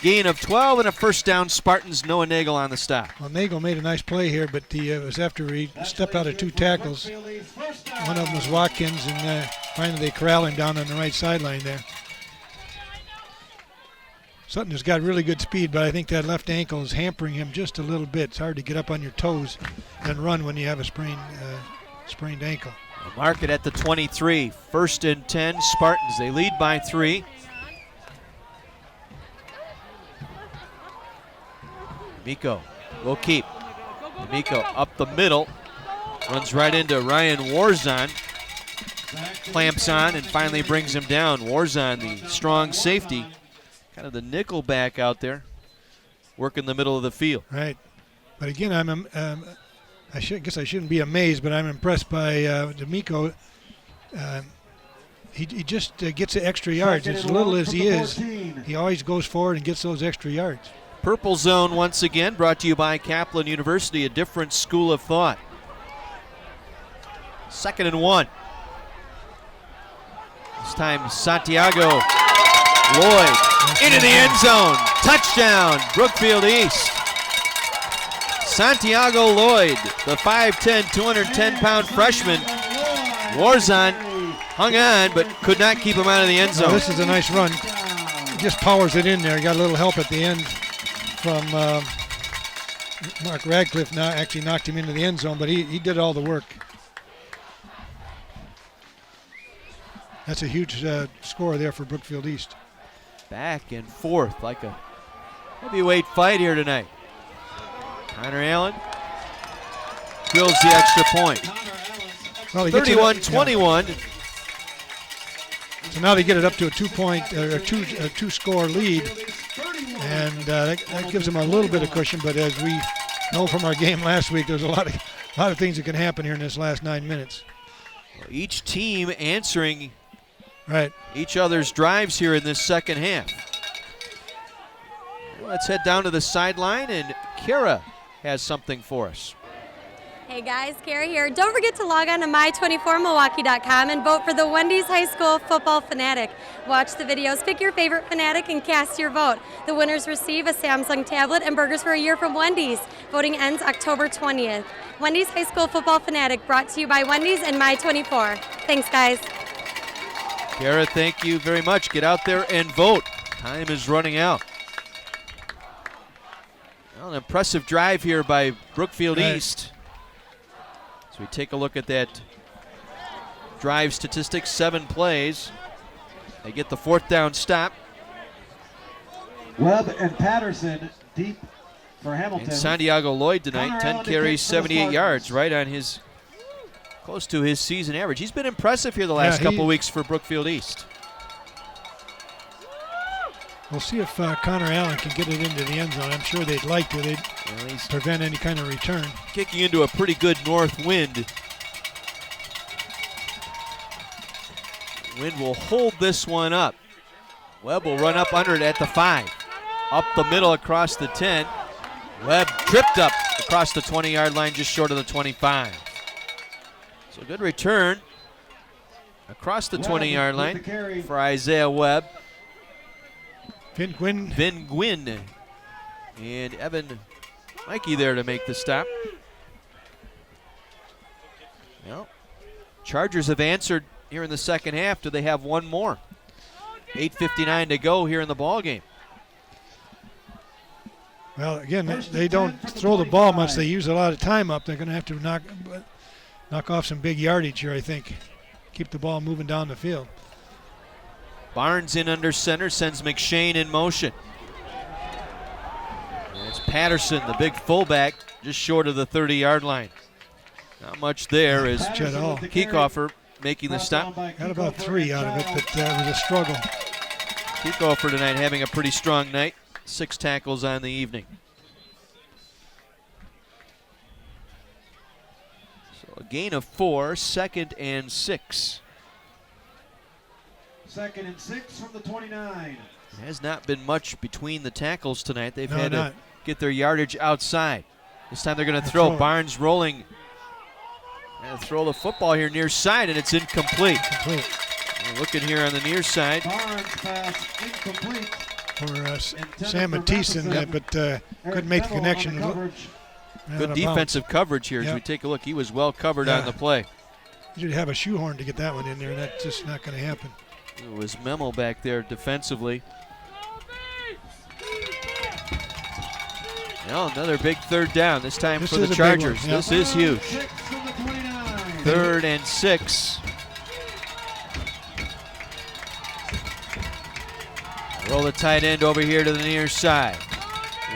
Gain of 12 and a first down. Spartans. Noah Nagel on the stop. Well, Nagel made a nice play here, but it was after he stepped out of 2 tackles. One of them was Watkins, and finally they corral him down on the right sideline there. Sutton has got really good speed, but I think that left ankle is hampering him just a little bit. It's hard to get up on your toes and run when you have a sprained ankle. Mark it at the 23. 1st and 10, Spartans. They lead by 3. D'Amico will keep. D'Amico up the middle. Runs right into Ryan Warzon. Clamps on and finally brings him down. Warzon, the strong safety. Kind of the nickel back out there, working the middle of the field. Right. But again, I guess I shouldn't be amazed, but I'm impressed by D'Amico. He just gets the extra yards. As little as he is, he always goes forward and gets those extra yards. Purple Zone once again, brought to you by Kaplan University, a different school of thought. 2nd and 1. This time Santiago Lloyd into the end zone. Touchdown, Brookfield East. Santiago Lloyd, the 5'10", 210-pound freshman. Warzon hung on, but could not keep him out of the end zone. Well, this is a nice run. He just powers it in there. He got a little help at the end from Mark Radcliffe. Now actually knocked him into the end zone, but he did all the work. That's a huge score there for Brookfield East. Back and forth like a heavyweight fight here tonight. Connor Allen drills the extra point. Well, 31-21. Yeah. So now they get it up to a 2-point or a two-score lead, and that gives them a little bit of cushion. But as we know from our game last week, there's a lot of things that can happen here in this last 9 minutes. Well, each team answering right each other's drives here in this second half. Let's head down to the sideline, and Kara has something for us. Hey guys, Kara here. Don't forget to log on to my24milwaukee.com and vote for the Wendy's High School Football Fanatic. Watch the videos, pick your favorite Fanatic, and cast your vote. The winners receive a Samsung tablet and burgers for a year from Wendy's. Voting ends October 20th. Wendy's High School Football Fanatic, brought to you by Wendy's and My24. Thanks, guys. Kara, thank you very much. Get out there and vote. Time is running out. Well, an impressive drive here by Brookfield East. So we take a look at that drive statistics, 7 plays. They get the 4th down stop. Webb and Patterson deep for Hamilton. And Santiago Lloyd tonight, 10 carries, 78 yards, right on his, close to his season average. He's been impressive here the last couple weeks for Brookfield East. We'll see if Connor Allen can get it into the end zone. I'm sure they'd like to. They'd prevent any kind of return. Kicking into a pretty good north wind. Wind will hold this one up. Webb will run up under it at the 5. Up the middle across the 10. Webb tripped up across the 20-yard line, just short of the 25. So good return across the 20-yard line for Isaiah Webb. Vin Gwynn. And Evan Mikey there to make the stop. Well, Chargers have answered here in the second half. Do they have one more? 8:59 to go here in the ball game. Well, again, they don't throw the ball much. They use a lot of time up. They're going to have to knock off some big yardage here, I think. Keep the ball moving down the field. Barnes in under center, sends McShane in motion. And it's Patterson, the big fullback, just short of the 30-yard line. Not much there as Kieckhofer making the stop. Got about 3 out of it, but it was a struggle. Kieckhofer tonight having a pretty strong night. 6 tackles on the evening. So a gain of 4, 2nd and 6. 2nd and 6 from the 29. There has not been much between the tackles tonight. They've had to get their yardage outside. This time they're going to throw. Barnes rolling. And throw the football here near side, and it's incomplete. Looking here on the near side. Barnes pass incomplete. For Sam Mathieson, but couldn't make the connection. Good defensive coverage here as we take a look. He was well covered on the play. You should have a shoehorn to get that one in there, and that's just not going to happen. It was Memo back there defensively. Well, another big 3rd down, this time for the Chargers. This is huge. 3rd and 6. Roll the tight end over here to the near side.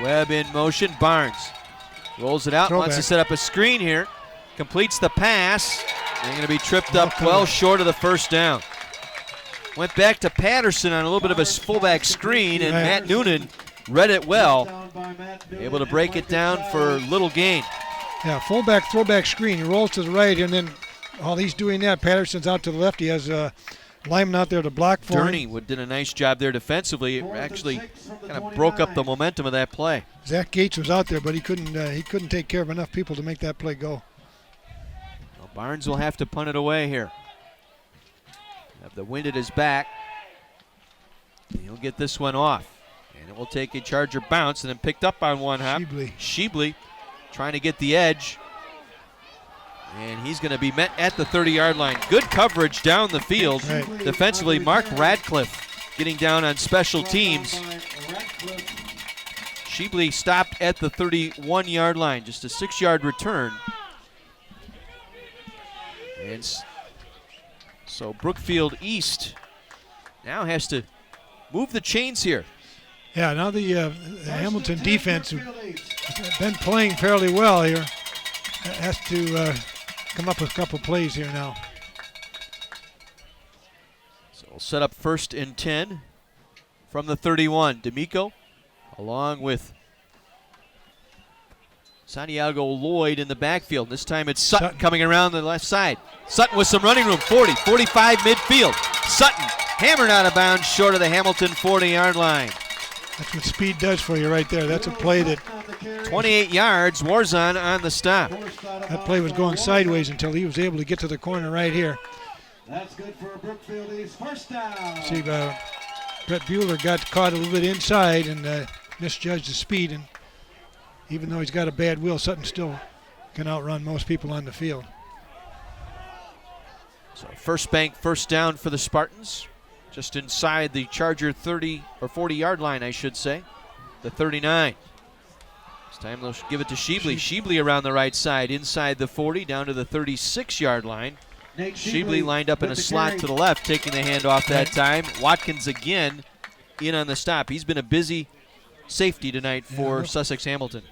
Webb in motion. Barnes rolls it out, wants to set up a screen here. Completes the pass. They're going to be tripped up well short of the 1st down. Went back to Patterson on a little bit of a fullback screen, and Matt Noonan read it well. Able to break it down for little gain. Yeah, fullback, throwback screen. He rolls to the right, and then while he's doing that, Patterson's out to the left. He has lineman out there to block for him. Durney did a nice job there defensively. It actually kind of broke up the momentum of that play. Zach Gates was out there, but he couldn't take care of enough people to make that play go. Well, Barnes will have to punt it away here. Have the wind at his back. And he'll get this one off. And it will take a Charger bounce, and then picked up on one hop. Sheebley trying to get the edge. And he's going to be met at the 30-yard line. Good coverage down the field. Defensively, Mark Radcliffe getting down on special teams. Sheebley stopped at the 31-yard line. Just a 6-yard return. And so Brookfield East now has to move the chains here. Yeah, now the Hamilton defense, who's been playing fairly well here, has to come up with a couple plays here now. So we'll set up 1st and 10 from the 31. D'Amico along with Santiago Lloyd in the backfield. This time it's Sutton coming around the left side. Sutton with some running room, 40, 45 midfield. Sutton hammered out of bounds short of the Hamilton 40-yard line. That's what speed does for you right there. That's a play that 28 yards, Warzon on the stop. That play was going sideways until he was able to get to the corner right here. That's good for Brookfield East. 1st down. See, Brett Bueller got caught a little bit inside and misjudged the speed, and even though he's got a bad wheel, Sutton still can outrun most people on the field. So first bank, 1st down for the Spartans. Just inside the Charger 30 or 40-yard line, I should say. The 39. This time they'll give it to Sheebley. Sheebley around the right side, inside the 40, down to the 36-yard line. Sheebley lined up in a slot to the left, taking the handoff that time. Watkins again in on the stop. He's been a busy safety tonight for Sussex Hamilton.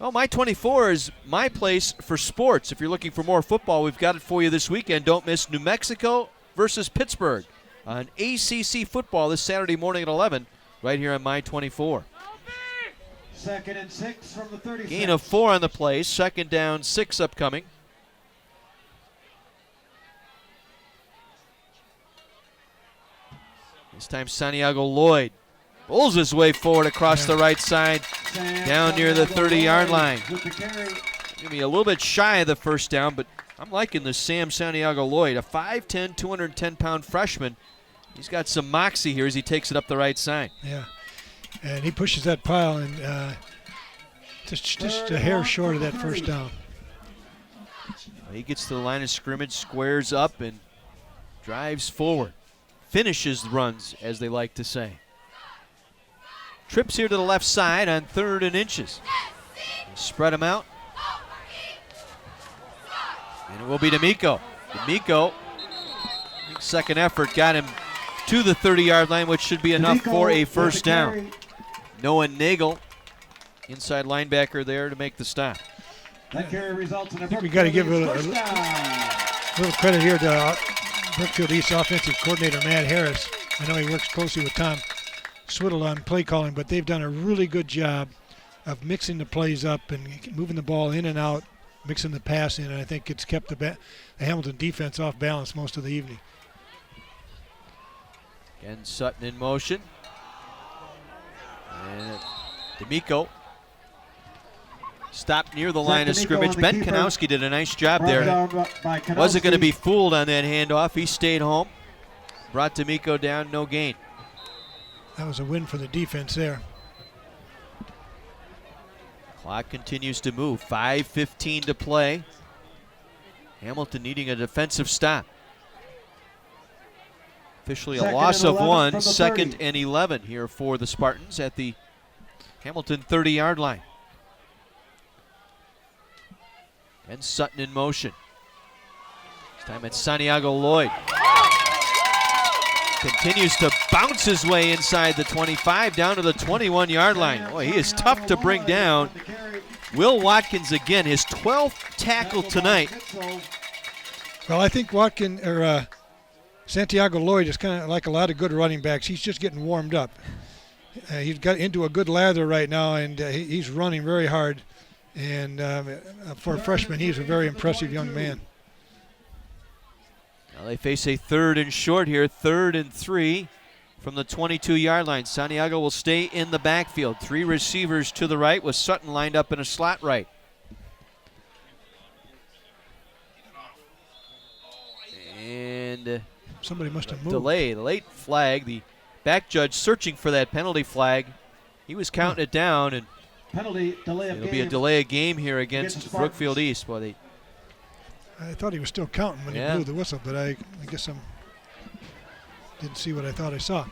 Well, my 24 is my place for sports. If you're looking for more football, we've got it for you this weekend. Don't miss New Mexico versus Pittsburgh on ACC football this Saturday morning at 11 right here on my 24. 2nd and 6 from the 36. Gain of 4 on the play. 2nd down, 6 upcoming. This time Santiago Lloyd Pulls his way forward across the right side, down near the 30-yard line. Maybe a little bit shy of the first down, but I'm liking this Sam Santiago Lloyd, a 5'10", 210-pound freshman. He's got some moxie here as he takes it up the right side. Yeah, and he pushes that pile and just a hair short of that first down. He gets to the line of scrimmage, squares up, and drives forward. Finishes the runs, as they like to say. Trips here to the left side on 3rd and inches. Spread him out. And it will be D'Amico. D'Amico, second effort, got him to the 30-yard line, which should be enough for a first down. Noah Nagel, inside linebacker there to make the stop. That carry results in a we got to give a little credit here to Brookfield East offensive coordinator Matt Harris. I know he works closely with Tom Swiddle on play calling, but they've done a really good job of mixing the plays up and moving the ball in and out, mixing the pass in, and I think it's kept the Hamilton defense off balance most of the evening. Again, Sutton in motion. And D'Amico stopped near the line of scrimmage. Ben Kanowski did a nice job there. Wasn't going to be fooled on that handoff. He stayed home. Brought D'Amico down, no gain. That was a win for the defense there. Clock continues to move. 5:15 to play. Hamilton needing a defensive stop. Officially a loss of 1, 2nd and 11 here for the Spartans at the Hamilton 30-yard line. And Sutton in motion. This time it's Santiago Lloyd. Continues to bounce his way inside the 25 down to the 21-yard line. Boy, he is tough to bring down. Will Watkins again, his 12th tackle tonight. Well, I think Santiago Lloyd is kind of like a lot of good running backs. He's just getting warmed up. He's got into a good lather right now, and he's running very hard. And for a freshman, he's a very impressive young man. Now they face a 3rd and short here, 3rd and 3 from the 22-yard line. Santiago will stay in the backfield. 3 receivers to the right with Sutton lined up in a slot right. And somebody must have moved. Delay, the late flag. The back judge searching for that penalty flag. He was counting it down, and penalty delay of it'll game. be a delay of game here against Brookfield East. Well, I thought he was still counting when he blew the whistle, but I guess I didn't see what I thought I saw.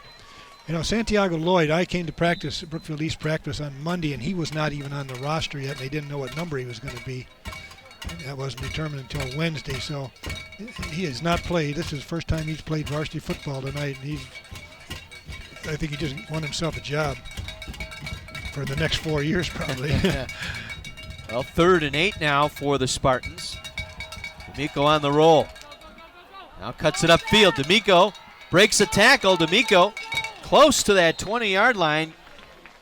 You know, Santiago Lloyd, I came to practice, Brookfield East practice on Monday, and he was not even on the roster yet, and they didn't know what number he was going to be. That wasn't determined until Wednesday, so he has not played. This is the first time he's played varsity football tonight, and I think he just won himself a job for the next 4 years probably. Well, 3rd and 8 now for the Spartans. D'Amico on the roll. Now cuts it upfield. D'Amico breaks a tackle. D'Amico close to that 20-yard line.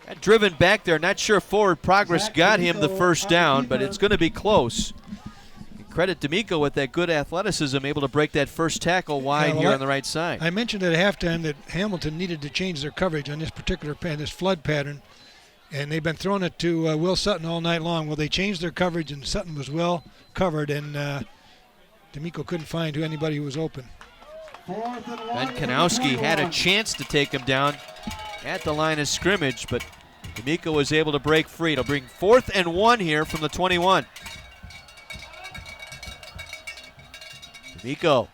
Got driven back there. Not sure forward progress got him the first down, but it's going to be close. Credit D'Amico with that good athleticism, able to break that first tackle wide here on the right side. I mentioned at halftime that Hamilton needed to change their coverage on this particular this flood pattern, and they've been throwing it to Will Sutton all night long. Well, they changed their coverage, and Sutton was well covered, and D'Amico couldn't find anybody who was open. Ben Kanowski had a chance to take him down at the line of scrimmage, but D'Amico was able to break free. It'll bring 4th and 1 here from the 21. D'Amico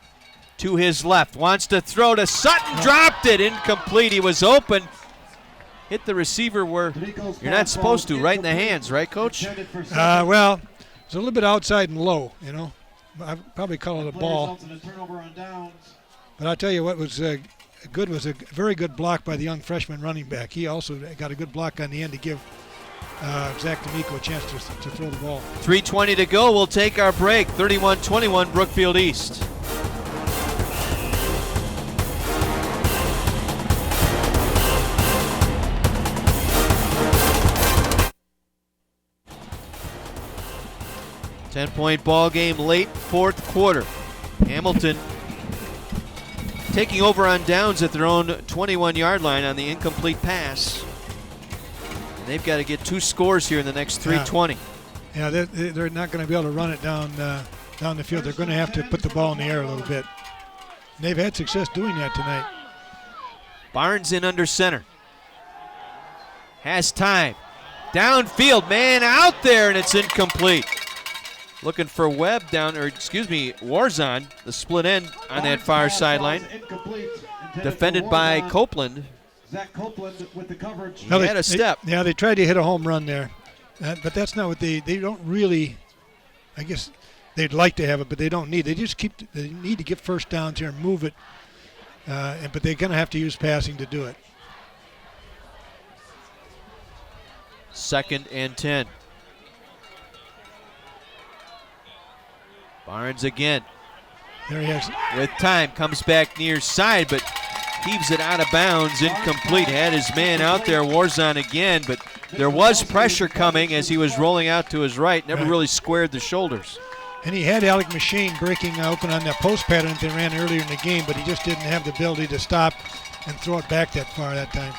to his left, wants to throw to Sutton, dropped it, incomplete. He was open, hit the receiver where you're not supposed to, right in the hands, right, Coach? Well, it's a little bit outside and low, you know. I'd probably call it a ball. But I'll tell you what was good was a very good block by the young freshman running back. He also got a good block on the end to give Zach D'Amico a chance to throw the ball. 3:20 to go. We'll take our break. 31-21 Brookfield East. Ten-point ball game late 4th quarter. Hamilton taking over on downs at their own 21-yard line on the incomplete pass. And they've got to get 2 scores here in the next 3:20. Yeah, they're not going to be able to run it down the field. They're going to have to put the ball in the air a little bit. And they've had success doing that tonight. Barnes in under center. Has time. Downfield, man out there, and it's incomplete. Looking for Warzon, the split end on that far sideline. Defended by Copeland. Zach Copeland with the coverage. He had a step. They tried to hit a home run there. But that's not what they don't really, I guess they'd like to have it, but they don't need. They need to get first downs here and move it. But they're going to have to use passing to do it. 2nd and 10. Barnes again. There he is. With time, comes back near side, but heaves it out of bounds, incomplete. Had his man out there, Warzon again, but there was pressure coming as he was rolling out to his right. Never really squared the shoulders. And he had Alec Machine breaking open on that post pattern that they ran earlier in the game, but he just didn't have the ability to stop and throw it back that far that time.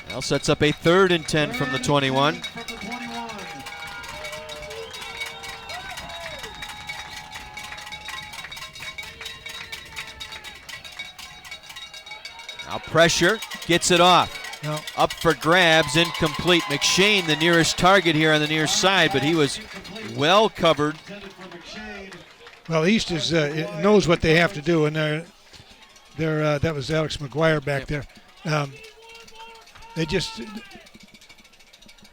Now sets up a 3rd and 10 from the 21. Now pressure, gets it off. No. Up for grabs, incomplete. McShane, the nearest target here on the near side, but he was well covered. Well, East knows what they have to do, and that was Alex McGuire back there.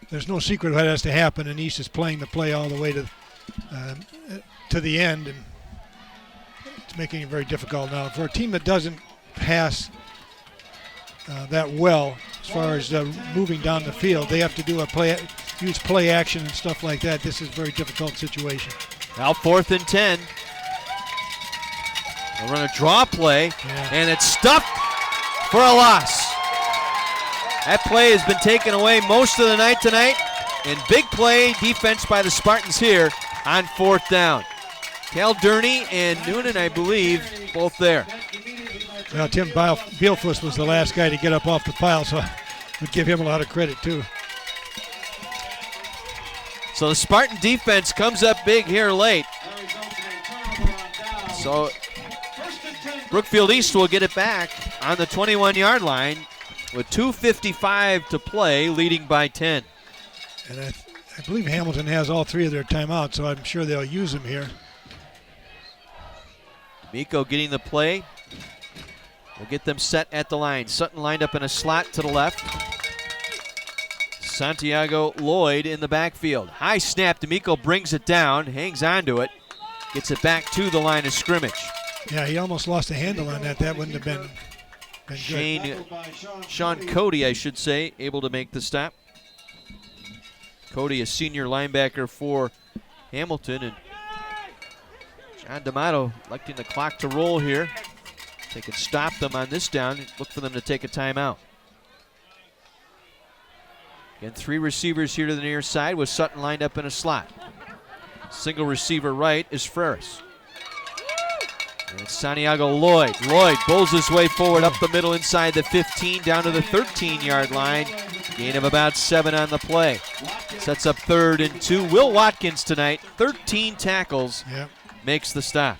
There's no secret what has to happen, and East is playing the play all the way to the end, and it's making it very difficult now. For a team that doesn't pass that well as far as moving down the field, they have to do use play action and stuff like that. This is a very difficult situation. Now 4th and 10. They'll run a draw play, and it's stuffed for a loss. That play has been taken away most of the night tonight, and big play defense by the Spartans here on 4th down. Calderney and Noonan, I believe, both there. Well, Tim Bielfuss was the last guy to get up off the pile, so I would give him a lot of credit too. So the Spartan defense comes up big here late. So Brookfield East will get it back on the 21-yard line with 2:55 to play, leading by 10. And I believe Hamilton has all 3 of their timeouts, so I'm sure they'll use them here. Miko getting the play. We'll get them set at the line. Sutton lined up in a slot to the left. Santiago Lloyd in the backfield. High snap. D'Amico brings it down, hangs on to it, gets it back to the line of scrimmage. Yeah, he almost lost a handle on that. That wouldn't have been good. Sean Cody, I should say, able to make the stop. Cody, a senior linebacker for Hamilton, and John D'Amato electing the clock to roll here. They can stop them on this down and look for them to take a timeout. Again, 3 receivers here to the near side with Sutton lined up in a slot. Single receiver right is Freris. And it's Santiago Lloyd. Lloyd bowls his way forward up the middle inside the 15 down to the 13-yard line. Gain of about 7 on the play. Sets up 3rd and 2. Will Watkins tonight, 13 tackles, makes the stop.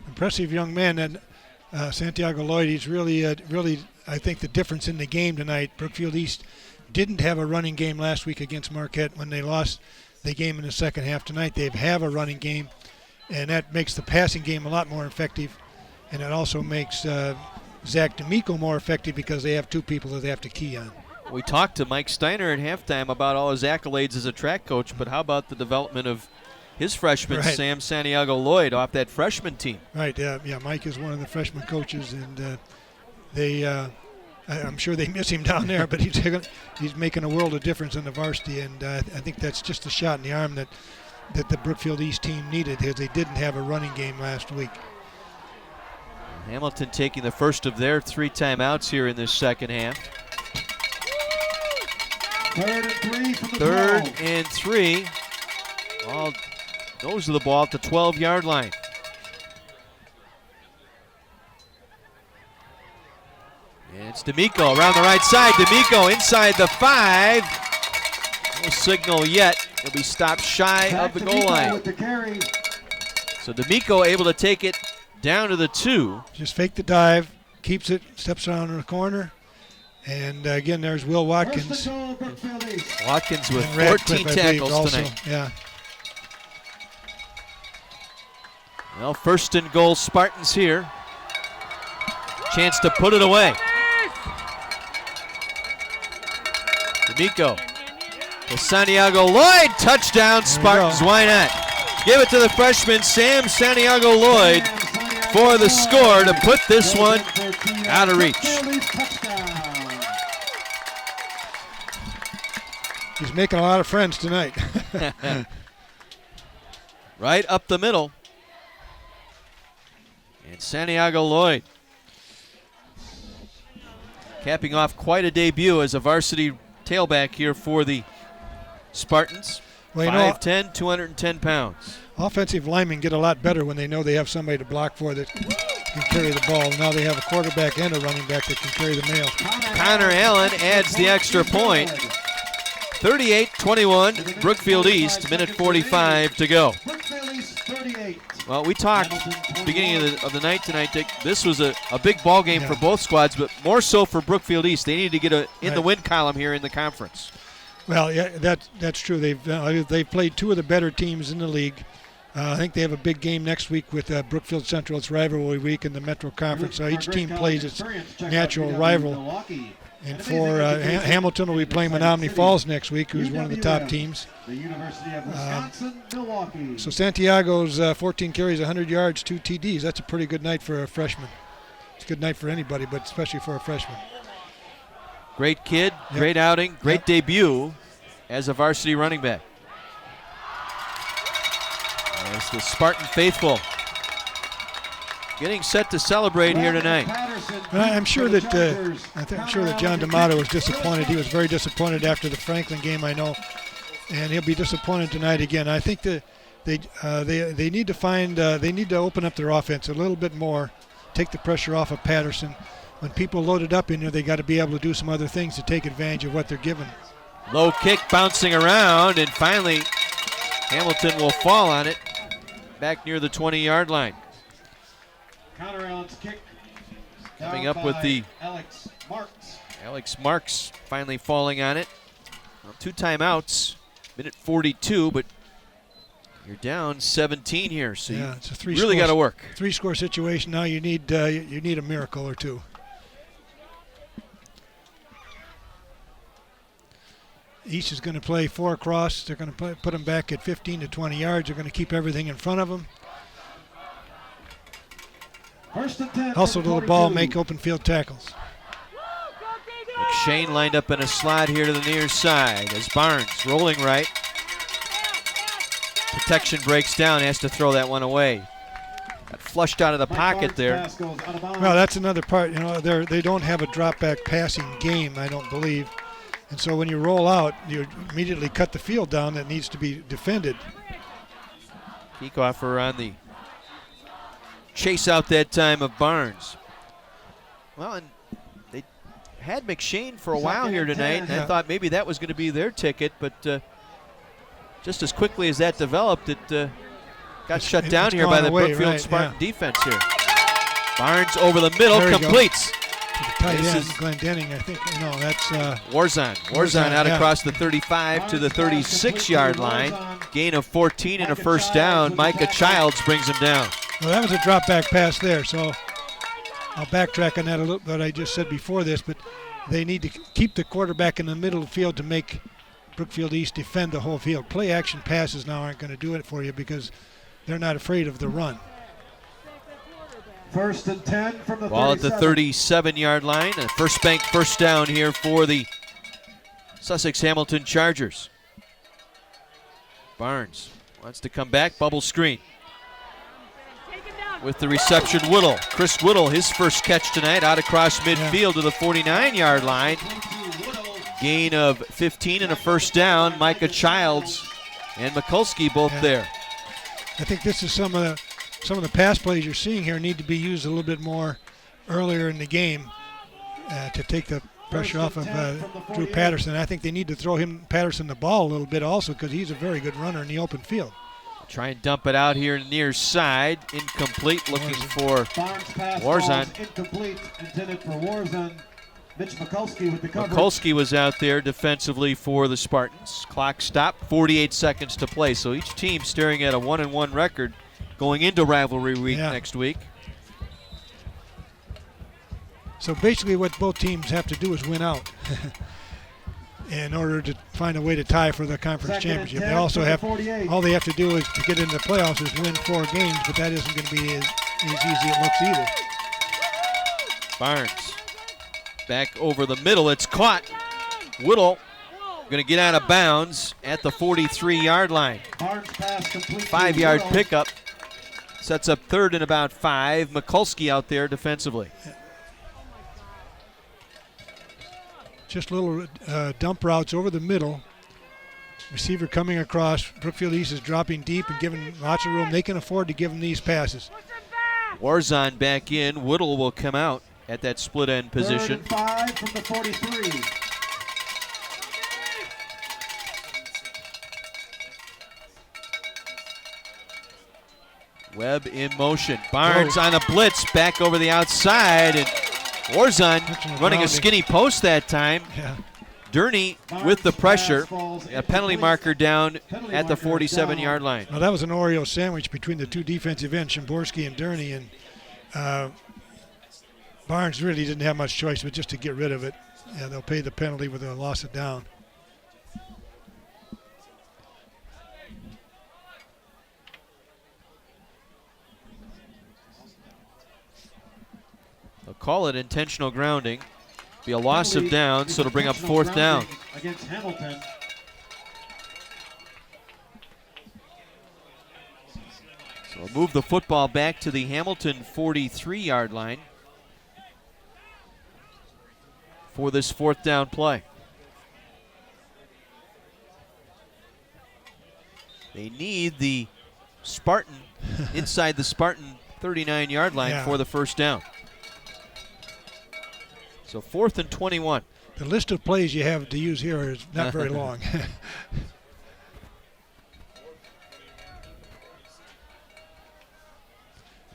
Impressive young man, and Santiago Lloyd. He's really, I think, the difference in the game tonight. Brookfield East didn't have a running game last week against Marquette when they lost the game in the second half. Tonight they have a running game, and that makes the passing game a lot more effective, and it also makes Zach D'Amico more effective because they have 2 people that they have to key on. We talked to Mike Steiner at halftime about all his accolades as a track coach, but how about the development of his freshman, Sam Santiago Lloyd, off that freshman team? Right, Mike is one of the freshman coaches, and I'm sure they miss him down there, but he's making a world of difference in the varsity, and I think that's just a shot in the arm that the Brookfield East team needed, because they didn't have a running game last week. Hamilton taking the first of their 3 timeouts here in this second half. 3rd and 3 from the 3rd and 3. Ball nose of the ball at the 12-yard line. And it's D'Amico around the right side. D'Amico inside the 5. No signal yet. He'll be stopped shy of the goal line. So D'Amico able to take it down to the 2. Just fake the dive, keeps it, steps around in the corner. And again, there's Will Watkins. Watkins with And 14 Radcliffe, tackles also, tonight. Yeah. Well, first and goal, Spartans here. Chance to put it away. D'Amico to Santiago Lloyd. Touchdown, Spartans. Why not? Give it to the freshman, Sam Santiago Lloyd, for the score to put this one out of reach. He's making a lot of friends tonight. Right up the middle. And Santiago Lloyd capping off quite a debut as a varsity tailback here for the Spartans. Well, 5'10", 210 pounds. Offensive linemen get a lot better when they know they have somebody to block for that can carry the ball. Now they have a quarterback and a running back that can carry the mail. Connor Allen adds the extra point. 38-21, Brookfield East, minute 45 to go. Well, we talked beginning of the night tonight, Dick. This was a big ball game for both squads, but more so for Brookfield East. They need to get in the win column here in the conference. Well, yeah, that's true. They've played two of the better teams in the league. I think they have a big game next week with Brookfield Central. It's rivalry week in the Metro Conference. So each team plays its natural rival. And for Hamilton will be playing Menominee Falls next week, who's one of the top teams. So Santiago's 14 carries, 100 yards, 2 TDs. That's a pretty good night for a freshman. It's a good night for anybody, but especially for a freshman. Great kid, great outing, great debut as a varsity running back. As the Spartan faithful getting set to celebrate here tonight. I'm sure that John D'Amato was disappointed. He was very disappointed after the Franklin game, I know, and he'll be disappointed tonight again. I think that they need to find they need to open up their offense a little bit more, take the pressure off of Patterson. When people load it up in there, they got to be able to do some other things to take advantage of what they're given. Low kick bouncing around, and finally Hamilton will fall on it back near the 20-yard line. Connor Allen's kick. Coming up with the Alex Marks finally falling on it. Well, 2 timeouts, minute 42, but you're down 17 here, so you it's a really got to work. 3-score situation now. You need a miracle or two. East is going to play 4 across. They're going to put them back at 15 to 20 yards. They're going to keep everything in front of them. Hustle to the ball, make open field tackles. McShane lined up in a slot here to the near side as Barnes rolling right. Protection breaks down, has to throw that one away. Got flushed out of the pocket there. Well, that's another part. They don't have a drop back passing game, I don't believe. And so when you roll out, you immediately cut the field down that needs to be defended. Kiekhofer on the chase out that time of Barnes. Well, and they had McShane for a while here tonight, and I thought maybe that was going to be their ticket, but just as quickly as that developed, it got shut down here by the Brookfield Spartan defense here. Barnes over the middle, completes. To the tight end, Glendenning, I think. No, that's Warzon out across the 35 to the 36-yard line. Gain of 14 and a first down. Micah Childs brings him down. Well, that was a drop back pass there, so I'll backtrack on that a little, what I just said before this, but they need to keep the quarterback in the middle of the field to make Brookfield East defend the whole field. Play action passes now aren't going to do it for you because they're not afraid of the run. 1st and 10 from the 37. Ball at the 37-yard line. A first down here for the Sussex Hamilton Chargers. Barnes wants to come back, bubble screen. With the reception, Whittle. Chris Whittle, his first catch tonight, out across midfield to the 49-yard line. Gain of 15 and a first down. Micah Childs and Mikulski both there. I think this is some of the pass plays you're seeing here need to be used a little bit more earlier in the game to take the pressure off of Drew Patterson. I think they need to throw Patterson the ball a little bit also because he's a very good runner in the open field. Try and dump it out here near side. Incomplete, looking for Warzon. Incomplete, intended for Warzon. Mitch Mikulski with the coverage. Mikulski was out there defensively for the Spartans. Clock stopped, 48 seconds to play. So each team staring at a 1-1 record going into rivalry week next week. So basically what both teams have to do is win out in order to find a way to tie for the conference championship. They also have, all they have to do is to get into the playoffs is win 4 games, but that isn't going to be as easy as it looks either. Barnes back over the middle. It's caught. Whittle going to get out of bounds at the 43-yard line. 5-yard pickup. Sets up third and about 5. Mikulski out there defensively. Just little dump routes over the middle. Receiver coming across. Brookfield East is dropping deep and giving lots of room. They can afford to give them these passes. Warzon back in. Whittle will come out at that split end position. 3rd and 5 from the 43. Webb in motion. Barnes on a blitz back over the outside, and Warzon running a skinny post that time. Yeah. Durney with the pressure. A penalty marker down at the 47-yard line. Well, that was an Oreo sandwich between the two defensive ends, Szymborski and Durney, and Barnes really didn't have much choice but just to get rid of it. Yeah, they'll pay the penalty with a loss of down. They'll call it intentional grounding. Be a loss of down, so it'll bring up 4th down. Against Hamilton. So we'll move the football back to the Hamilton 43-yard line for this 4th down play. They need the Spartan inside the Spartan 39-yard line for the 1st down. So 4th and 21. The list of plays you have to use here is not very long.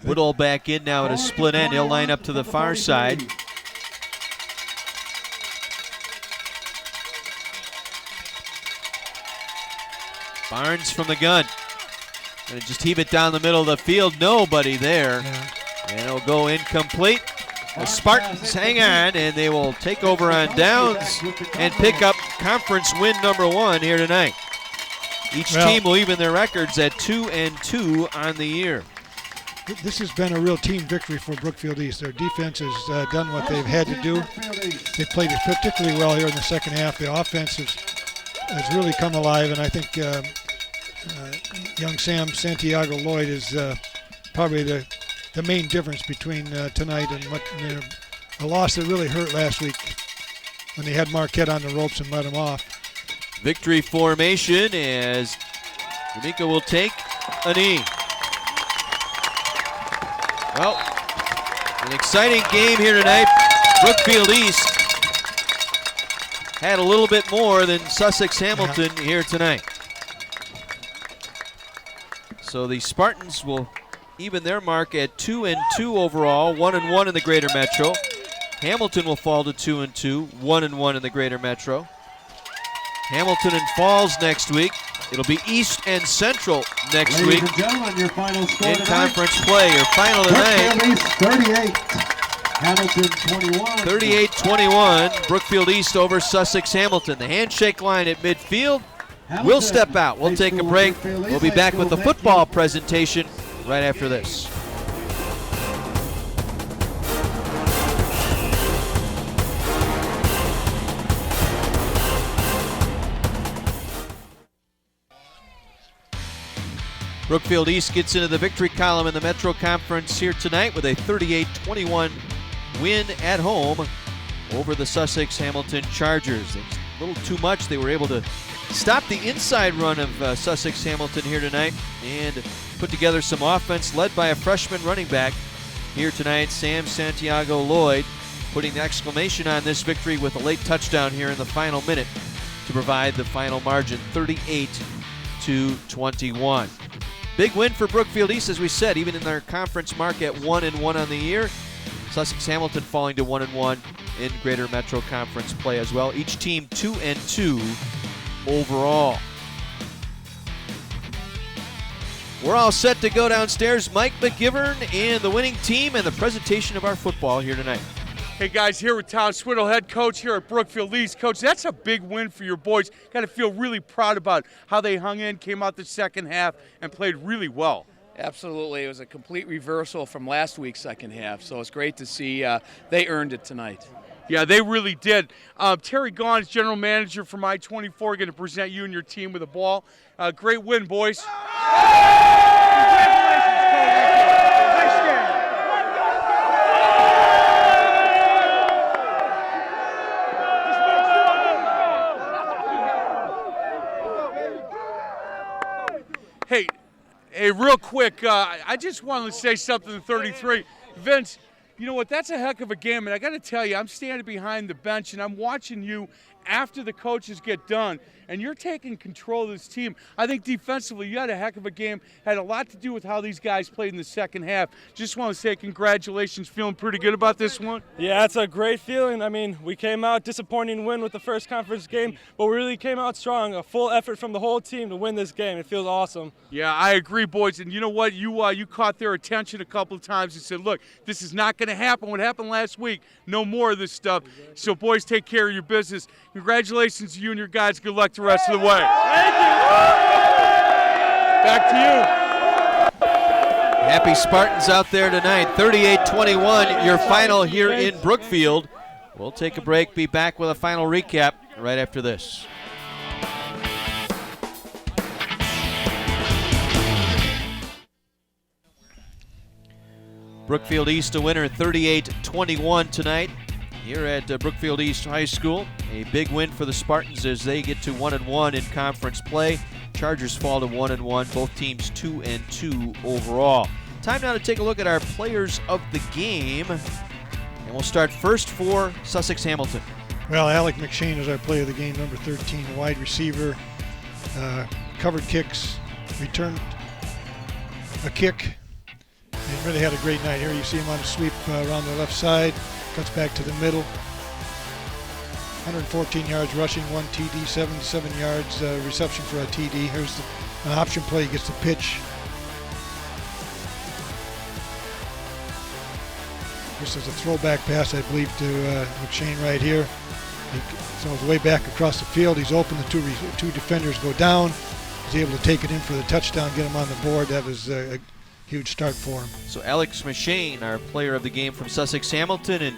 Woodall back in now at a split end. He'll line up to the far side. Barnes from the gun. Gonna just heave it down the middle of the field. Nobody there. And it'll go incomplete. The Spartans hang on, and they will take over on downs and pick up conference win number 1 here tonight. Each team will even their records at 2-2 on the year. This has been a real team victory for Brookfield East. Their defense has done what they've had to do. They played it particularly well here in the second half. The offense has really come alive, and I think young Sam Santiago Lloyd is probably the main difference between tonight and a loss that really hurt last week when they had Marquette on the ropes and let him off. Victory formation as D'Amico will take a knee. Well, an exciting game here tonight. Brookfield East had a little bit more than Sussex Hamilton here tonight. So the Spartans will even their mark at 2-2 overall, 1-1 in the Greater Metro. Hamilton will fall to 2-2, 1-1 in the Greater Metro. Hamilton and Falls next week. It'll be East and Central next week. Ladies and gentlemen, your final score in tonight. conference play. Your final tonight. Brookfield East 38, Hamilton 21. 38-21, Brookfield East over Sussex Hamilton. The handshake line at midfield. We'll step out. We'll take a break. We'll be back with the football presentation right after this. Brookfield East gets into the victory column in the Metro Conference here tonight with a 38-21 win at home over the Sussex Hamilton Chargers. A little too much. They were able to stopped the inside run of Sussex Hamilton here tonight and put together some offense led by a freshman running back here tonight, Sam Santiago Lloyd, putting the exclamation on this victory with a late touchdown here in the final minute to provide the final margin, 38-21. Big win for Brookfield East, as we said, even in their conference mark at 1-1 on the year. Sussex Hamilton falling to 1-1 in Greater Metro Conference play as well. Each team 2-2 overall. We're all set to go downstairs. Mike McGivern and the winning team and the presentation of our football here tonight. Hey guys, here with Tom Swiddle, head coach here at Brookfield East. Coach, that's a big win for your boys. Got to feel really proud about how they hung in, came out the second half, and played really well. Absolutely. It was a complete reversal from last week's second half, so it's great to see they earned it tonight. Yeah, they really did. Terry Gaughan is general manager from I-24, going to present you and your team with a ball. Great win, boys. Hey, real quick, I just wanted to say something to 33. Vince, you know what, that's a heck of a game, and I got to tell you, I'm standing behind the bench, and I'm watching you after the coaches get done, and you're taking control of this team. I think defensively, you had a heck of a game, had a lot to do with how these guys played in the second half. Just want to say congratulations, feeling pretty good about this one? Yeah, it's a great feeling. I mean, we came out disappointing win with the first conference game, but we really came out strong, a full effort from the whole team to win this game. It feels awesome. Yeah, I agree, boys, and you know what, you caught their attention a couple of times and said, look, this is not going to happen. What happened last week, no more of this stuff. So, boys, take care of your business. Congratulations to you and your guys. Good luck the rest of the way. Thank you. Back to you. Happy Spartans out there tonight. 38-21, your final here in Brookfield. We'll take a break, be back with a final recap right after this. Brookfield East a winner 38-21 tonight here at Brookfield East High School. A big win for the Spartans as they get to 1-1 in conference play. Chargers fall to 1-1, both teams 2-2 overall. Time now to take a look at our players of the game. And we'll start first for Sussex Hamilton. Well, Alec McShane is our player of the game, number 13, wide receiver. Covered kicks, returned a kick. He really had a great night here. You see him on a sweep around the left side, cuts back to the middle. 114 yards rushing, 1 TD, 77 yards reception for a TD. Here's an option play, he gets the pitch. This is a throwback pass, I believe, to McShane right here. So it's way back across the field. He's open, the two defenders go down. He's able to take it in for the touchdown, get him on the board. That was a huge start for him. So Alex McShane, our player of the game from Sussex Hamilton, and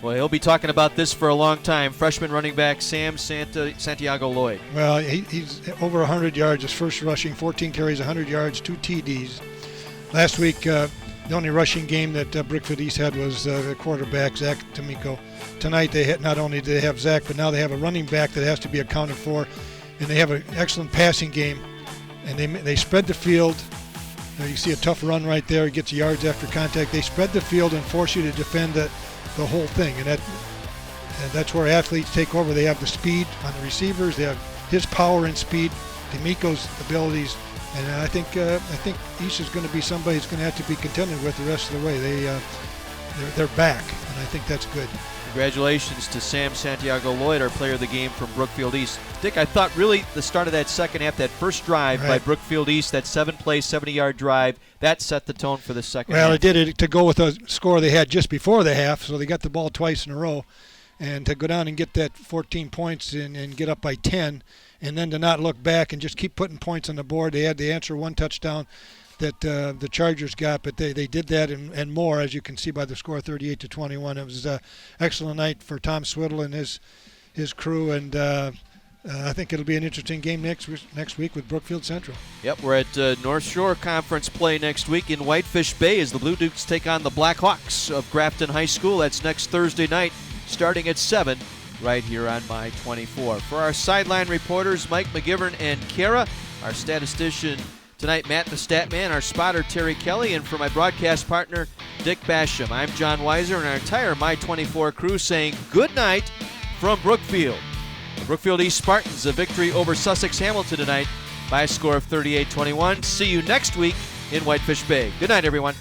well, he'll be talking about this for a long time. Freshman running back Sam Santiago Lloyd. Well, he's over 100 yards, his first rushing, 14 carries, 100 yards, 2 TDs. Last week, the only rushing game that Brookfield East had was the quarterback, Zach D'Amico. Tonight, not only do they have Zach, but now they have a running back that has to be accounted for, and they have an excellent passing game, and they spread the field. You see a tough run right there. He gets yards after contact. They spread the field and force you to defend the whole thing, and that's where athletes take over. They have the speed on the receivers. They have his power and speed, D'Amico's abilities, and I think East is going to be somebody who's going to have to be contended with the rest of the way. They're back, and I think that's good. Congratulations to Sam Santiago Lloyd, our player of the game from Brookfield East. Dick, I thought really the start of that second half, that first drive by Brookfield East, that 7-play, 70-yard drive, that set the tone for the second half. Well, it did, to go with the score they had just before the half, so they got the ball twice in a row. And to go down and get that 14 points and get up by 10, and then to not look back and just keep putting points on the board. They had to answer one touchdown that the Chargers got, but they did that and more, as you can see by the score, 38-21. It was an excellent night for Tom Swiddle and his crew, and I think it'll be an interesting game next week with Brookfield Central. Yep, we're at North Shore Conference play next week in Whitefish Bay as the Blue Dukes take on the Blackhawks of Grafton High School. That's next Thursday night starting at 7 right here on My 24. For our sideline reporters, Mike McGivern and Kara, our statistician tonight, Matt the Statman, our spotter, Terry Kelly, and for my broadcast partner, Dick Basham, I'm John Weiser, and our entire My 24 crew saying good night from Brookfield. The Brookfield East Spartans, a victory over Sussex Hamilton tonight by a score of 38-21. See you next week in Whitefish Bay. Good night, everyone.